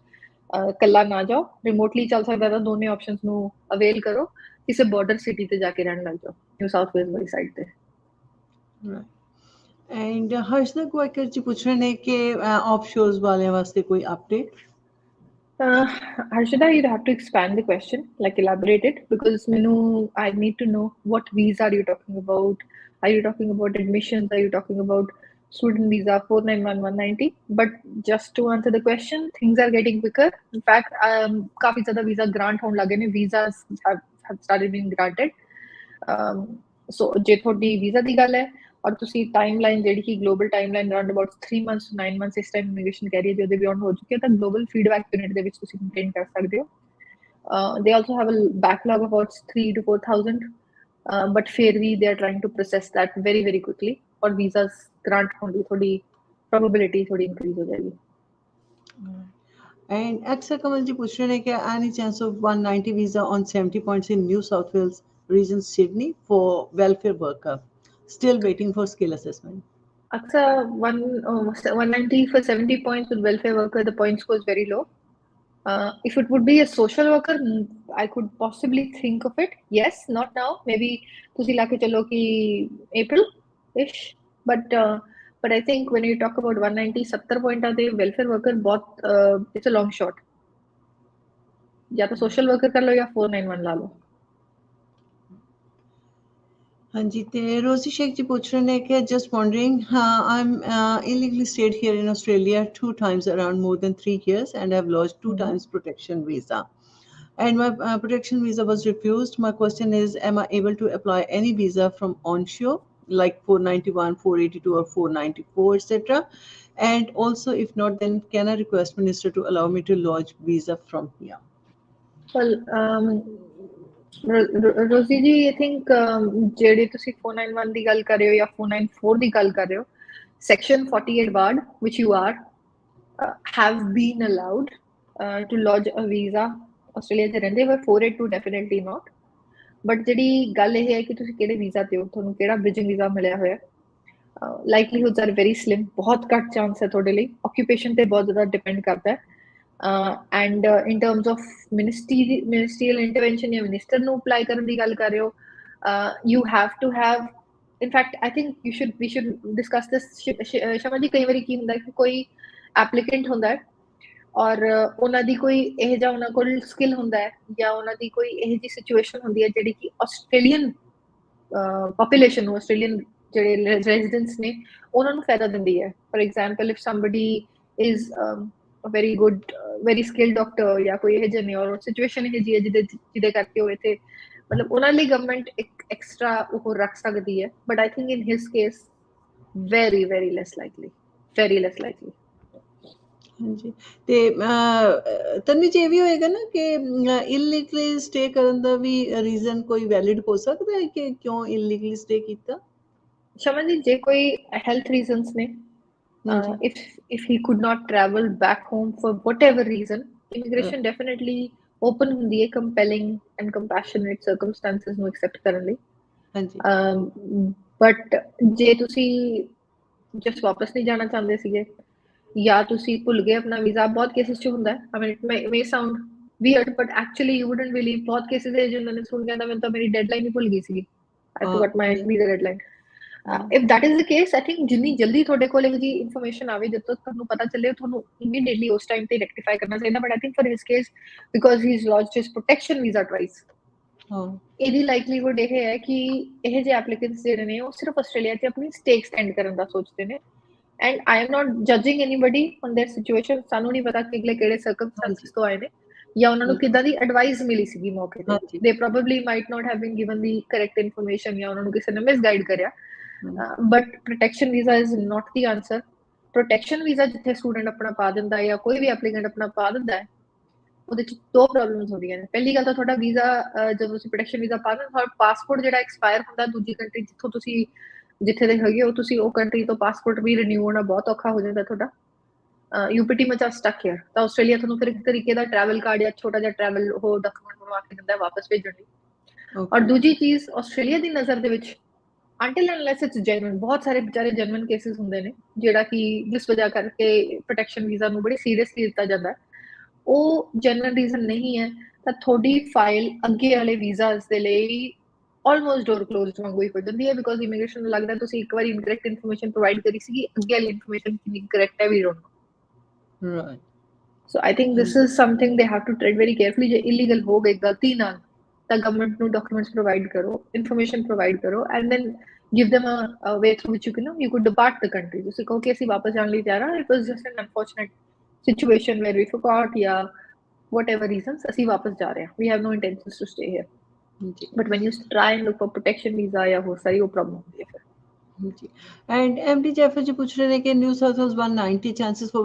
S2: ਕੱਲਾ ਨਾ ਜਾਓ। ਰਿਮੋਟਲੀ ਚੱਲ ਸਕਦਾ ਤਾਂ ਦੋਨੇ ਆਪਸ਼ਨਸ ਨੂੰ ਅਵੇਲ ਕਰੋ। ਕਿਸੇ ਬਾਰਡਰ ਸਿਟੀ ਤੇ ਜਾ ਕੇ ਰਹਿਣ ਲੱਗ ਜਾਓ ਨਿਊ ਸਾਊਥ ਵੇਲਸ ਵਾਲੀ ਸਾਈਡ ਤੇ।
S1: ਐਂਡ ਹਰਸ਼ਦਾ ਕੁਆਕਰ ਜੀ ਪੁੱਛ ਰਹੇ ਨੇ ਕਿ ਆਫਸ਼ੋਰਸ ਵਾਲਿਆਂ ਵਾਸਤੇ ਕੋਈ update?
S2: Harshada, you'd have to expand the question, like elaborate it, because I need to know what visa are you talking about? Are you talking about admissions? Are you talking about student visa 491 190? But just to answer the question, things are getting quicker. In fact, काफी ज़्यादा visa grant होने लगे ने, visas have started being granted. So ਜੇ ਤੁਹਾਡੀ ਵੀਜ਼ਾ ਦੀ ਗੱਲ ਹੈ ਔਰ ਤੁਸੀਂ ਟਾਈਮਲਾਈਨ ਜਿਹੜੀ ਕਿ global timeline around about 3 months to 9 months ਇਸ ਟਾਈਮ ਇਮੀਗ੍ਰੇਸ਼ਨ ਕਹਿ ਰਹੀ ਹੈ ਜੇ ਉਹਦੇ ਬਿਯੋਂਡ ਹੋ ਚੁੱਕੀ ਹੈ ਤਾਂ ਗਲੋਬਲ ਫੀਡਬੈਕ ਯੂਨਿਟ ਦੇ ਵਿੱਚ ਤੁਸੀਂ ਕੰਪਲੇਨ ਕਰ ਸਕਦੇ ਹੋ। They also have a backlog about 3 to 4,000 but ਫਿਰ ਵੀ they are trying to process that very very quickly ਔਰ ਵੀਜ਼ਾਸ ਗ੍ਰਾਂਟ ਹੋਣ ਦੀ ਥੋੜੀ ਪ੍ਰੋਬੇਬਿਲਿਟੀ ਥੋੜੀ ਇਨਕਰੀਜ਼ ਹੋ ਜਾਏਗੀ।
S1: And Aksa Kamal ji push rahe hain कि any chance of 190 visa on 70 points in New South Wales region Sydney for welfare worker, still waiting for skill assessment.
S2: Aksa 190 for 70 points with welfare worker, the point score is very low. If it would be a social worker, I could possibly think of it. Yes, not now. Maybe tusi la ke chalo ki April-ish. But I think when you talk about 190, 70 point are the welfare worker, it's a long shot. या तो social worker कर लो या 491 ला लो।
S1: हाँ जी, ते रोजी शेख जी पूछ रहे हैं कि just wondering, I'm illegally stayed here in Australia 2 times around more than 3 years and I've lodged 2 times protection visa. And my protection visa was refused. My question is, am I able to apply any visa from onshore, like 491, 482 or 494, etc.? And also, if not, then can I request Minister to allow me to lodge visa from here?
S2: Well, Rosie ji, I think ਜਿਹੜੇ ਤੁਸੀਂ 491 ਦੀ ਗੱਲ ਕਰ ਰਹੇ ਹੋ ਜਾਂ 494 ਦੀ ਗੱਲ ਕਰ ਰਹੇ ਹੋ, section 48 barred, which you are, have been allowed to lodge a visa Australia 'ਚ ਰਹਿੰਦੇ ਹੋਏ। 482 definitely not. ਬਟ ਜਿਹੜੀ ਗੱਲ ਇਹ ਹੈ ਕਿ ਤੁਸੀਂ ਕਿਹੜੇ ਵੀਜ਼ਾ ਤੇ ਹੋ, ਤੁਹਾਨੂੰ ਕਿਹੜਾ ਬ੍ਰਿਜਿੰਗ ਵੀਜ਼ਾ ਮਿਲਿਆ ਹੋਇਆ। ਲਾਈਕਲੀਹੁਡਸ ਆਰ ਵੈਰੀ ਸਲਿਮ, ਬਹੁਤ ਘੱਟ ਚਾਂਸ ਹੈ ਤੁਹਾਡੇ ਲਈ, ਆਕੂਪੇਸ਼ਨ ਤੇ ਬਹੁਤ ਜ਼ਿਆਦਾ ਡਿਪੈਂਡ ਕਰਦਾ ਹੈ। And in terms of ministerial intervention ਜਾਂ ਮਿਨਿਸਟਰ ਨੂੰ ਅਪਲਾਈ ਕਰਨ ਦੀ ਗੱਲ ਕਰ ਰਹੇ ਹੋ, you have to have, in fact I think we should discuss this, Shama ji. ਕਈ ਵਾਰੀ ਕੀ ਹੁੰਦਾ ਕਿ ਕੋਈ ਐਪਲੀਕੈਂਟ ਹੁੰਦਾ ਹੈ ਔਰ ਉਹਨਾਂ ਦੀ ਕੋਈ ਇਹ ਜਿਹਾ ਉਹਨਾਂ ਕੋਲ ਸਕਿੱਲ ਹੁੰਦਾ ਹੈ ਜਾਂ ਉਹਨਾਂ ਦੀ ਕੋਈ ਇਹ ਜਿਹੀ ਸਿਚੁਏਸ਼ਨ ਹੁੰਦੀ ਹੈ ਜਿਹੜੀ ਕਿ ਆਸਟ੍ਰੇਲੀਅਨ ਪੋਪੂਲੇਸ਼ਨ ਨੂੰ, ਆਸਟ੍ਰੇਲੀਅਨ ਜਿਹੜੇ ਰੈਜ਼ੀਡੈਂਟਸ ਨੇ ਉਹਨਾਂ ਨੂੰ ਫਾਇਦਾ ਦਿੰਦੀ ਹੈ। For example if somebody is a very good very skilled doctor ਜਾਂ ਕੋਈ ਇਹ ਜਿਹੀ ਨੇ ਔਰ ਸਿਚੁਏਸ਼ਨ ਇਹ ਜਿਹੀ ਹੈ ਜਿਹਦੇ ਕਰਕੇ ਉਹ ਇੱਥੇ ਮਤਲਬ ਉਹਨਾਂ ਲਈ ਗਵਰਨਮੈਂਟ ਇੱਕ ਐਕਸਟਰਾ ਉਹ ਰੱਖ ਸਕਦੀ ਹੈ। But I think in his case very very lace likely, very lace likely.
S1: ਹਾਂਜੀ, ਤੇ ਤਨਵੀ ਜੀ ਇਹ ਵੀ ਹੋਏਗਾ ਨਾ ਕਿ ਇਲੀਗਲੀ ਸਟੇ ਕਰਨ ਦਾ ਵੀ ਰੀਜ਼ਨ ਕੋਈ ਵੈਲਿਡ ਹੋ ਸਕਦਾ ਹੈ ਕਿ ਕਿਉਂ ਇਲੀਗਲੀ ਸਟੇ ਕੀਤਾ?
S2: ਸ਼ਮਨ ਜੀ, ਜੇ ਕੋਈ ਹੈਲਥ ਰੀਜ਼ਨਸ ਨੇ, if he could not travel back home for whatever reason, immigration definitely open ਹੁੰਦੀ ਹੈ compelling and compassionate circumstances ਨੂੰ accept ਕਰਨ ਲਈ।
S1: ਹਾਂਜੀ,
S2: ਬਟ ਜੇ ਤੁਸੀਂ ਜਸਟ ਵਾਪਸ ਨਹੀਂ ਜਾਣਾ ਚਾਹੁੰਦੇ ਸੀਗੇ ਜਾਂ ਤੁਸੀਂ ਭੁੱਲ ਗਏ ਆਪਣਾ ਵੀਜ਼ਾ, ਬਹੁਤ ਕੇਸਿਸ 'ਚ ਹੁੰਦਾ ਹੈ। I mean it may sound weird but actually you wouldn't believe, ਬਹੁਤ ਕੇਸਿਸ ਹੈ ਜਿਨ੍ਹਾਂ ਨੇ ਸੁਣ ਕਹਿੰਦਾ ਮੈਨੂੰ ਤਾਂ ਮੇਰੀ ਡੈਡਲਾਈਨ ਹੀ ਭੁੱਲ ਗਈ ਸੀਗੀ, I forgot my visa deadline. If that is the case, I think ਜਿੰਨੀ ਜਲਦੀ ਤੁਹਾਡੇ ਕੋਲ ਇਹ ਜੀ ਇਨਫੋਰਮੇਸ਼ਨ ਆਵੇ, ਜਦ ਤੱਕ ਤੁਹਾਨੂੰ ਪਤਾ ਚੱਲੇ, ਤੁਹਾਨੂੰ ਇਮੀਡੀਏਟਲੀ ਉਸ ਟਾਈਮ ਤੇ ਰੈਕਟੀਫਾਈ ਕਰਨਾ ਚਾਹੀਦਾ। But I think for his case, because he's lodged his protection visa twice, ਇਹਦੀ ਲਾਈਕਲੀਹੁਡ ਇਹ ਹੈ ਕਿ ਇਹ ਜਿਹੇ ਐਪਲੀਕੈਂਟਸ ਜਿਹੜੇ ਨੇ ਉਹ ਸਿਰਫ ਆਸਟ੍ਰੇਲੀਆ 'ਚ ਆਪਣੀ ਸਟੇ ਐਕਸਟੈਂਡ ਕਰਨ ਦਾ ਸੋਚਦੇ ਨੇ। And I am not judging anybody on their situation. ਸਾਨੂੰ ਨਹੀਂ ਪਤਾ ਕਿ ਅਗਲੇ ਕਿਹੜੇ ਸਰਕਮਸਟੈਂਸਿਸ ਤੋਂ ਆਏ ਨੇ ਜਾਂ ਉਹਨਾਂ ਨੂੰ ਕਿੱਦਾਂ ਦੀ ਐਡਵਾਈਸ ਮਿਲੀ ਸੀਗੀ ਮੌਕੇ ਤੇ। ਦੇ probably might not have been given the correct information ਜਾਂ ਉਹਨਾਂ ਨੂੰ ਕਿਸੇ ਨੇ ਮਿਸਗਾਈਡ ਕਰਿਆ। But protection visa is not the answer. Protection visa ਜਿੱਥੇ ਸਟੂਡੈਂਟ ਆਪਣਾ ਪਾ ਦਿੰਦਾ ਹੈ ਜਾਂ ਕੋਈ ਵੀ ਐਪਲੀਕੈਂਟ ਆਪਣਾ ਪਾ ਦਿੰਦਾ ਹੈ, ਉਹਦੇ 'ਚ ਦੋ ਪ੍ਰੋਬਲਮਸ ਹੁੰਦੀਆਂ ਨੇ। ਪਹਿਲੀ ਗੱਲ ਤਾਂ ਤੁਹਾਡਾ ਵੀਜ਼ਾ ਜਦੋਂ ਤੁਸੀਂ ਪ੍ਰੋਟੈਕਸ਼ਨ ਵੀਜ਼ਾ ਪਾ ਦਿੰਦੇ, ਤੁਹਾਡਾ ਪਾਸਪੋਰਟ ਜਿਹੜਾ ਐਕਸਪਾਇਰ ਹੁੰਦਾ ਦੂਜੀ ਕੰਟਰੀ ਜਿੱਥੋਂ ਤੁਸੀਂ ਜਿੱਥੇ ਦੇ ਹੈਗੇ ਹੋ ਤੁਸੀਂ, ਉਹ ਕੰਟਰੀ ਤੋਂ ਪਾਸਪੋਰਟ ਵੀ ਰਿਨਿਊ ਹੋਣਾ ਬਹੁਤ ਔਖਾ ਹੋ ਜਾਂਦਾ ਤੁਹਾਡਾ। You pretty much are stuck here. ਤਾਂ ਆਸਟ੍ਰੇਲੀਆ ਤੁਹਾਨੂੰ ਫਿਰ ਇੱਕ ਤਰੀਕੇ ਦਾ ਟਰੈਵਲ ਕਾਰਡ ਜਾਂ ਛੋਟਾ ਜਿਹਾ ਟਰੈਵਲ ਉਹ ਡਾਕੂਮੈਂਟ ਬਣਵਾ ਕੇ ਦਿੰਦਾ ਵਾਪਸ ਭੇਜਣ ਲਈ। ਔਰ ਦੂਜੀ ਚੀਜ਼, ਆਸਟ੍ਰੇਲੀਆ ਦੀ ਨਜ਼ਰ ਦੇ ਵਿੱਚ until unless it's genuine, ਬਹੁਤ ਸਾਰੇ ਵਿਚਾਰੇ ਜੈਨੂਇਨ ਕੇਸਿਸ ਹੁੰਦੇ ਨੇ ਜਿਹੜਾ ਕਿ ਜਿਸ ਵਜ੍ਹਾ ਕਰਕੇ ਪ੍ਰੋਟੈਕਸ਼ਨ ਵੀਜ਼ਾ ਨੂੰ ਬੜੀ ਸੀਰੀਅਸਲੀ ਲਿੱਤਾ ਜਾਂਦਾ ਹੈ, ਉਹ ਜੈਨੂਇਨ ਰੀਜ਼ਨ ਨਹੀਂ ਹੈ ਤਾਂ ਤੁਹਾਡੀ ਫਾਈਲ ਅੱਗੇ ਵਾਲੇ ਵੀਜ਼ਾਸ ਦੇ ਲਈ ਆਲਮੋਸਟ ਡੋਰ ਕਲੋਜ਼ਡ ਵਾਂਗੂ ਹੀ ਹੋ ਜਾਂਦੀ ਹੈ। ਬਿਕੋਜ਼ ਇਮੀਗ੍ਰੇਸ਼ਨ ਨੂੰ ਲੱਗਦਾ ਤੁਸੀਂ ਇੱਕ ਵਾਰੀ ਇਨਕਰੈਕਟ ਇਨਫੋਰਮੇਸ਼ਨ ਪ੍ਰੋਵਾਈਡ ਕਰੀ ਸੀਗੀ, ਅੱਗੇ ਵਾਲੀ ਇਨਫੋਰਮੇਸ਼ਨ ਕਿੰਨੀ ਕਰੈਕਟ ਹੈ we don't know.
S1: Right.
S2: So I think this is something they have to tread very carefully. ਜੇ illegal ਹੋ ਗਏ ਗਲਤੀ ਨਾਲ ਤਾਂ ਗਵਰਨਮੈਂਟ ਨੂੰ ਡਾਕੂਮੈਂਟਸ ਪ੍ਰੋਵਾਈਡ ਕਰੋ, ਇਨਫੋਰਮੇਸ਼ਨ ਪ੍ਰੋਵਾਈਡ ਕਰੋ and then give them a way through which you could depart the country. ਤੁਸੀਂ ਕਹੋ ਕਿ ਅਸੀਂ ਵਾਪਸ ਜਾਣ ਲਈ ਤਿਆਰ ਹਾਂ, it was just an unfortunate situation where we forgot ਜਾਂ whatever reasons ਅਸੀਂ ਵਾਪਸ ਜਾ ਰਹੇ ਹਾਂ, we have no intentions to stay here. But when you try and look for protection visa ਜਾਂ ਹੋਰ ਸਾਰੀ ਉਹ ਪ੍ਰੋਬਲਮ ਹੁੰਦੀ ਹੈ ਫਿਰ।
S1: And MD Jaffer ji ਪੁੱਛ ਰਹੇ ਨੇ ਕਿ New South Wales 190 chances for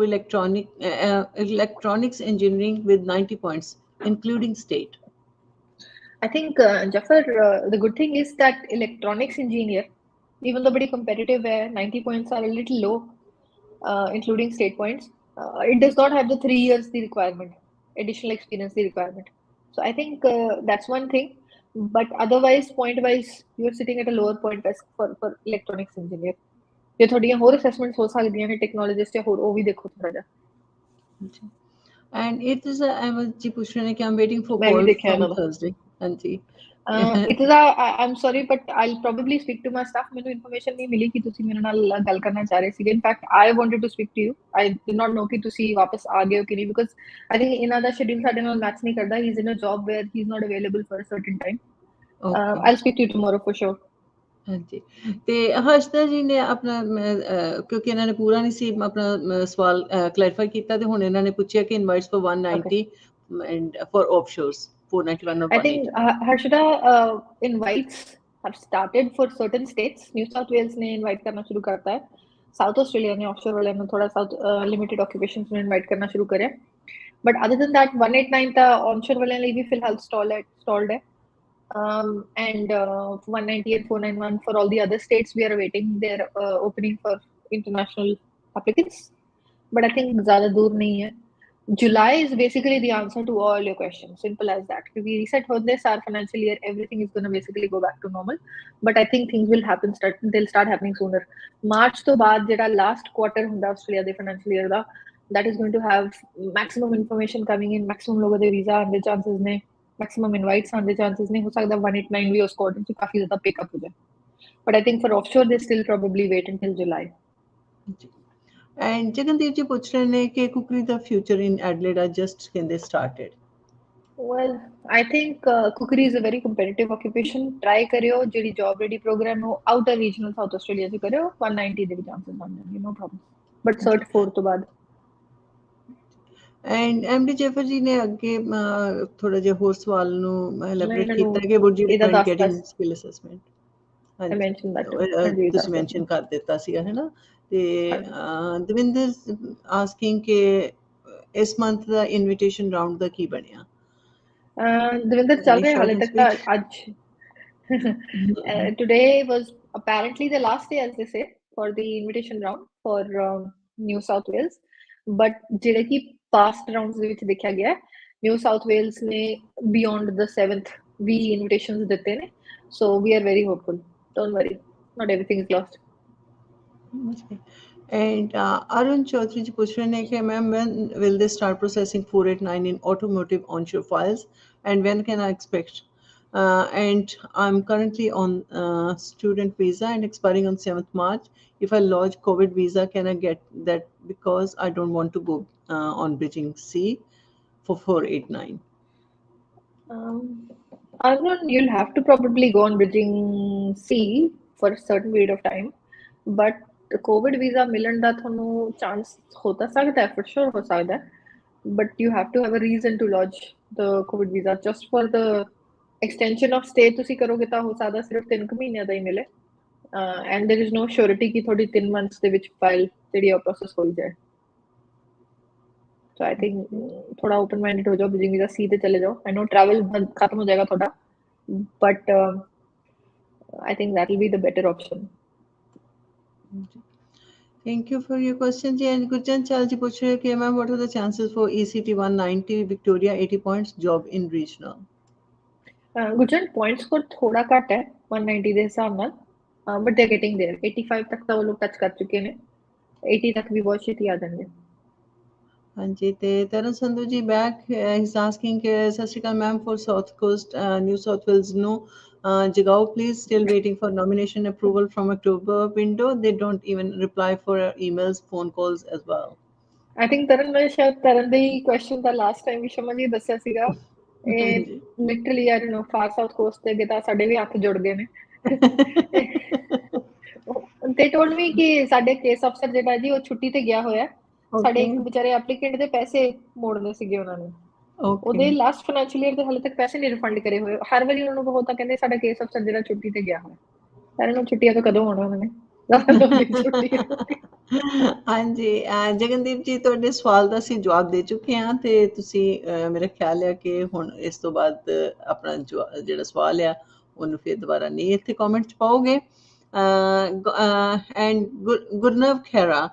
S1: electronics engineering with 90 points, including state.
S2: I think Jaffer, the good thing is that electronics engineer, even though very competitive, 90 points are a little low, including state points. It does not have the 3 years the requirement, additional experience the requirement. So I think that's one thing. But otherwise, point wise, you are sitting at a lower point for electronics engineer. ਜੇ ਤੁਹਾਡੀਆਂ ਹੋਰ ਅਸੈਸਮੈਂਟਸ ਹੋ ਸਕਦੀਆਂ ਨੇ ਟੈਕਨੋਲੋਜਿਸਟ ਜਾਂ ਹੋਰ, ਉਹ ਵੀ ਦੇਖੋ ਥੋੜਾ ਜਿਹਾ।
S1: And it is ਅਹਿਮਦ ਜੀ ਪੁੱਛ ਰਹੇ ਨੇ ਕਿ I'm waiting for call from Thursday. ਹਾਂਜੀ।
S2: It is I'm sorry but I'll probably speak to my staff. ਮੈਨੂੰ ਇਨਫੋਰਮੇਸ਼ਨ ਨਹੀਂ ਮਿਲੀ ਕਿ ਤੁਸੀਂ ਮੇਰੇ ਨਾਲ ਗੱਲ ਕਰਨਾ ਚਾਹ ਰਹੇ ਸੀਗੇ। In fact, I wanted to speak to you. I did not know ਕਿ ਤੁਸੀਂ ਵਾਪਸ ਆ ਗਏ ਹੋ ਕਿ ਨਹੀਂ, because I think ਇਹਨਾਂ ਦਾ ਸ਼ੈਡਿਊਲ ਸਾਡੇ ਨਾਲ ਮੈਚ ਨਹੀਂ ਕਰਦਾ. He's in a job where he's not available for a certain time. I'll speak to you tomorrow for sure.
S1: ਹਾਂਜੀ, ਤੇ ਹਰਸ਼ਦਾ ਜੀ ਨੇ ਆਪਣਾ ਕਿਉਂਕਿ ਇਹਨਾਂ ਨੇ ਪੂਰਾ ਨਹੀਂ ਸੀ ਆਪਣਾ ਸਵਾਲ ਕਲੈਰੀਫਾਈ ਕੀਤਾ, ਤੇ ਹੁਣ ਇਹਨਾਂ ਨੇ ਪੁੱਛਿਆ ਕਿ ਇਨਵਾਈਟਸ for 190 and for ਆਫਸ਼ੋਰਸ 491 or 180.
S2: I think Harshada, invites have started for certain states. New South Wales ने invite करना शुरू करता है, South Australia ने offshore वाले ने थोड़ा South limited occupations में invite करना शुरू करे. But other than that 189 था onshore वाले ने भी फिलहाल stalled है. And 190 and 491 for all the other states, we are awaiting their opening for international applicants. But I think ज़्यादा दूर नहीं है. July is basically the answer to all your questions. Simple as that. If we reset on this, our financial year, everything is going to basically go back to normal. But I think things will happen. They'll start happening sooner. March to baad, jada last quarter hunda Australia the financial year da, that is going to have maximum information coming in. Maximum logo de visa and the chances ne, maximum invites and the chances ne. हो सकता 189 भी उस quarter से काफी ज़्यादा pick up हो जाए. But I think for offshore they still probably wait until July.
S1: And Jagandeep ਜੀ ਪੁੱਛ ਰਹੇ ਨੇ ਕਿ ਕੁਕਰੀ ਦਾ ਫਿਊਚਰ ਇਨ ਐਡਲੇਡ ਆ ਜਸਟ ਕਹਿੰਦੇ started.
S2: Well, I think cookery is a very competitive occupation. Try करियो जेडी job ready program हो outer regional South Australia से करियो 190 ਦੇ ਵੀ chances ਬਣ ਜਾਣਗੇ no problem. But cert 4 ਤੋਂ ਬਾਅਦ.
S1: ਐਂਡ ਐਮਡੀ ਜੈਫਰ ਜੀ ਨੇ ਅੱਗੇ ਥੋੜਾ ਜਿਹਾ ਹੋਰ ਸਵਾਲ ਨੂੰ ਐਲੈਬੋਰੇਟ ਕੀਤਾ ਕਿ would you recommend getting skill assessment?
S2: I mentioned that.
S1: ਤੁਸੀਂ ਮੈਂਸ਼ਨ ਕਰ ਦਿੱਤਾ ਸੀਗਾ ਹੈ ਨਾ. ਤੇ ਦਵਿੰਦਰ ਆਸਕਿੰਗ ਕਿ ਇਸ ਮੰਥ ਦਾ ਇਨਵੀਟੇਸ਼ਨ ਰਾਉਂਡ ਦਾ ਕੀ ਬਣਿਆ?
S2: ਦਵਿੰਦਰ ਚੱਲ ਰਿਹਾ ਹਾਲੇ ਤੱਕ ਤਾਂ ਅੱਜ today was apparently the last day as they say for the invitation round for New South Wales, but ਜਿਹੜੇ ਕਿ past rounds ਦੇ ਵਿੱਚ ਦੇਖਿਆ ਗਿਆ New South Wales ਨੇ beyond the 7th we invitations ਦਿੱਤੇ ਨੇ, so we are very hopeful. Don't worry, not everything is lost.
S1: And Arun Chaudhary ji push rahe hain कि ma'am when will they start processing 489 in automotive onshore files and when can I expect? And I'm currently on student visa and expiring on 7th March. If I lodge COVID visa, can I get that because I don't want to go on bridging C for 489?
S2: Arun, you'll have to probably go on bridging C for a certain period of time, but COVID visa मिलन दा थोनो chance होता सकता है, for sure हो सकता है, but you have to have a reason to lodge the COVID visa. Just for the extension of stay ਤੁਸੀਂ ਕਰੋਗੇ ਤਾਂ ਹੋ ਸਕਦਾ ਸਿਰਫ 3 ਮਹੀਨਿਆਂ ਦਾ ਹੀ ਮਿਲੇ, and there is no surety ਕਿ ਤੁਹਾਡੀ 3 months ਦੇ ਵਿੱਚ file ਜਿਹੜੀ ਆ process ਹੋ ਜਾਏ. So I think थोड़ा open minded हो जाओ, bridging visa C ਤੇ चले जाओ. I know travel खत्म हो जाएगा थोड़ा, but I think that will be the better option.
S1: Thank you for your question ji. And Gurjan Chal ji puch rahe कि ma'am what are the chances for ECT 190 Victoria 80 points job in regional?
S2: Gurjan points score थोड़ा कट है 190 ਦੇ ਹਿਸਾਬ ਨਾਲ, but they're getting there. 85 तक ਤਾਂ ਉਹ ਲੋਕ ਟੱਚ ਕਰ ਚੁੱਕੇ ਨੇ, 80 ਤੱਕ ਵੀ ਬਹੁਤ ਛੇਤੀ ਆ ਜਾਣਗੇ.
S1: ਹਾਂਜੀ ਤੇ Tarn Sandhu ji back is asking ਕਿ ਸਤਿ ਸ਼੍ਰੀ ਅਕਾਲ ma'am for South Coast New South Wales ਨੂੰ ਜਗਾਓ please still waiting for nomination approval from October window they don't even reply for emails phone calls as well. I think
S2: Taran ਮੈਂ ਸ਼ਾਇਦ ਤਰਨ ਦੇ ਕੁਐਸਚਨ ਦਾ ਲਾਸਟ ਟਾਈਮ ਵੀ ਸ਼ਮਨ ਜੀ ਦੱਸਿਆ ਸੀਗਾ, ਇਹ literally I don't know far South Coast ਤੇ ਗਏ ਤਾਂ ਸਾਡੇ ਵੀ ਹੱਥ ਜੁੜ ਗਏ ਨੇ. they told me ਕਿ ਸਾਡੇ ਕੇਸ ਅਫਸਰ ਜਿਹੜਾ ਜੀ ਉਹ ਛੁੱਟੀ ਤੇ ਗਿਆ ਹੋਇਆ, ਸਾਡੇ ਇੱਕ ਵਿਚਾਰੇ ਐਪਲੀਕੈਂਟ ਦੇ ਪੈਸੇ ਮੋੜਨੇ ਸੀਗੇ ਉਹਨਾਂ ਨੇ, ਉਹਦੇ ਲਾਸਟ ਫਾਈਨੈਂਸ਼ੀਅਲ ਈਅਰ ਦੇ ਹਾਲੇ ਤੱਕ ਪੈਸੇ ਨਹੀਂ ਰਿਫੰਡ ਕਰੇ ਹੋਏ. ਹਰ ਵਾਰੀ ਉਹਨਾਂ ਨੂੰ ਬਹੁਤ ਤਾਂ ਕਹਿੰਦੇ ਸਾਡਾ ਕੇਸ ਅਫਸਰ ਜਿਹੜਾ ਛੁੱਟੀ ਤੇ ਗਿਆ ਹੋਇਆ, ਸਾਰਿਆਂ ਨੂੰ ਛੁੱਟੀਆਂ ਤੋਂ ਕਦੋਂ ਆਉਣਾ ਉਹਨਾਂ ਨੇ.
S1: ਹਾਂਜੀ ਜਗਨਦੀਪ ਜੀ ਤੁਹਾਡੇ ਸਵਾਲ ਦਾ ਅਸੀਂ ਜਵਾਬ ਦੇ ਚੁੱਕੇ ਹਾਂ ਤੇ ਤੁਸੀਂ ਮੇਰਾ ਖਿਆਲ ਹੈ ਕਿ ਹੁਣ ਇਸ ਤੋਂ ਬਾਅਦ ਆਪਣਾ ਜਿਹੜਾ ਸਵਾਲ ਆ ਉਹਨੂੰ ਫਿਰ ਦੁਬਾਰਾ ਨਹੀਂ ਇੱਥੇ ਕਮੈਂਟ 'ਚ ਪਾਓਗੇ. ਐਂਡ ਗੁਰਨਵ ਖੈਰਾ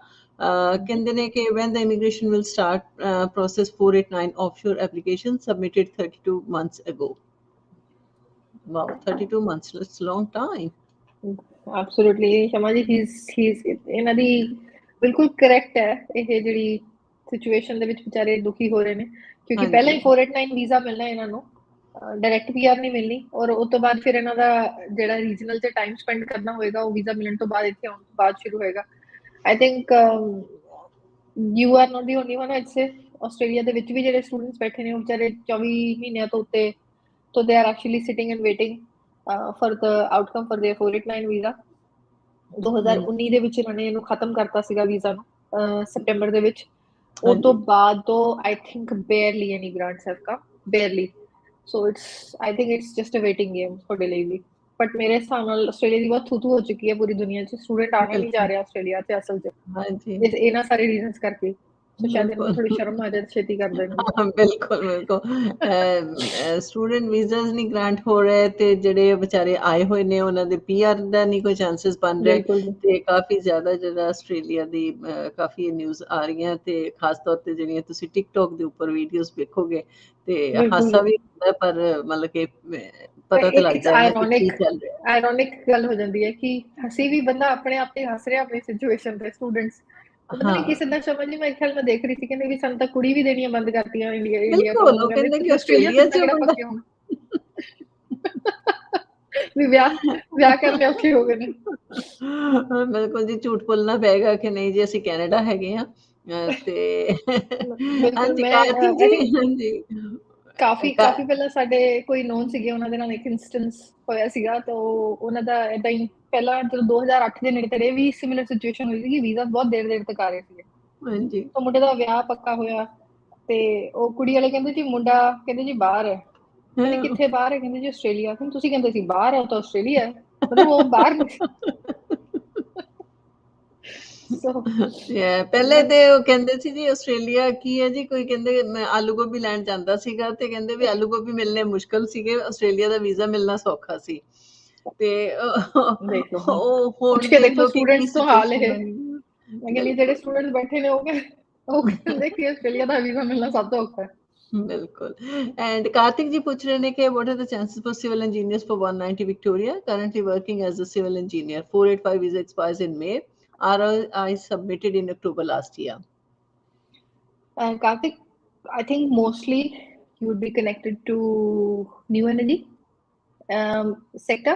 S1: ਕਹਿੰਦੇ ਨੇ ਕਿ when the immigration will start process 489 offshore application submitted 32 months ago. Wow, 32 months, that's a long time.
S2: Absolutely, Shama ji, he's ਇਹਨਾਂ ਦੀ ਬਿਲਕੁਲ ਕਰੈਕਟ ਹੈ. ਇਹ ਜਿਹੜੀ ਸਿਚੁਏਸ਼ਨ ਦੇ ਵਿੱਚ ਵਿਚਾਰੇ ਦੁਖੀ ਹੋ ਰਹੇ ਨੇ ਕਿਉਂਕਿ ਪਹਿਲਾਂ ਹੀ 489 ਵੀਜ਼ਾ ਮਿਲਣਾ ਇਹਨਾਂ ਨੂੰ, ਡਾਇਰੈਕਟ ਪੀਆਰ ਨਹੀਂ ਮਿਲਣੀ, ਔਰ ਉਸ ਤੋਂ ਬਾਅਦ ਫਿਰ ਇਹਨਾਂ ਦਾ ਜਿਹੜਾ ਰੀਜਨਲ 'ਚ ਟਾਈਮ ਸਪੈਂਡ ਕਰਨਾ ਹੋਏਗਾ ਉਹ ਵੀਜ਼ਾ ਮਿਲਣ ਤੋਂ ਬਾਅਦ ਇੱਥੇ ਆਉਣ ਤੋਂ ਬਾਅਦ ਸ਼ੁਰੂ ਹੋਏਗਾ. I think you are not the only one. ਇੱਥੇ ਆਸਟ੍ਰੇਲੀਆ ਦੇ ਵਿੱਚ ਵੀ ਜਿਹੜੇ ਸਟੂਡੈਂਟਸ ਬੈਠੇ ਨੇ ਉਹ ਵਿਚਾਰੇ 24 ਮਹੀਨਿਆਂ ਤੋਂ ਉੱਤੇ ਤੋਂ they are actually sitting and waiting for the outcome for their 489 visa. 2019 ਦੇ ਵਿੱਚ ਇਹਨਾਂ ਨੇ ਇਹਨੂੰ ਖਤਮ ਕਰਤਾ ਸੀਗਾ ਵੀਜ਼ਾ ਨੂੰ ਸੈਪਟੈਂਬਰ ਦੇ ਵਿੱਚ. ਉਸ ਤੋਂ ਬਾਅਦ ਤੋਂ I think barely any grants have come, barely. So I think it's just a waiting game for delivery. But ਮੇਰੇ ਹਿਸਾਬ ਨਾਲ ਆਸਟ੍ਰੇਲੀਆ ਦੀ ਬਹੁਤ ਥੂ-ਥੂ ਹੋ ਚੁੱਕੀ ਹੈ ਪੂਰੀ ਦੁਨੀਆ 'ਚ, ਸਟੂਡੈਂਟ ਆਉਣਾ ਨਹੀਂ ਜਾ ਰਿਹਾ ਆਸਟ੍ਰੇਲੀਆ 'ਚ ਅਸਲ 'ਚ ਇਹਨਾਂ ਸਾਰੇ ਰੀਜ਼ਨਸ ਕਰਕੇ. ਸੋ ਸ਼ਾਇਦ ਇਹਨਾਂ ਨੂੰ ਥੋੜੀ ਸ਼ਰਮ ਆ ਜਾਏ ਛੇਤੀ ਕਰ ਦੇਣਗੇ।
S1: ਹਾਂ, ਬਿਲਕੁਲ ਸਟੂਡੈਂਟ ਵੀਜ਼ਾਸ ਨਹੀਂ ਗ੍ਰਾਂਟ ਹੋ ਰਹੇ ਤੇ ਜਿਹੜੇ ਵਿਚਾਰੇ ਆਏ ਹੋਏ ਨੇ ਉਹਨਾਂ ਦੇ ਪੀਆਰ ਦਾ ਨਹੀਂ ਕੋਈ ਚਾਂਸਸ ਬਣ ਰਹੇ
S2: ਬਿਲਕੁਲ ਜੀ,
S1: ਤੇ ਕਾਫੀ ਜ਼ਿਆਦਾ ਜਿਹੜਾ ਆਸਟ੍ਰੇਲੀਆ ਦੀ ਕਾਫੀ ਨਿਊਜ਼ ਆ ਰਹੀਆਂ ਤੇ ਖਾਸ ਤੌਰ ਤੇ ਜਿਹੜੀਆਂ ਤੁਸੀਂ ਟਿਕਟੋਕ ਦੇ ਉੱਪਰ ਵੀਡੀਓਜ਼ ਵੇਖੋਗੇ ਤੇ
S2: ਬਿਲਕੁਲ
S1: ਹਾਸਾ
S2: ਜੀ।
S1: ਵੀ ਹੁੰਦਾ ਪਰ ਮਤਲਬ ਕਿ ਪਤਾ ਤੇ
S2: ਇਟਸ
S1: ਲੱਗਦਾ ਹੈ ਨਾ ਕਿ ਕੀ ਚੱਲ ਰਿਹਾ।
S2: ਆਇਰੋਨਿਕ ਗੱਲ ਹੋ ਜਾਂਦੀ ਹੈ ਕਿ ਹੱਸੀ ਵੀ ਬੰਦਾ ਆਪਣੇ ਆਪ ਤੇ ਹੱਸ ਰਿਹਾ ਆਪਣੀ ਸਿਚੁਏਸ਼ਨ ਤੇ ਸਟੂਡੈਂਟਸ। ਪਤਾ ਨਹੀਂ
S1: ਹਾਂ,
S2: ਕਿਸੇ ਦਾ ਸਮਝ ਨਹੀਂ, ਮੇਰੇ ਖਿਆਲ ਮੈਂ ਦੇਖ ਰਹੀ ਸੀ ਕਹਿੰਦੇ ਵੀ ਸਾਨੂੰ ਤਾਂ ਕੁੜੀ ਵੀ ਦੇਣੀਆਂ ਬੰਦ ਕਰਤੀਆਂ ਇੰਡੀਆ ਤੋਂ,
S1: ਬਿਲਕੁਲ
S2: ਉਹ
S1: ਉਹ
S2: ਕਹਿੰਦੇ
S1: ਕਹਿੰਦੇ ਕਿ
S2: ਤੁਸੀਂ ਆਸਟ੍ਰੇਲੀਆ
S1: ਆਸਟ੍ਰੇਲੀਆ
S2: ਸਿੱਧਾ
S1: 'ਚ
S2: ਕਿਹੜਾ
S1: ਬੰਦਾ
S2: ਪੱਕੇ ਹੋਣ ਵੀ ਵਿਆਹ ਕਰਨੇ ਔਖੇ ਹੋ ਗਏ ਨੇ।
S1: ਬਿਲਕੁਲ ਜੀ, ਝੂਠ ਬੋਲਣਾ ਪਏਗਾ ਕਿ ਨਹੀਂ ਜੀ ਅਸੀਂ ਕੈਨੇਡਾ ਹੈਗੇ ਆ ਤੇ
S2: ਬਿਲਕੁਲ
S1: ਹਾਂਜੀ
S2: ਮੈਂ
S1: ਕਾਰਤਿਕ
S2: ਆਈ
S1: ਜੀ
S2: ਥਿੰਕ
S1: ਹਾਂਜੀ
S2: ਕਾਫੀ
S1: ਕਾ
S2: ਕਾਫੀ ਪਹਿਲਾਂ ਸਾਡੇ ਕੋਈ ਨੋਨ ਸੀਗੇ, ਉਹਨਾਂ ਦੇ ਨਾਲ ਇੱਕ ਇੰਸਟੈਂਸ ਹੋਇਆ ਸੀਗਾ ਤਾਂ ਉਹਨਾਂ ਦਾ ਏਦਾਂ ਹੀ ਪਹਿਲਾਂ ਜਦੋਂ 2008 ਦੇ ਨੇੜੇ ਤੇੜੇ ਵੀ ਸਿਮਿਲਰ ਸਿਚੁਏਸ਼ਨ ਹੋਈ ਸੀ, ਵੀਜ਼ਾ ਬਹੁਤ ਦੇਰ ਤੱਕ ਆ ਰਹੇ ਸੀਗੇ।
S1: ਹਾਂਜੀ
S2: ਤਾਂ ਮੁੰਡੇ ਦਾ ਵਿਆਹ ਪੱਕਾ ਹੋਇਆ ਤੇ ਉਹ ਕੁੜੀ ਵਾਲੇ ਕਹਿੰਦੇ ਜੀ ਮੁੰਡਾ ਕਹਿੰਦੇ ਜੀ ਬਾਹਰ ਹੈ, ਕਹਿੰਦੇ ਕਿੱਥੇ ਬਾਹਰ ਹੈ, ਕਹਿੰਦੇ ਜੀ ਆਸਟ੍ਰੇਲੀਆ। ਕਹਿੰਦੇ ਤੁਸੀਂ ਕਹਿੰਦੇ ਸੀ ਬਾਹਰ ਹੈ, ਉਹ ਤਾਂ ਆਸਟ੍ਰੇਲੀਆ ਹੈ, ਮਤਲਬ ਉਹ ਬਾਹਰ ਨਹੀਂ। ਸੋ
S1: ਪਹਿਲੇ ਤੇ ਉਹ ਕਹਿੰਦੇ ਸੀ ਜੀ ਆਸਟ੍ਰੇਲੀਆ ਕੀ ਹੈ ਜੀ, ਕੋਈ ਕਹਿੰਦੇ ਮੈਂ ਆਲੂ ਗੋਭੀ ਲੈਣ ਜਾਂਦਾ ਸੀਗਾ ਤੇ ਕਹਿੰਦੇ ਵੀ ਆਲੂ ਗੋਭੀ ਮਿਲਣੇ ਮੁਸ਼ਕਲ ਸੀਗੇ, ਆਸਟ੍ਰੇਲੀਆ ਦਾ ਵੀਜ਼ਾ ਮਿਲਣਾ ਸੌਖਾ ਸੀ ਤੇ
S2: ਦੇਖ ਲਓ
S1: ਉਹ
S2: ਪੁੱਛ
S1: ਹੁਣ
S2: ਕੇ
S1: ਦੇਖ
S2: ਦੇਖੋ
S1: ਲਓ ਕਿ ਕੀ
S2: ਸਟੂਡੈਂਟਸ ਤੋਂ ਹਾਲ
S1: ਸਿਚੁਏਸ਼ਨ
S2: ਇਹ।
S1: ਬਣੀ ਹੈ।
S2: ਮੈਂ ਕਹਿੰਦੀ ਜਿਹੜੇ
S1: ਬਿਲਕੁਲ
S2: ਸਟੂਡੈਂਟਸ ਬੈਠੇ ਨੇ ਉਹ ਕਹਿੰਦੇ ਕਿ ਆਸਟ੍ਰੇਲੀਆ ਦਾ ਵੀਜ਼ਾ ਮਿਲਣਾ ਸਭ ਤੋਂ ਔਖਾ ਹੈ।
S1: ਬਿਲਕੁਲ ਐਂਡ ਕਾਰਤਿਕ ਜੀ ਪੁੱਛ ਰਹੇ ਨੇ ਕਿ what are the chances for civil engineers for 190 Victoria currently working as a civil engineer 485 visa expires in May ROI submitted in October last year.
S2: Karthik, I think mostly you would be connected to new energy sector.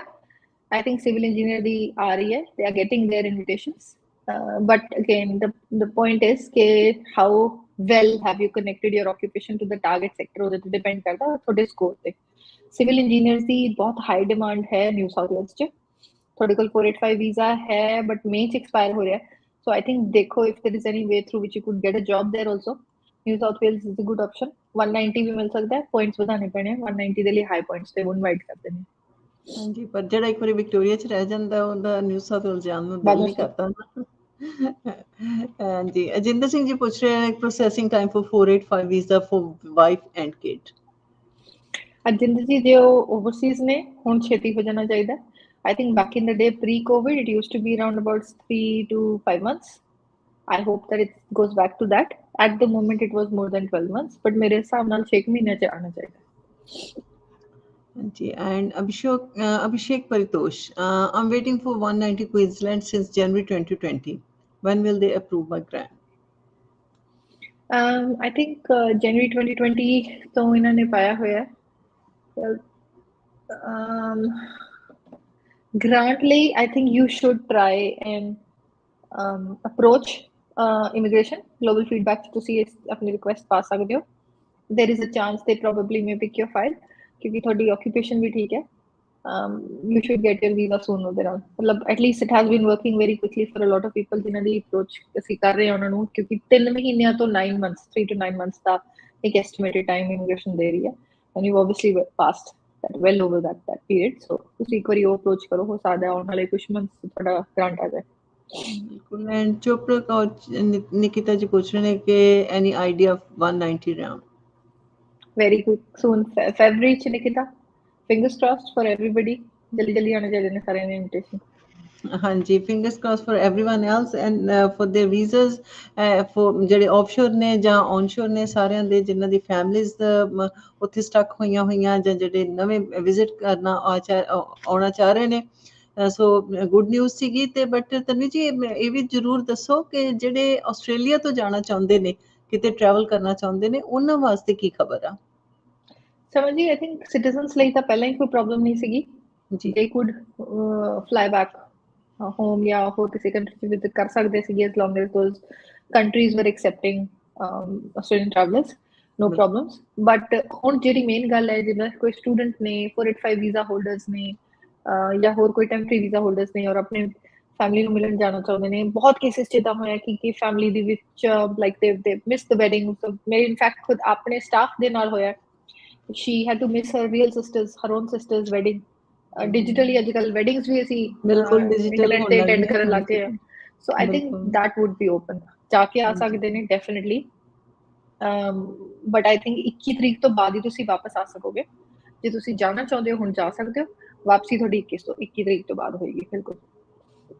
S2: I think civil engineer the REA, they are getting their invitations. But again, the point is how well have you connected your occupation to the target sector, ਉਹਦੇ ਤੇ depend ਕਰਦਾ ਤੁਹਾਡੇ score ਤੇ। Civil engineers ਦੀ ਬਹੁਤ high demand ਹੈ ਨਿਊ ਸਾਊਥ ਵੇਲਸ 'ਚ। ਤੁਹਾਡੇ ਕੋਲ 485 ਵੀਜ਼ਾ ਹੈ but May 'ਚ expire ਹੋ ਰਿਹਾ। So I think ਦੇਖੋ if there is any way through which you could get a job there also. New South Wales is a good option. 190 ਵੀ ਮਿਲ ਸਕਦਾ ਹੈ, ਪੁਆਇੰਟਸ ਵਧਾਣੇ ਪੈਣੇ ਆ, 190 ਦੇ ਲਈ ਹਾਈ ਪੁਆਇੰਟਸ ਤੇ ਇਨਵਾਈਟ ਕਰਦੇ ਨੇ।
S1: ਹਾਂਜੀ ਪਰ ਜਿਹੜਾ ਇੱਕ ਵਾਰੀ ਵਿਕਟੋਰੀਆ 'ਚ ਰਹਿ ਜਾਂਦਾ ਉਹਦਾ ਨਿਊ ਸਾਊਥ ਵੇਲਜ਼ ਜਾਣ ਨੂੰ ਦਿਲ
S2: ਬਾਦਲ
S1: ਨਹੀਂ
S2: ਸਰ
S1: ਕਰਦਾ ਹਾਂਜੀ ਅਜਿੰਦਰ ਸਿੰਘ ਜੀ ਪੁੱਛ ਰਹੇ ਨੇ processing time for 485 visa for wife and kid.
S2: Ajinder ji ਜੇ ਉਹ ਓਵਰਸੀਜ਼ ਨੇ ਹੁਣ ਛੇਤੀ ਹੋ ਜਾਣਾ ਚਾਹੀਦਾ। I think back in the day pre-COVID it used to be around about 3 to 5 months. I hope that it goes back to that. At the moment it was more than 12 months, but ਮੇਰੇ ਹਿਸਾਬ ਨਾਲ 6 ਮਹੀਨਿਆਂ 'ਚ ਆਉਣਾ ਚਾਹੀਦਾ।
S1: ਹਾਂਜੀ and Abhishek Paritosh I'm waiting for 190 Queensland since January 2020 when will they approve my grant?
S2: I think January 2020 ਤੋਂ ਇਹਨਾਂ ਨੇ ਪਾਇਆ ਹੋਇਆ grant ਲਈ I think you should try and approach immigration global feedback 'ਚ ਤੁਸੀਂ ਆਪਣੀ ਰਿਕੁਐਸਟ ਪਾ ਸਕਦੇ ਹੋ। there is a chance they probably may pick your file ਕਿਉਂਕਿ ਤੁਹਾਡੀ occupation ਵੀ ਠੀਕ ਹੈ। You should get your visa soon ਉਹਦੇ ਨਾਲ, ਮਤਲਬ at least it has been working very quickly for a lot of people ਜਿਨ੍ਹਾਂ ਦੀ approach ਅਸੀਂ ਕਰ ਰਹੇ ਹਾਂ ਉਹਨਾਂ ਨੂੰ, ਕਿਉਂਕਿ 3 ਮਹੀਨਿਆਂ ਤੋਂ 9 months 3 to 9 months ਦਾ ਇੱਕ estimated time immigration ਦੇ ਰਹੀ ਹੈ and you've obviously passed that well over that period, so ਤੁਸੀਂ ਇੱਕ ਵਾਰੀ ਉਹ approach ਕਰੋ, ਹੋ ਸਕਦਾ ਆਉਣ ਵਾਲੇ ਕੁਝ months ਤੁਹਾਡਾ grant ਆ ਜਾਏ।
S1: ਬਿਲਕੁਲ ਐਂਡ ਚੋਪੜਾ ਕੌਰ ਨਿਕਿਤਾ ਜੀ ਪੁੱਛ ਰਹੇ ਨੇ ਕਿ any idea of 190 round.
S2: Very good, soon February 'ਚ Nikita, fingers crossed for everybody, ਜਲਦੀ ਆਉਣੇ ਚਾਹੀਦੇ ਨੇ ਸਾਰਿਆਂ ਦੇ invitation।
S1: ਹਾਂਜੀ fingers cross for everyone else and for their visas for ਜਿਹੜੇ ਆਫਸ਼ੋਰ ਨੇ ਜਾਂ ਔਨਸ਼ੋਰ ਨੇ ਸਾਰਿਆਂ ਦੇ ਜਿਨ੍ਹਾਂ ਦੀ ਫੈਮਿਲੀਜ਼ ਉੱਥੇ ਸਟਕ ਹੋਈਆਂ ਜਾਂ ਜਿਹੜੇ ਨਵੇਂ ਵਿਜ਼ਿਟ ਕਰਨਾ ਆਉਣਾ ਚਾਹ ਰਹੇ ਨੇ ਸੋ ਗੁੱਡ ਨਿਊਜ਼ ਸੀਗੀ ਤੇ ਬਟ ਤਨਵੀ ਜੀ ਇਹ ਵੀ ਜ਼ਰੂਰ ਦੱਸੋ ਕਿ ਜਿਹੜੇ ਆਸਟ੍ਰੇਲੀਆ ਤੋਂ ਜਾਣਾ ਚਾਹੁੰਦੇ ਨੇ ਕਿਤੇ ਟਰੈਵਲ ਕਰਨਾ ਚਾਹੁੰਦੇ ਨੇ ਉਹਨਾਂ ਵਾਸਤੇ ਕੀ ਖਬਰ ਆ?
S2: ਸਮਝ ਜੀ ਆਈ ਥਿੰਕ ਸਿਟੀਜ਼ਨਸ ਲਈ ਤਾਂ ਪਹਿਲਾਂ ਹੀ ਕੋਈ ਪ੍ਰੋਬਲਮ ਨਹੀਂ ਸੀਗੀ, ਦੇ ਕੁਡ ਫਲਾਈ ਬੈਕ ਹੋਮ ਜਾਂ ਹੋਰ ਕਿਸੇ ਕੰਟਰੀ 'ਚ ਵਿਜ਼ਿਟ ਕਰ ਸਕਦੇ ਸੀਗੇ as long as those countries were accepting Australian travelers, no problems। But ਹੁਣ ਜਿਹੜੀ ਮੇਨ ਗੱਲ ਹੈ ਜਿੱਦਾਂ ਕੋਈ ਸਟੂਡੈਂਟ ਨੇ 485 ਵੀਜ਼ਾ ਹੋਲਡਰਸ ਨੇ ਜਾਂ ਹੋਰ ਕੋਈ ਟੈਂਪਰੇਰੀ ਵੀਜ਼ਾ ਹੋਲਡਰਸ ਨੇ ਔਰ ਆਪਣੇ ਫੈਮਿਲੀ ਨੂੰ ਮਿਲਣ ਜਾਣਾ ਚਾਹੁੰਦੇ ਨੇ, ਬਹੁਤ ਕੇਸਿਸ 'ਚ ਇੱਦਾਂ ਹੋਇਆ ਕਿ ਫੈਮਿਲੀ ਦੇ ਵਿੱਚ ਲਾਈਕ ਦੇ ਮਿਸ ਦ ਵੈਡਿੰਗ। ਮੇਰੇ ਇਨਫੈਕਟ ਖੁਦ ਆਪਣੇ ਸਟਾਫ ਦੇ ਨਾਲ ਹੋਇਆ, she had to miss her real sisters, her own sister's wedding digitally। ਅੱਜਕੱਲ weddings ਵੀ ਅਸੀਂ
S1: ਬਿਲਕੁਲ ਡਿਜੀਟਲ
S2: ਇੰਟਰਨੈਟ
S1: ਹੋਣ
S2: ਤੇ
S1: ਲੱਗ
S2: ਅਟੈਂਡ
S1: ਗਈਆਂ
S2: ਕਰਨ ਲੱਗ ਗਏ
S1: ਹਾਂਜੀ
S2: ਆ। So I think
S1: ਬਿਲਕੁਲ
S2: that would be open, ਜਾ ਕੇ ਆ
S1: ਹਾਂਜੀ
S2: ਸਕਦੇ ਨੇ definitely, ਬਟ ਆਈ ਥਿੰਕ 21 ਤਰੀਕ ਤੋਂ ਬਾਅਦ ਹੀ ਤੁਸੀਂ ਵਾਪਸ ਆ ਸਕੋਗੇ। ਜੇ ਤੁਸੀਂ ਜਾਣਾ ਚਾਹੁੰਦੇ ਹੋ ਹੁਣ ਜਾ ਸਕਦੇ ਹੋ, ਵਾਪਸੀ ਤੁਹਾਡੀ 21 ਤਰੀਕ ਤੋਂ ਬਾਅਦ ਹੋਏਗੀ। ਬਿਲਕੁਲ।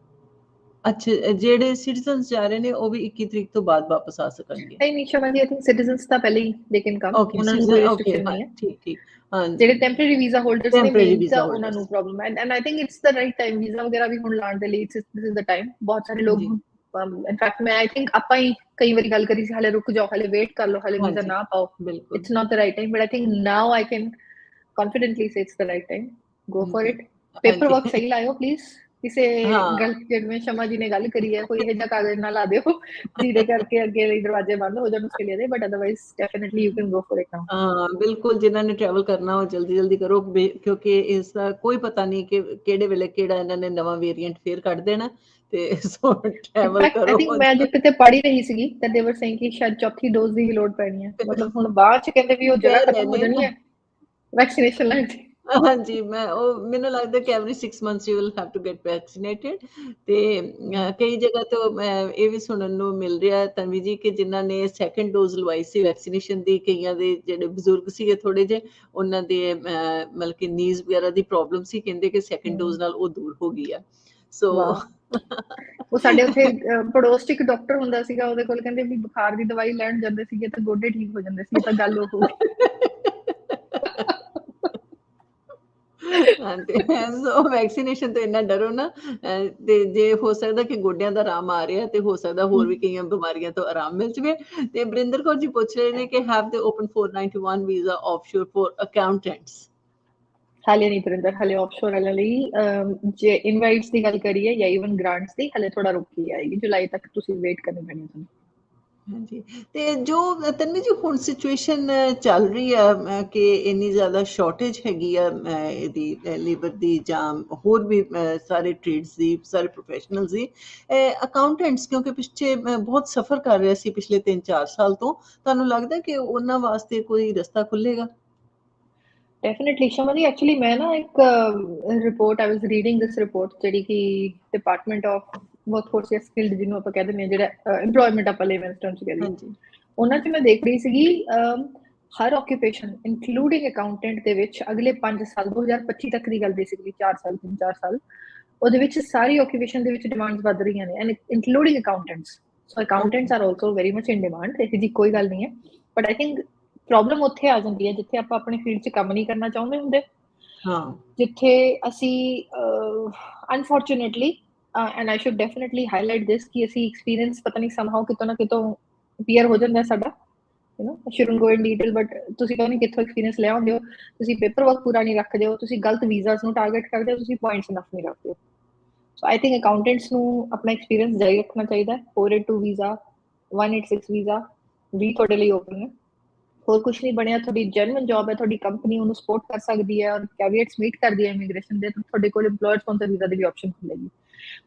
S1: ਅੱਛਾ, ਜਿਹੜੇ ਸਿਟੀਜ਼ਨਸ ਜਾ ਰਹੇ ਨੇ ਉਹ ਵੀ 21 ਤਰੀਕ ਤੋਂ ਬਾਅਦ ਵਾਪਸ ਆ ਸਕਣਗੇ?
S2: ਨਹੀਂ Sharma ji, I think citizens ਤਾਂ ਪਹਿਲੇ ਹੀ ਦੇ ਕੈਨ ਕਮ,
S1: ਓਕੇ,
S2: ਉਹਨਾਂ ਨੂੰ
S1: ਸਿਟੀਜ਼ਨ,
S2: ਕੋਈ
S1: ਓਕੇ,
S2: ਰਿਸਟ੍ਰਿਕਸ਼ਨ
S1: ਹਾਂ,
S2: ਨਹੀਂ ਹੈ।
S1: ਠੀਕ। ਹਾਂ,
S2: ਜਿਹੜੇ ਟੈਂਪਰੇਰੀ ਵੀਜ਼ਾ ਹੋਲਡਰਸ ਨੇ
S1: ਟੈਂਪਰੇਰੀ
S2: ਮੇਨ ਤਾਂ
S1: ਵੀਜ਼ਾ
S2: ਉਹਨਾਂ ਨੂੰ
S1: ਹੋਲਡਰਸ।
S2: ਪ੍ਰੋਬਲਮ ਹੈ, and I think it's the right time visa ਵਗੈਰਾ ਵੀ ਹੁਣ ਲਾਉਣ ਦੇ ਲਈ। This is the time. ਬਹੁਤ ਸਾਰੇ ਲੋਕ
S1: ਜੀ,
S2: ਇਨਫੈਕਟ ਮੈਂ ਆਈ ਥਿੰਕ ਆਪਾਂ ਹੀ ਕਈ ਵਾਰੀ ਗੱਲ ਕਰੀ ਸੀ, ਹਾਲੇ ਰੁਕ ਜਾਓ, ਹਾਲੇ ਵੇਟ ਕਰ ਲਓ, ਹਾਲੇ ਵੀਜ਼ਾ
S1: ਹਾਂਜੀ,
S2: ਨਾ ਪਾਓ,
S1: ਬਿਲਕੁਲ।
S2: It's not the right time. But I think now I can confidently say it's the right time. Go for
S1: ਜੀ,
S2: it. पेपर वर्क
S1: ਹਾਂਜੀ।
S2: सही लाओ प्लीज। ਕਿਸੇ
S1: ਹਾਂ।
S2: ਗਲਤ ਜਿਵੇਂ ਸ਼ਮਾ ਜੀ ਨੇ ਗੱਲ ਕਰੀ ਹੈ, ਕੋਈ ਇਹੋ ਜਿਹਾ ਕਾਗਜ਼ ਨਾ ਲਾ ਦਿਓ ਜਿਹਦੇ ਕਰਕੇ ਅੱਗੇ ਲਈ ਦਰਵਾਜ਼ੇ ਬੰਦ ਹੋ ਜਾਣ ਆਸਟ੍ਰੇਲੀਆ ਦੇ। But otherwise definitely you can go for it now.
S1: ਹਾਂ, ਬਿਲਕੁਲ, ਜਿਨ੍ਹਾਂ ਨੇ ਟਰੈਵਲ ਕਰਨਾ ਉਹ ਜਲਦੀ ਕਰੋ, ਕਿਉਂਕਿ ਇਸ ਦਾ ਕੋਈ ਪਤਾ ਨਹੀਂ ਕਿ ਕਿਹੜੇ ਵੇਲੇ ਕਿਹੜਾ ਇਹਨਾਂ ਨੇ ਨਵਾਂ ਵੇਰੀਐਂਟ ਫੇਰ ਕੱਢ ਦੇਣਾ, ਤੇ ਸੋ ਟਰੈਵਲ
S2: ਇਨਫੈਕਟ ਆਈ
S1: ਕਰੋ।
S2: ਥਿੰਕ ਮੈਂ ਜੋ ਕਿਤੇ ਪੜ੍ਹ ਹੀ ਰਹੀ ਸੀਗੀ ਤਾਂ ਦੇ ਵਰ ਸੇਇੰਗ ਕਿ ਸ਼ਾਇਦ ਚੌਥੀ ਡੋਜ਼ ਦੀ ਵੀ ਲੋੜ ਪੈਣੀ ਹੈ। ਮਤਲਬ ਹੁਣ ਬਾਅਦ ਚ ਕਹਿੰਦੇ ਵੀ ਉਹ ਜਗ੍ਹਾ
S1: ਕਹਿ ਰਹੇ
S2: ਖਤਮ ਹੋ
S1: ਨੇ
S2: ਜਾਣੀ ਹੈ ਵੈਕਸੀਨੇਸ਼ਨ ਲੈਣ ਦੀ।
S1: ਹਾਂਜੀ, ਮੈਨੂੰ ਲੱਗਦਾ ਕਿ every 6 months you will have to get vaccinated. ਤੇ ਕਈ ਜਗ੍ਹਾ ਤੋਂ ਇਹ ਵੀ ਸੁਣਨ ਨੂੰ ਮਿਲ ਰਿਹਾ ਤਨਵੀ ਜੀ ਕਿ ਜਿਨ੍ਹਾਂ ਨੇ ਸੈਕੰਡ ਡੋਜ਼ ਲਵਾਈ ਸੀ ਵੈਕਸੀਨੇਸ਼ਨ ਦੀ, ਕਈਆਂ ਦੇ ਜਿਹੜੇ ਬਜ਼ੁਰਗ ਸੀਗੇ ਥੋੜੇ ਜਿਹੇ, ਉਹਨਾਂ ਦੇ ਮਤਲਬ ਕਿ ਨੀਜ਼ ਵਗੈਰਾ ਦੀ ਪ੍ਰੋਬਲਮ ਸੀ, ਕਹਿੰਦੇ ਕਿ ਸੈਕੰਡ ਡੋਜ਼ ਨਾਲ ਉਹ ਦੂਰ ਹੋ ਗਈ ਆ। ਸੋ
S2: ਵਾਹ। ਉਹ ਸਾਡੇ ਉੱਥੇ ਪੜੋਸ ਚ ਇੱਕ ਡਾਕਟਰ ਹੁੰਦਾ ਸੀਗਾ, ਉਹਦੇ ਕੋਲ ਕਹਿੰਦੇ ਵੀ ਬੁਖਾਰ ਦੀ ਦਵਾਈ ਲੈਣ ਜਾਂਦੇ ਸੀਗੇ ਤਾਂ ਗੋਡੇ ਠੀਕ ਹੋ ਜਾਂਦੇ ਸੀ। ਤਾਂ ਗੱਲ ਉਹ ਹੋਊਗੀ।
S1: ਹਾਂ, ਤੇ ਸੋ ਵੈਕਸੀਨੇਸ਼ਨ ਤੋਂ ਇੰਨਾ ਡਰੋ ਨਾ। ਤੇ ਜੇ ਹੋ ਸਕਦਾ ਕਿ ਗੋਡਿਆਂ ਦਾ ਆਰਾਮ ਆ ਰਿਹਾ, ਤੇ ਹੋ ਸਕਦਾ ਹੋਰ ਵੀ ਕਈਆਂ ਬਿਮਾਰੀਆਂ ਤੋਂ ਆਰਾਮ ਮਿਲ ਜਾਵੇ। ਤੇ ਬਰਿੰਦਰ ਕੌਰ ਜੀ ਪੁੱਛ ਰਹੇ ਨੇ ਕਿ ਹੈਵ ਦੇ open 491 visa offshore for accountants?
S2: ਹਾਲੇ ਨਹੀਂ ਤਰਿੰਦਰ, ਹਾਲੇ ਆਫਸ਼ੋਰ ਵਾਲਿਆਂ ਲਈ ਜੇ ਇਨਵਾਈਟਸ ਦੀ ਗੱਲ ਕਰੀਏ ਜਾਂ ਇਵਨ ਗ੍ਰਾਂਟਸ ਦੀ, ਹਾਲੇ ਥੋੜਾ ਰੁਕ ਕੇ ਆਏਗੀ। ਜੁਲਾਈ ਤੱਕ ਤੁਸੀਂ ਵੇਟ ਕਰਨੀ ਪੈਣੀ ਤੁਹਾਨੂੰ।
S1: ਹਾਂਜੀ, ਤੇ ਜੋ ਤਨਵੀ ਜੀ ਹੁਣ ਸਿਚੁਏਸ਼ਨ ਚੱਲ ਰਹੀ ਆ ਕਿ ਇੰਨੀ ਜ਼ਿਆਦਾ ਸ਼ਾਰਟੇਜ ਹੈਗੀ ਆ ਇਹਦੀ ਲੇਬਰ ਦੀ, ਜਾਂ ਹੋਰ ਵੀ ਸਾਰੇ ਟ੍ਰੇਡਸ ਦੀ, ਸਾਰੇ ਪ੍ਰੋਫੈਸ਼ਨਲਸ ਦੀ, ਅਕਾਊਂਟੈਂਟਸ ਕਿਉਂਕਿ ਪਿੱਛੇ ਬਹੁਤ ਸਫਰ ਕਰ ਰਿਹਾ ਸੀ ਪਿਛਲੇ 3-4 ਸਾਲ ਤੋਂ, ਤੁਹਾਨੂੰ ਲੱਗਦਾ ਕਿ ਉਹਨਾਂ ਵਾਸਤੇ ਕੋਈ ਰਸਤਾ ਖੁੱਲੇਗਾ?
S2: ਡੈਫੀਨਿਟਲੀ ਸ਼ਮਾ ਜੀ, ਐਕਚੁਅਲੀ ਮੈਂ ਨਾ ਇੱਕ ਰਿਪੋਰਟ ਆਈ ਵਾਸ ਰੀਡਿੰਗ ਦਿਸ ਰਿਪੋਰਟ, ਜਿਹੜੀ ਕਿ ਡਿਪਾਰਟਮੈਂਟ ਆਫ ਵਰਕਫੋਰਸ ਜਾਂ ਸਕਿਲਡ ਜਿਹਨੂੰ ਆਪਾਂ ਕਹਿੰਦੇ ਨੇ, ਜਿਹੜਾ ਇੰਪਲੋਇਮੈਂਟ ਆਪਾਂ ਲੇਮਨ ਟਰਮ ਚ ਕਰੀਏ,
S1: ਹਾਂਜੀ,
S2: ਉਹਨਾਂ ਚ ਮੈਂ ਦੇਖ ਰਹੀ ਸੀਗੀ ਹਰ ਆਕੂਪੇਸ਼ਨ ਇਨਕਲੂਡਿੰਗ ਅਕਾਊਂਟੈਂਟ ਦੇ ਵਿੱਚ ਅਗਲੇ 5 ਸਾਲ 2025 ਤੱਕ ਦੀ ਗੱਲ ਬੇਸਿਕਲੀ 4 ਸਾਲ ਉਹਦੇ ਵਿੱਚ ਸਾਰੀ ਆਕੂਪੇਸ਼ਨ ਦੇ ਵਿੱਚ ਡਿਮਾਂਡਸ ਵੱਧ ਰਹੀਆਂ ਨੇ, and including accountants. So accountants are also very much in demand, ਇਹੋ ਜਿਹੀ ਕੋਈ ਗੱਲ ਨਹੀਂ ਹੈ। ਬਟ ਆਈ ਥਿੰਕ ਪ੍ਰੋਬਲਮ ਉੱਥੇ ਆ ਜਾਂਦੀ ਹੈ ਜਿੱਥੇ ਆਪਾਂ ਆਪਣੇ ਫੀਲਡ 'ਚ ਕੰਮ ਨਹੀਂ ਕਰਨਾ ਚਾਹੁੰਦੇ ਹੁੰਦੇ,
S1: ਹਾਂ,
S2: ਜਿੱਥੇ ਅਸੀਂ unfortunately and I should definitely highlight this ਕਿ ਅਸੀਂ ਐਕਸਪੀਰੀਅੰਸ ਪਤਾ ਨਹੀਂ ਸਮਹਾਉ ਕਿਤੋਂ ਨਾ ਕਿਤੋਂ ਅਪੀਅਰ ਹੋ ਜਾਂਦਾ ਸਾਡਾ, you know, shouldn't go in detail, but ਤੁਸੀਂ ਪਤਾ ਨਹੀਂ ਕਿੱਥੋਂ ਐਕਸਪੀਰੀਅੰਸ ਲਿਆ ਹੁੰਦੇ ਹੋ, ਤੁਸੀਂ ਪੇਪਰ ਵਰਕ ਪੂਰਾ ਨਹੀਂ ਰੱਖਦੇ ਹੋ, ਤੁਸੀਂ ਗਲਤ ਵੀਜ਼ਾਸ ਨੂੰ ਟਾਰਗੇਟ ਕਰਦੇ ਹੋ, ਤੁਸੀਂ ਪੁਆਇੰਟਸ ਇਨਫ ਨਹੀਂ ਰੱਖਦੇ ਹੋ। ਸੋ ਆਈ ਥਿੰਕ ਅਕਾਊਂਟੈਂਟਸ ਨੂੰ ਆਪਣਾ ਐਕਸਪੀਰੀਅੰਸ ਜਾਰੀ ਰੱਖਣਾ ਚਾਹੀਦਾ। 482 ਵੀਜ਼ਾ, 186 ਵੀਜ਼ਾ ਵੀ ਤੁਹਾਡੇ ਲਈ ਓਪਨ ਹੈ। ਹੋਰ ਕੁਝ ਨਹੀਂ ਬਣਿਆ, ਤੁਹਾਡੀ ਜੈਨੂਇਨ ਜੌਬ ਹੈ, ਤੁਹਾਡੀ ਕੰਪਨੀ ਉਹਨੂੰ ਸਪੋਰਟ ਕਰ ਸਕਦੀ ਹੈ, ਔਰ ਕੈਵੀਏਟਸ ਮੀਟ ਕਰਦੀ ਹੈ ਇਮੀਗ੍ਰੇਸ਼ਨ ਦੇ, ਤਾਂ ਤੁਹਾਡੇ ਕੋਲ employer sponsor visa the we option ਖੁੱਲੇਗੀ।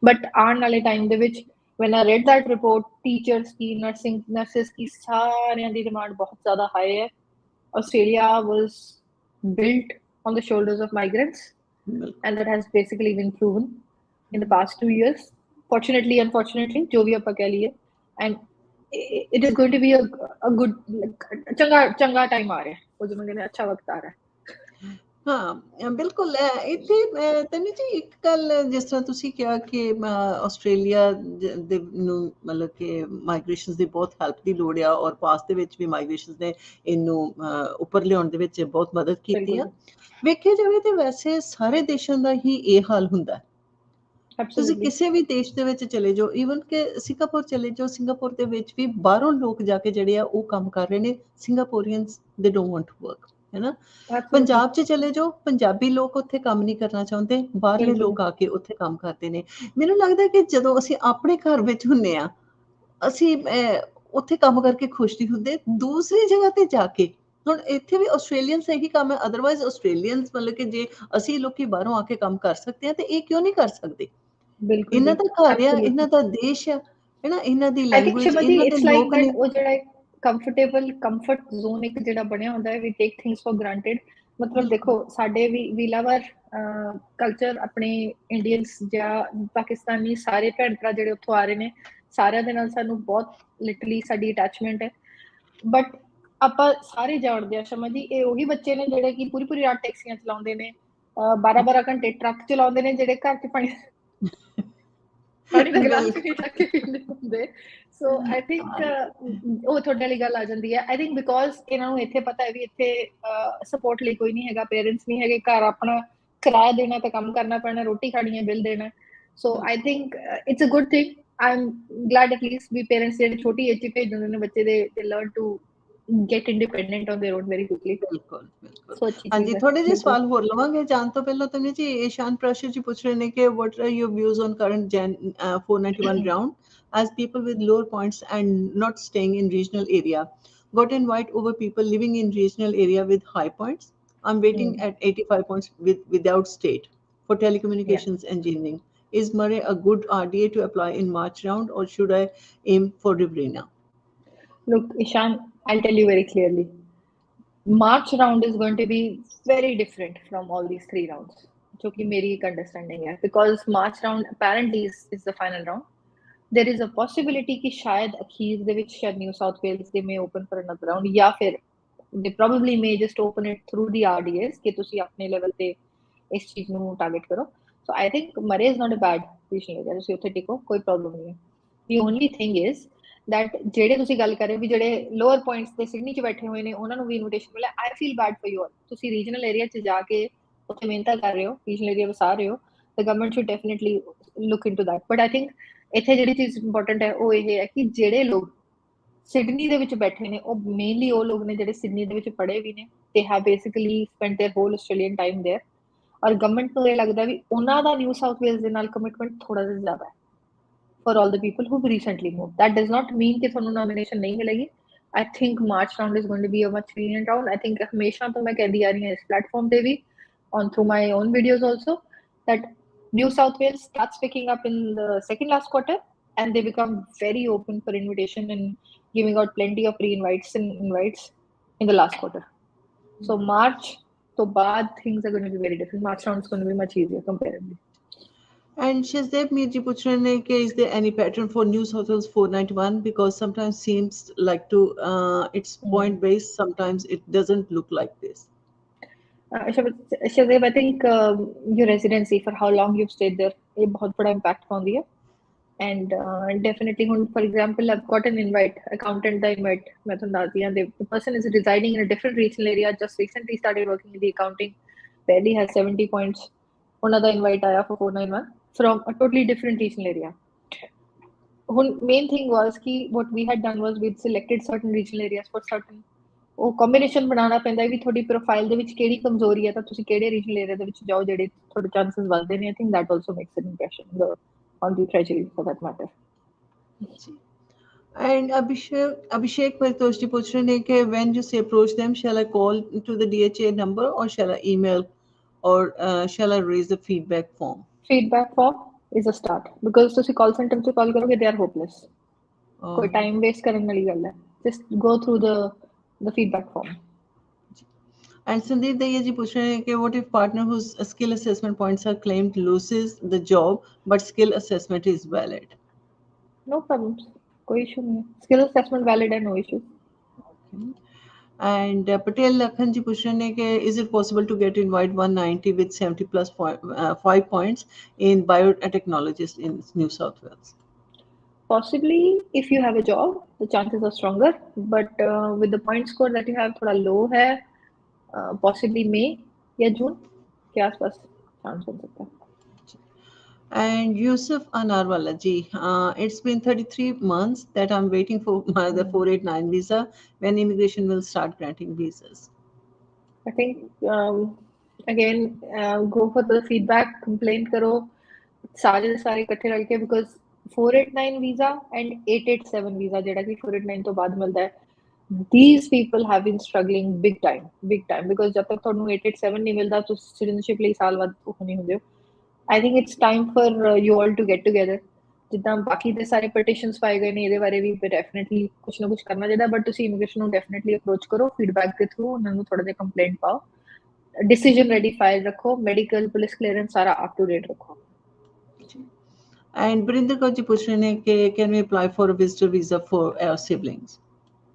S2: But ਆਉਣ ਵਾਲੇ ਟਾਈਮ ਦੇ ਵਿੱਚ when I read that report, teachers की, nurses की, ਸਾਰਿਆਂ ਦੀ ਡਿਮਾਂਡ ਬਹੁਤ ਜ਼ਿਆਦਾ ਹਾਈ ਹੈ। Australia was built on the shoulders of migrants,
S1: ਬਿਲਕੁਲ।
S2: and that has basically been proven in the past 2 years. Fortunately, unfortunately, ਜੋ ਵੀ ਆਪਾਂ ਕਹਿ ਲਈਏ, and it is going to be a good, ਚੰਗਾ ਟਾਈਮ ਆ ਰਿਹਾ, ਉਹ ਜਿਵੇਂ ਕਹਿੰਦੇ ਅੱਛਾ ਵਕਤ ਆ ਰਿਹਾ।
S1: ਹਾਂ, ਬਿਲਕੁਲ। ਇੱਥੇ ਤੈਨੂੰ ਜੀ ਇੱਕ ਗੱਲ, ਜਿਸ ਤਰ੍ਹਾਂ ਤੁਸੀਂ ਕਿਹਾ ਕਿ ਆਸਟ੍ਰੇਲੀਆ ਦੇ ਨੂੰ ਮਤਲਬ ਕਿ ਮਾਈਗ੍ਰੇਸ਼ਨ ਦੀ ਬਹੁਤ ਹੈਲਪ ਦੀ ਲੋੜ ਆ, ਔਰ ਪਾਸਟ ਦੇ ਵਿੱਚ ਵੀ ਮਾਈਗ੍ਰੇਸ਼ਨ ਨੇ ਇਹਨੂੰ ਉੱਪਰ ਲਿਆਉਣ ਦੇ ਵਿੱਚ ਬਹੁਤ ਮਦਦ ਕੀਤੀ ਆ। ਵੇਖਿਆ ਜਾਵੇ ਤੇ ਵੈਸੇ ਸਾਰੇ ਦੇਸ਼ਾਂ ਦਾ ਹੀ ਇਹ ਹਾਲ ਹੁੰਦਾ। ਤੁਸੀਂ ਕਿਸੇ ਵੀ ਦੇਸ਼ ਦੇ ਵਿੱਚ ਚਲੇ ਜਾਓ, ਈਵਨ ਕਿ ਸਿੰਗਾਪੁਰ ਚਲੇ ਜਾਓ, ਸਿੰਗਾਪੁਰ ਦੇ ਵਿੱਚ ਵੀ ਬਾਹਰੋਂ ਲੋਕ ਜਾ ਕੇ ਜਿਹੜੇ ਆ ਉਹ ਕੰਮ ਕਰ ਰਹੇ ਨੇ। ਸਿੰਗਾਪੋਰੀਅਨਸ ਦੇ ਡੋਂਟ ਵਾਂਟ ਟੂ ਵਰਕ, ਹੈ ਨਾ। ਪੰਜਾਬ 'ਚ ਚਲੇ ਜਾਓ, ਪੰਜਾਬੀ ਲੋਕ ਉੱਥੇ ਕੰਮ ਨਹੀਂ ਕਰਨਾ ਚਾਹੁੰਦੇ, ਬਾਹਰਲੇ ਲੋਕ ਆ ਕੇ ਉੱਥੇ ਕੰਮ ਕਰਦੇ ਨੇ। ਮੈਨੂੰ ਲੱਗਦਾ ਕਿ ਜਦੋਂ ਅਸੀਂ ਆਪਣੇ ਘਰ ਵਿੱਚ ਹੁੰਦੇ ਹਾਂ, ਅਸੀਂ ਉੱਥੇ ਕੰਮ ਕਰਕੇ ਖੁਸ਼ ਨਹੀਂ ਹੁੰਦੇ। ਦੂਸਰੀ ਜਗ੍ਹਾ ਤੇ ਜਾ ਕੇ, ਹੁਣ ਇੱਥੇ ਵੀ ਆਸਟ੍ਰੇਲੀਅਨਸ ਇਹੀ ਕੰਮ ਹੈ, ਅਦਰਵਾਈਜ਼ ਆਸਟ੍ਰੇਲੀਅਨਸ ਮਤਲਬ ਕਿ ਜੇ ਅਸੀਂ ਲੋਕੀ ਬਾਹਰੋਂ ਆ ਕੇ ਕੰਮ ਕਰ ਸਕਦੇ ਹਾਂ, ਤੇ ਇਹ ਕਿਉਂ ਨਹੀਂ ਕਰ ਸਕਦੇ? ਇਹਨਾਂ ਦਾ ਘਰ ਆ, ਇਹਨਾਂ ਦਾ ਦੇਸ਼ ਆ, ਹੈ ਨਾ, ਇਹਨਾਂ ਦੀ
S2: I think
S1: language,
S2: Shiva ji,
S1: ਇਹਨਾਂ ਦੇ
S2: it's like
S1: ਲੋਕ
S2: that
S1: ਨੇ।
S2: ਉਹ ਜਿਹੜਾ ਕੰਫਰਟ ਜ਼ੋਨ ਇੱਕ ਜਿਹੜਾ ਬਣਿਆ ਹੁੰਦਾ ਹੈ, we take things for granted। ਮਤਲਬ ਦੇਖੋ, ਸਾਡੇ ਵੀ ਲਵਰ ਕਲਚਰ, ਆਪਣੇ ਇੰਡੀਅਨਸ ਜਾਂ ਪਾਕਿਸਤਾਨੀ ਸਾਰੇ ਭੈਣ ਭਰਾ ਜਿਹੜੇ ਉੱਥੋਂ ਆ ਰਹੇ ਨੇ, ਸਾਰਿਆਂ ਦੇ ਨਾਲ ਸਾਨੂੰ ਬਹੁਤ ਲਿਟਰਲੀ ਸਾਡੀ ਅਟੈਚਮੈਂਟ ਹੈ। ਬਟ ਆਪਾਂ ਸਾਰੇ ਜਾਣਦੇ ਆ ਸ਼ਮਾ ਜੀ, ਇਹ ਉਹੀ ਬੱਚੇ ਨੇ ਜਿਹੜੇ ਕਿ ਪੂਰੀ ਪੂਰੀ ਰਾਤ ਟੈਕਸੀਆਂ ਚਲਾਉਂਦੇ ਨੇ, 12-12 ਘੰਟੇ ਟਰੱਕ ਚਲਾਉਂਦੇ ਨੇ, ਜਿਹੜੇ ਘਰ 'ਚ ਪਾਣੀ ਦਾ ਗਲਾਸ ਵੀ ਨਹੀਂ ਚੱਕ ਕੇ ਪੀਂਦੇ ਹੁੰਦੇ। ਸੋ ਆਈ ਥਿੰਕ ਉਹ ਤੁਹਾਡੇ ਵਾਲੀ ਗੱਲ ਆ ਜਾਂਦੀ ਹੈ। ਆਈ ਥਿੰਕ ਬਿਕੋਜ਼ ਇਹਨਾਂ ਨੂੰ ਇੱਥੇ ਪਤਾ ਹੈ ਵੀ ਇੱਥੇ ਸਪੋਰਟ ਲਈ ਕੋਈ ਨਹੀਂ ਹੈਗਾ, ਪੇਰੈਂਟਸ ਨਹੀਂ ਹੈਗੇ, ਘਰ ਆਪਣਾ ਕਿਰਾਇਆ ਦੇਣਾ ਤੇ ਕੰਮ ਕਰਨਾ ਪੈਣਾ, ਰੋਟੀ ਖਾਣੀ ਹੈ, ਬਿੱਲ ਦੇਣਾ। So I think it's a good thing. I am glad at least ਵੀ ਪੇਰੈਂਟਸ ਜਿਹੜੇ ਛੋਟੀ ਏਜ 'ਚ ਭੇਜ ਦਿੰਦੇ ਨੇ ਬੱਚੇ ਦੇ, learn to get independent on their own very quickly।
S1: ਬਿਲਕੁਲ ਬਿਲकुल।
S2: ਸੋ ਅੱਛੀ
S1: ਹਾਂਜੀ,
S2: ਚੀਜ਼ ਹੈ
S1: ਥੋੜੇ ਜਿਹੇ
S2: ਬਿਲਕੁਲ।
S1: ਸਵਾਲ ਹੋਰ ਲਵਾਂਗੇ ਜਾਣ ਤੋਂ ਪਹਿਲਾਂ। ਤਨਵੀ ਜੀ, ਈਸ਼ਾਨ ਪ੍ਰਸ਼ਰ ਜੀ ਪੁੱਛ ਰਹੇ ਨੇ ਕਿ what are your views on current Gen 491 round as people with lower points and not staying in regional area got invite over people living in regional area with high points? I'm waiting at 85 points without state for
S2: Yeah.
S1: telecommunications engineering. Is Murray a good RDA to apply in March round or should I aim for Riverina?
S2: Look, Ishan, I'll tell you very clearly. March round is going to be very different from all these 3 rounds, जो कि मेरी एक understanding है, because March round apparently is the final round. There is a possibility कि शायद अखीर ਦੇ ਵਿੱਚ शायद New South Wales they may open for another round, या फिर they probably may just open it through the RDAs कि ਤੁਸੀਂ ਆਪਣੇ ਲੈਵਲ ਤੇ ਇਸ ਚੀਜ਼ ਨੂੰ ਟਾਰਗੇਟ ਕਰੋ। So I think Murray is not a bad position area, ਤੁਸੀਂ ਉੱਥੇ ਟਿਕੋ, ਕੋਈ ਪ੍ਰੋਬਲਮ ਨਹੀਂ ਹੈ। The only thing is that ਜਿਹੜੇ ਤੁਸੀਂ ਗੱਲ ਕਰ ਰਹੇ ਹੋ ਵੀ ਜਿਹੜੇ ਲੋਅਰ ਪੁਆਇੰਟਸ ਤੇ ਸਿਡਨੀ 'ਚ ਬੈਠੇ ਹੋਏ ਨੇ ਉਹਨਾਂ ਨੂੰ ਵੀ ਇਨਵੀਟੇਸ਼ਨ ਮਿਲਿਆ, I feel bad for you all. ਤੁਸੀਂ ਰੀਜਨਲ ਏਰੀਆ 'ਚ ਜਾ ਕੇ ਉੱਥੇ ਮਿਹਨਤਾਂ ਕਰ ਰਹੇ ਹੋ, ਰੀਜਨਲ ਏਰੀਆ ਵਸਾ ਰਹੇ ਹੋ, the government should definitely look into that। But I think ਇੱਥੇ ਜਿਹੜੀ ਚੀਜ਼ ਇੰਪੋਰਟੈਂਟ ਹੈ ਉਹ ਇਹ ਹੈ ਕਿ ਜਿਹੜੇ ਲੋਕ ਸਿਡਨੀ ਦੇ ਵਿੱਚ ਬੈਠੇ ਨੇ ਉਹ ਮੇਨਲੀ ਉਹ ਲੋਕ ਨੇ ਜਿਹੜੇ ਸਿਡਨੀ ਦੇ ਵਿੱਚ ਪੜ੍ਹੇ ਵੀ ਨੇ, they have basically spent their whole Australian time there। ਔਰ ਗਵਰਨਮੈਂਟ ਨੂੰ ਇਹ ਲੱਗਦਾ ਵੀ ਉਹਨਾਂ ਦਾ ਨਿਊ ਸਾਊਥ ਵੇਲਸ ਦੇ ਨਾਲ ਕਮਿਟਮੈਂਟ ਥੋੜਾ ਜਿਹਾ ਜ਼ਿਆਦਾ ਹੈ for all the people who've recently moved। That does not mean कि ਤੁਹਾਨੂੰ nomination नहीं मिलेगी। I think March round is going to be a much lenient round। I think हमेशा तो मैं कहती आ रही हूँ इस platform पे भी, on through my own videos also, that New South Wales starts picking up in the second last quarter and they become very open for invitation and giving out plenty of pre-invites and invites in the last quarter। So March तो बाद things are going to be very different। March round is going to be much easier comparatively।
S1: And Shazdev Mirji Puchrane, is there any pattern for New South Wales 491? Because sometimes seems like to it's point based, sometimes it doesn't look like this.
S2: Shazdev, I think your residency, for how long you've stayed there, a बहुत बड़ा impact पाਉਂਦੀ है। And definitely, for example, I've got an invite, accountant the invite, मैं ਤੁਹਾਨੂੰ ਦੱਸਦੀ ਹਾਂ, the person is residing in a different regional area, just recently started working in the accounting, barely has 70 points। ਉਹਨਾਂ ਦਾ invite ਆਇਆ for 491 from a totally different regional area। ਹੁਣ main thing was कि what we had done was we'd selected certain regional areas for certain ਉਹ ਕੰਬੀਨੇਸ਼ਨ ਬਣਾਉਣਾ ਪੈਂਦਾ ਵੀ ਤੁਹਾਡੀ ਪ੍ਰੋਫਾਈਲ ਦੇ ਵਿੱਚ ਕਿਹੜੀ ਕਮਜ਼ੋਰੀ ਹੈ ਤਾਂ ਤੁਸੀਂ ਕਿਹੜੇ ਰੀਜਨਲ ਏਰੀਆ ਦੇ ਵਿੱਚ ਜਾਓ ਜਿਹੜੇ ਤੁਹਾਡੇ ਚਾਂਸਸ ਵੱਧਦੇ ਨੇ। I think that also makes N impression on the treasury for that matter।
S1: And Abhishek Paritosh ji puch rahe hain कि when you say approach them, shall I call to the DHA number or shall I email or shall I raise the feedback form?
S2: Feedback form is a start because ਤੁਸੀਂ ਕਾਲ ਸੈਂਟਰ 'ਚ ਕਾਲ ਕਰੋਗੇ they are hopeless। ਕੋਈ ਟਾਈਮ ਵੇਸਟ ਕਰਨ ਵਾਲੀ ਗੱਲ ਹੈ। just go through the feedback form।
S1: And Sandeep Daya ji puch rahe hain कि what if partner whose skill assessment points are claimed loses the job but skill assessment is valid?
S2: No problems, कोई issue नहीं है। skill assessment valid है, no issue।
S1: Okay. And Patel Lakhan ji puch rahe hain कि is it possible to get invite 190 with 70 plus 5 points in biotechnologist in New South Wales?
S2: Possibly, if you have a job, the chances are stronger, but with the point score that you have थोड़ा low है, possibly May या June के आसपास chance बन सकता है।
S1: And Yusuf Anarwala ji, it's been 33 months that I'm waiting for the 489 visa. When immigration will start granting visas?
S2: I think again go for the feedback, complain करो सारे इकट्ठे रल के, because 489 visa and 887 visa ਜਿਹੜਾ ਕਿ 489 ਤੋਂ ਬਾਅਦ ਮਿਲਦਾ ਹੈ, these people have been struggling big time because जब तक ਤੁਹਾਨੂੰ 887 ਨਹੀਂ ਮਿਲਦਾ ਤੁਸੀਂ ਸਿਟੀਜ਼ਨਸ਼ਿਪ ਲਈ ਸਾਲ ਬਾਅਦ ਉਹ ਨਹੀਂ ਹੁੰਦੇ ਹੋ। I think it's time for you all to get together। ਜਿੱਦਾਂ ਬਾਕੀ ਦੇ ਸਾਰੇ ਪਟੀਸ਼ਨਸ ਪਾਏ ਗਏ ਨੇ ਇਹਦੇ ਬਾਰੇ ਵੀ ਡੈਫੀਨਿਟਲੀ ਕੁਝ ਨਾ ਕੁਝ ਕਰਨਾ ਚਾਹੀਦਾ, ਬਟ ਤੁਸੀਂ ਇਮੀਗ੍ਰੇਸ਼ਨ ਨੂੰ ਡੈਫੀਨਿਟਲੀ ਅਪਰੋਚ ਕਰੋ ਫੀਡਬੈਕ ਦੇ ਥਰੂ, ਉਹਨਾਂ ਨੂੰ ਥੋੜਾ ਜਿਹਾ ਕੰਪਲੇਂਟ ਪਾਓ, ਡਿਸੀਜਨ ਰੈਡੀ ਫਾਈਲ ਰੱਖੋ, ਮੈਡੀਕਲ ਪੁਲਿਸ ਕਲੀਅਰੈਂਸ ਸਾਰਾ ਅਪ ਟੂ ਡੇਟ ਰੱਖੋ।
S1: And Brinder Kaur ji puch rahe hain कि can we apply for a visitor visa for our siblings?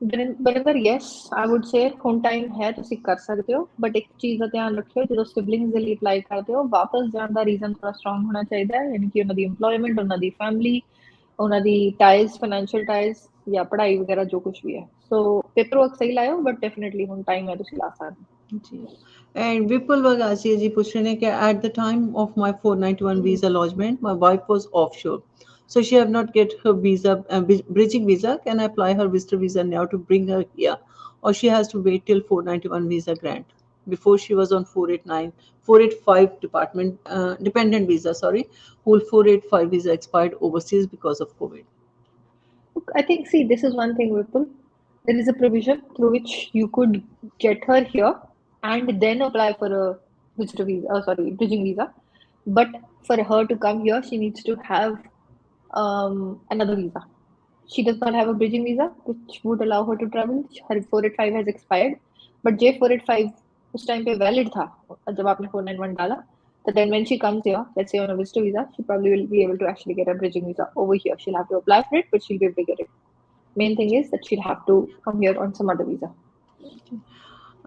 S2: Barinder yes I would say ਹੁਣ ਟਾਈਮ ਹੈ, ਤੁਸੀਂ ਕਰ ਸਕਦੇ ਹੋ, ਬਟ ਇੱਕ ਚੀਜ਼ ਦਾ ਧਿਆਨ ਰੱਖਿਓ, ਜਦੋਂ ਸਿਬਲਿੰਗਸ ਦੇ ਲਈ ਅਪਲਾਈ ਕਰਦੇ ਹੋ ਵਾਪਸ ਜਾਣ ਦਾ ਰੀਜ਼ਨ ਥੋੜਾ ਸਟਰੋਂਗ ਹੋਣਾ ਚਾਹੀਦਾ ਹੈ, ਯਾਨੀ ਕਿ ਉਹਨਾਂ ਦੀ EMPLOYMENT, ਉਹਨਾਂ ਦੀ ਫੈਮਿਲੀ, ਉਹਨਾਂ ਦੀ ਟਾਈਜ਼, ਫਾਈਨੈਂਸ਼ੀਅਲ ਟਾਈਜ਼ ਜਾਂ ਪੜ੍ਹਾਈ ਵਗੈਰਾ ਜੋ ਕੁਝ ਵੀ ਹੈ। ਸੋ ਪੇਪਰ ਵਰਕ ਸਹੀ ਲਾਇਓ, ਬਟ ਡੈਫੀਨਿਟਲੀ ਹੁਣ ਟਾਈਮ ਹੈ, ਤੁਸੀਂ ਲਾ ਸਕਦੇ ਹੋ।
S1: जी and Vipul Vagasia ji पूछ रहे हैं कि at the time of my 491 visa lodgement my wife was offshore, so she have not get her visa, bridging visa. Can I apply her visitor visa now to bring her here, or she has to wait till 491 visa grant? Before she was on 489 485 department dependent visa, sorry, whole 485 visa expired overseas because of COVID.
S2: I think, see, this is one thing, Vipul. There is a provision through which you could get her here and then apply for a visitor visa, bridging visa. But for her to come here, she needs to have another visa. She does not have a bridging visa, which would allow her to travel. Her 485 has expired, but J485 उस time पे valid था जब आपने 491 डाला. So then when she comes here, let's say on a visitor visa, she probably will be able to actually get a bridging visa over here. She'll have to apply for it, but she'll be able to get it. Main thing is that she'll have to come here on some other visa.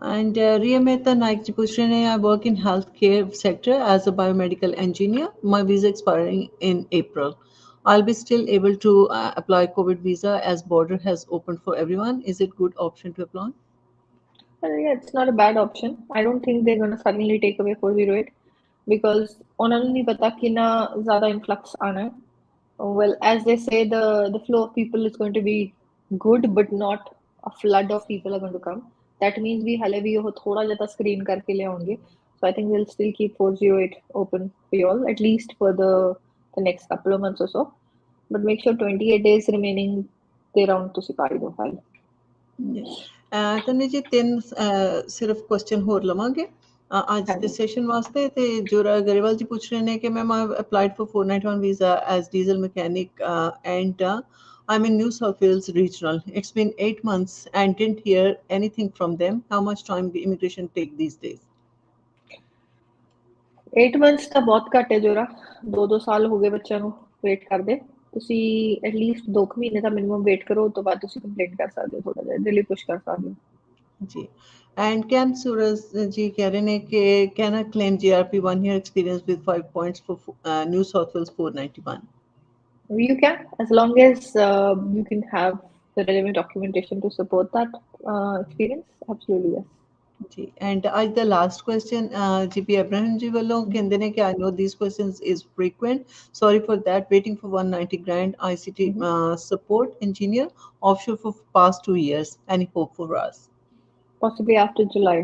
S1: And Riya Mehta Naik ji पूछ रहे हैं, I work in healthcare sector as a biomedical engineer. My visa expiring in April. I'll be still able to apply COVID visa as border has opened for everyone. Is it good option to apply?
S2: Yeah, it's not a bad option. I don't think they're going to suddenly take away 408 because ਉਹਨਾਂ ਨੂੰ ਨਹੀਂ ਪਤਾ ਕਿੰਨਾ ਜ਼ਿਆਦਾ influx ਆਣਾ ਹੈ. Well, as they say, the flow of people is going to be good, but not a flood of people are going to come. That means we hale bhi oh thoda jata screen karke le aunge. So I think we'll still keep 408 open for you all, at least for the next couple of months or so. But make sure 28 days remaining they round to sipari do file.
S1: Tanvi ਜੀ ਤਿੰਨ ਸਿਰਫ ਕੁਐਸਚਨ ਹੋਰ ਲਵਾਂਗੇ ਅੱਜ ਦੇ ਸੈਸ਼ਨ ਵਾਸਤੇ ਤੇ ਜੋਰਾ ਗਰੇਵਾਲ ਜੀ ਪੁੱਛ ਰਹੇ ਨੇ ਕਿ ma'am I applied for 491 visa as diesel mechanic and I'm in New South Wales regional. It's been 8 months and didn't hear anything from them. How much time the immigration take these days?
S2: 8 months ਤਾਂ ਬਹੁਤ ਘੱਟ ਹੈ ਜੋਰਾ, 2 ਸਾਲ ਹੋ ਗਏ ਬੱਚਿਆਂ ਨੂੰ ਵੇਟ ਕਰਦੇ। ਤੁਸੀਂ ਐਟਲੀਸਟ 2 ਮਹੀਨੇ ਦਾ ਮਿਨੀਮਮ ਵੇਟ ਕਰੋ, ਉਸ ਤੋਂ ਬਾਅਦ ਤੁਸੀਂ ਕੰਪਲੇਂਟ ਕਰ ਸਕਦੇ ਹੋ, ਥੋੜਾ ਜਿਹਾ ਦਿੱਲੀ ਪੁਸ਼ ਕਰ ਸਕਦੇ ਹੋ
S1: ਜੀ। ਐਂਡ ਕੈਨ ਸੂਰਜ ਜੀ ਕਹਿ ਰਹੇ ਨੇ ਕਿ can I claim GRP 1 year experience with 5 points for New South Wales 491?
S2: You can, as long as you can have the relevant documentation to support that experience. Absolutely, yes.
S1: जी एंड आज the last question GP Abraham ji ਵੱਲੋਂ ਕਹਿੰਦੇ ਨੇ ਕਿ I know these questions is frequent, sorry for that, waiting for 190 grand ICT support engineer offshore for past 2 years, any hope for us?
S2: Possibly after July,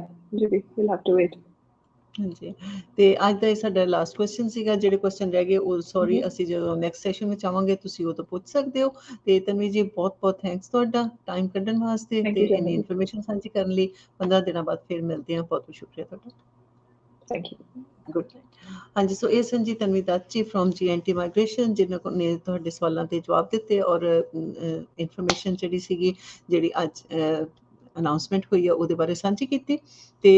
S2: we'll have to wait.
S1: ਹਾਂਜੀ ਤੇ ਅੱਜ ਦਾ ਇਹ ਸਾਡਾ ਲਾਸਟ ਕੁਐਸਚਨ ਸੀਗਾ। ਜਿਹੜੇ ਕੁਐਸਚਨ ਰਹਿ ਗਏ ਉਹ ਸੌਰੀ ਅਸੀਂ ਜਦੋਂ ਨੈਕਸਟ ਸੈਸ਼ਨ ਵਿੱਚ ਆਵਾਂਗੇ ਤੁਸੀਂ ਉਹ ਤੋਂ ਪੁੱਛ ਸਕਦੇ ਹੋ। ਤੇ ਤਨਵੀ ਜੀ ਬਹੁਤ ਬਹੁਤ ਥੈਂਕਸ ਤੁਹਾਡਾ ਟਾਈਮ ਕੱਢਣ ਵਾਸਤੇ ਤੇ ਇੰਨੀ ਇਨਫੋਰਮੇਸ਼ਨ ਸਾਂਝੀ ਕਰਨ ਲਈ। 15 ਦਿਨਾਂ ਬਾਅਦ ਫਿਰ ਮਿਲਦੇ ਹਾਂ। ਬਹੁਤ ਬਹੁਤ ਸ਼ੁਕਰੀਆ ਤੁਹਾਡਾ।
S2: Thank you.
S1: Good night. ਹਾਂਜੀ ਸੋ ਇਹ ਸੰਜੀ ਤਨਵੀ ਦੱਤ ਜੀ ਫਰੋਮ GNT ਮਾਈਗ੍ਰੇਸ਼ਨ ਜਿਨ੍ਹਾਂ ਨੇ ਤੁਹਾਡੇ ਸਵਾਲਾਂ ਦੇ ਜਵਾਬ ਦਿੱਤੇ ਔਰ ਇਨਫੋਰਮੇਸ਼ਨ ਜਿਹੜੀ ਸੀਗੀ ਜਿਹੜੀ ਅੱਜ ਅਨਾਊਂਸਮੈਂਟ ਹੋਈ ਆ ਉਹਦੇ ਬਾਰੇ ਸਾਂਝੀ ਕੀਤੀ। ਤੇ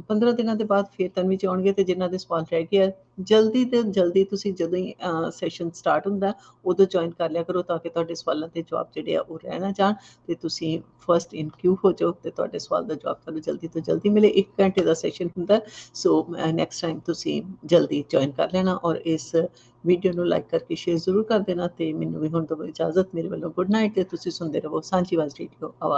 S1: 15 ਦਿਨਾਂ ਦੇ ਬਾਅਦ ਫਿਰ ਤਨਵੀ ਚ ਆਉਣਗੇ ਤੇ ਜਿਨ੍ਹਾਂ ਦੇ ਸਵਾਲ ਰਹਿ ਗਏ ਆ ਜਲਦੀ ਤੋਂ ਜਲਦੀ ਤੁਸੀਂ ਜਦੋਂ ਹੀ ਸੈਸ਼ਨ ਸਟਾਰਟ ਹੁੰਦਾ ਉਦੋਂ ਜੁਆਇਨ ਕਰ ਲਿਆ ਕਰੋ ਤਾਂ ਕਿ ਤੁਹਾਡੇ ਸਵਾਲਾਂ ਦੇ ਜਵਾਬ ਜਿਹੜੇ ਆ ਉਹ ਰਹਿ ਨਾ ਜਾਣ ਤੇ ਤੁਸੀਂ ਫਸਟ ਇਨ ਕਿਊ ਹੋ ਜਾਓ ਤੇ ਤੁਹਾਡੇ ਸਵਾਲ ਦਾ ਜਵਾਬ ਤੁਹਾਨੂੰ ਜਲਦੀ ਤੋਂ ਜਲਦੀ ਮਿਲੇ। 1 ਘੰਟੇ ਦਾ ਸੈਸ਼ਨ ਹੁੰਦਾ। ਸੋ ਨੈਕਸਟ ਟਾਈਮ ਤੁਸੀਂ ਜਲਦੀ ਜੁਆਇਨ ਕਰ ਲੈਣਾ ਔਰ ਇਸ ਵੀਡੀਓ ਨੂੰ ਲਾਈਕ ਕਰਕੇ ਸ਼ੇਅਰ ਜ਼ਰੂਰ ਕਰ ਦੇਣਾ। ਤੇ ਮੈਨੂੰ ਵੀ ਹੁਣ ਤੋਂ ਇਜਾਜ਼ਤ, ਮੇਰੇ ਵੱਲੋਂ ਗੁੱਡ ਨਾਈਟ ਤੇ ਤੁਸੀਂ ਸੁਣਦੇ ਰਹੋ ਸਾਂਝੀ ਆਵਾਜ਼ ਰੇਡੀਓ ਆਵਾਜ਼।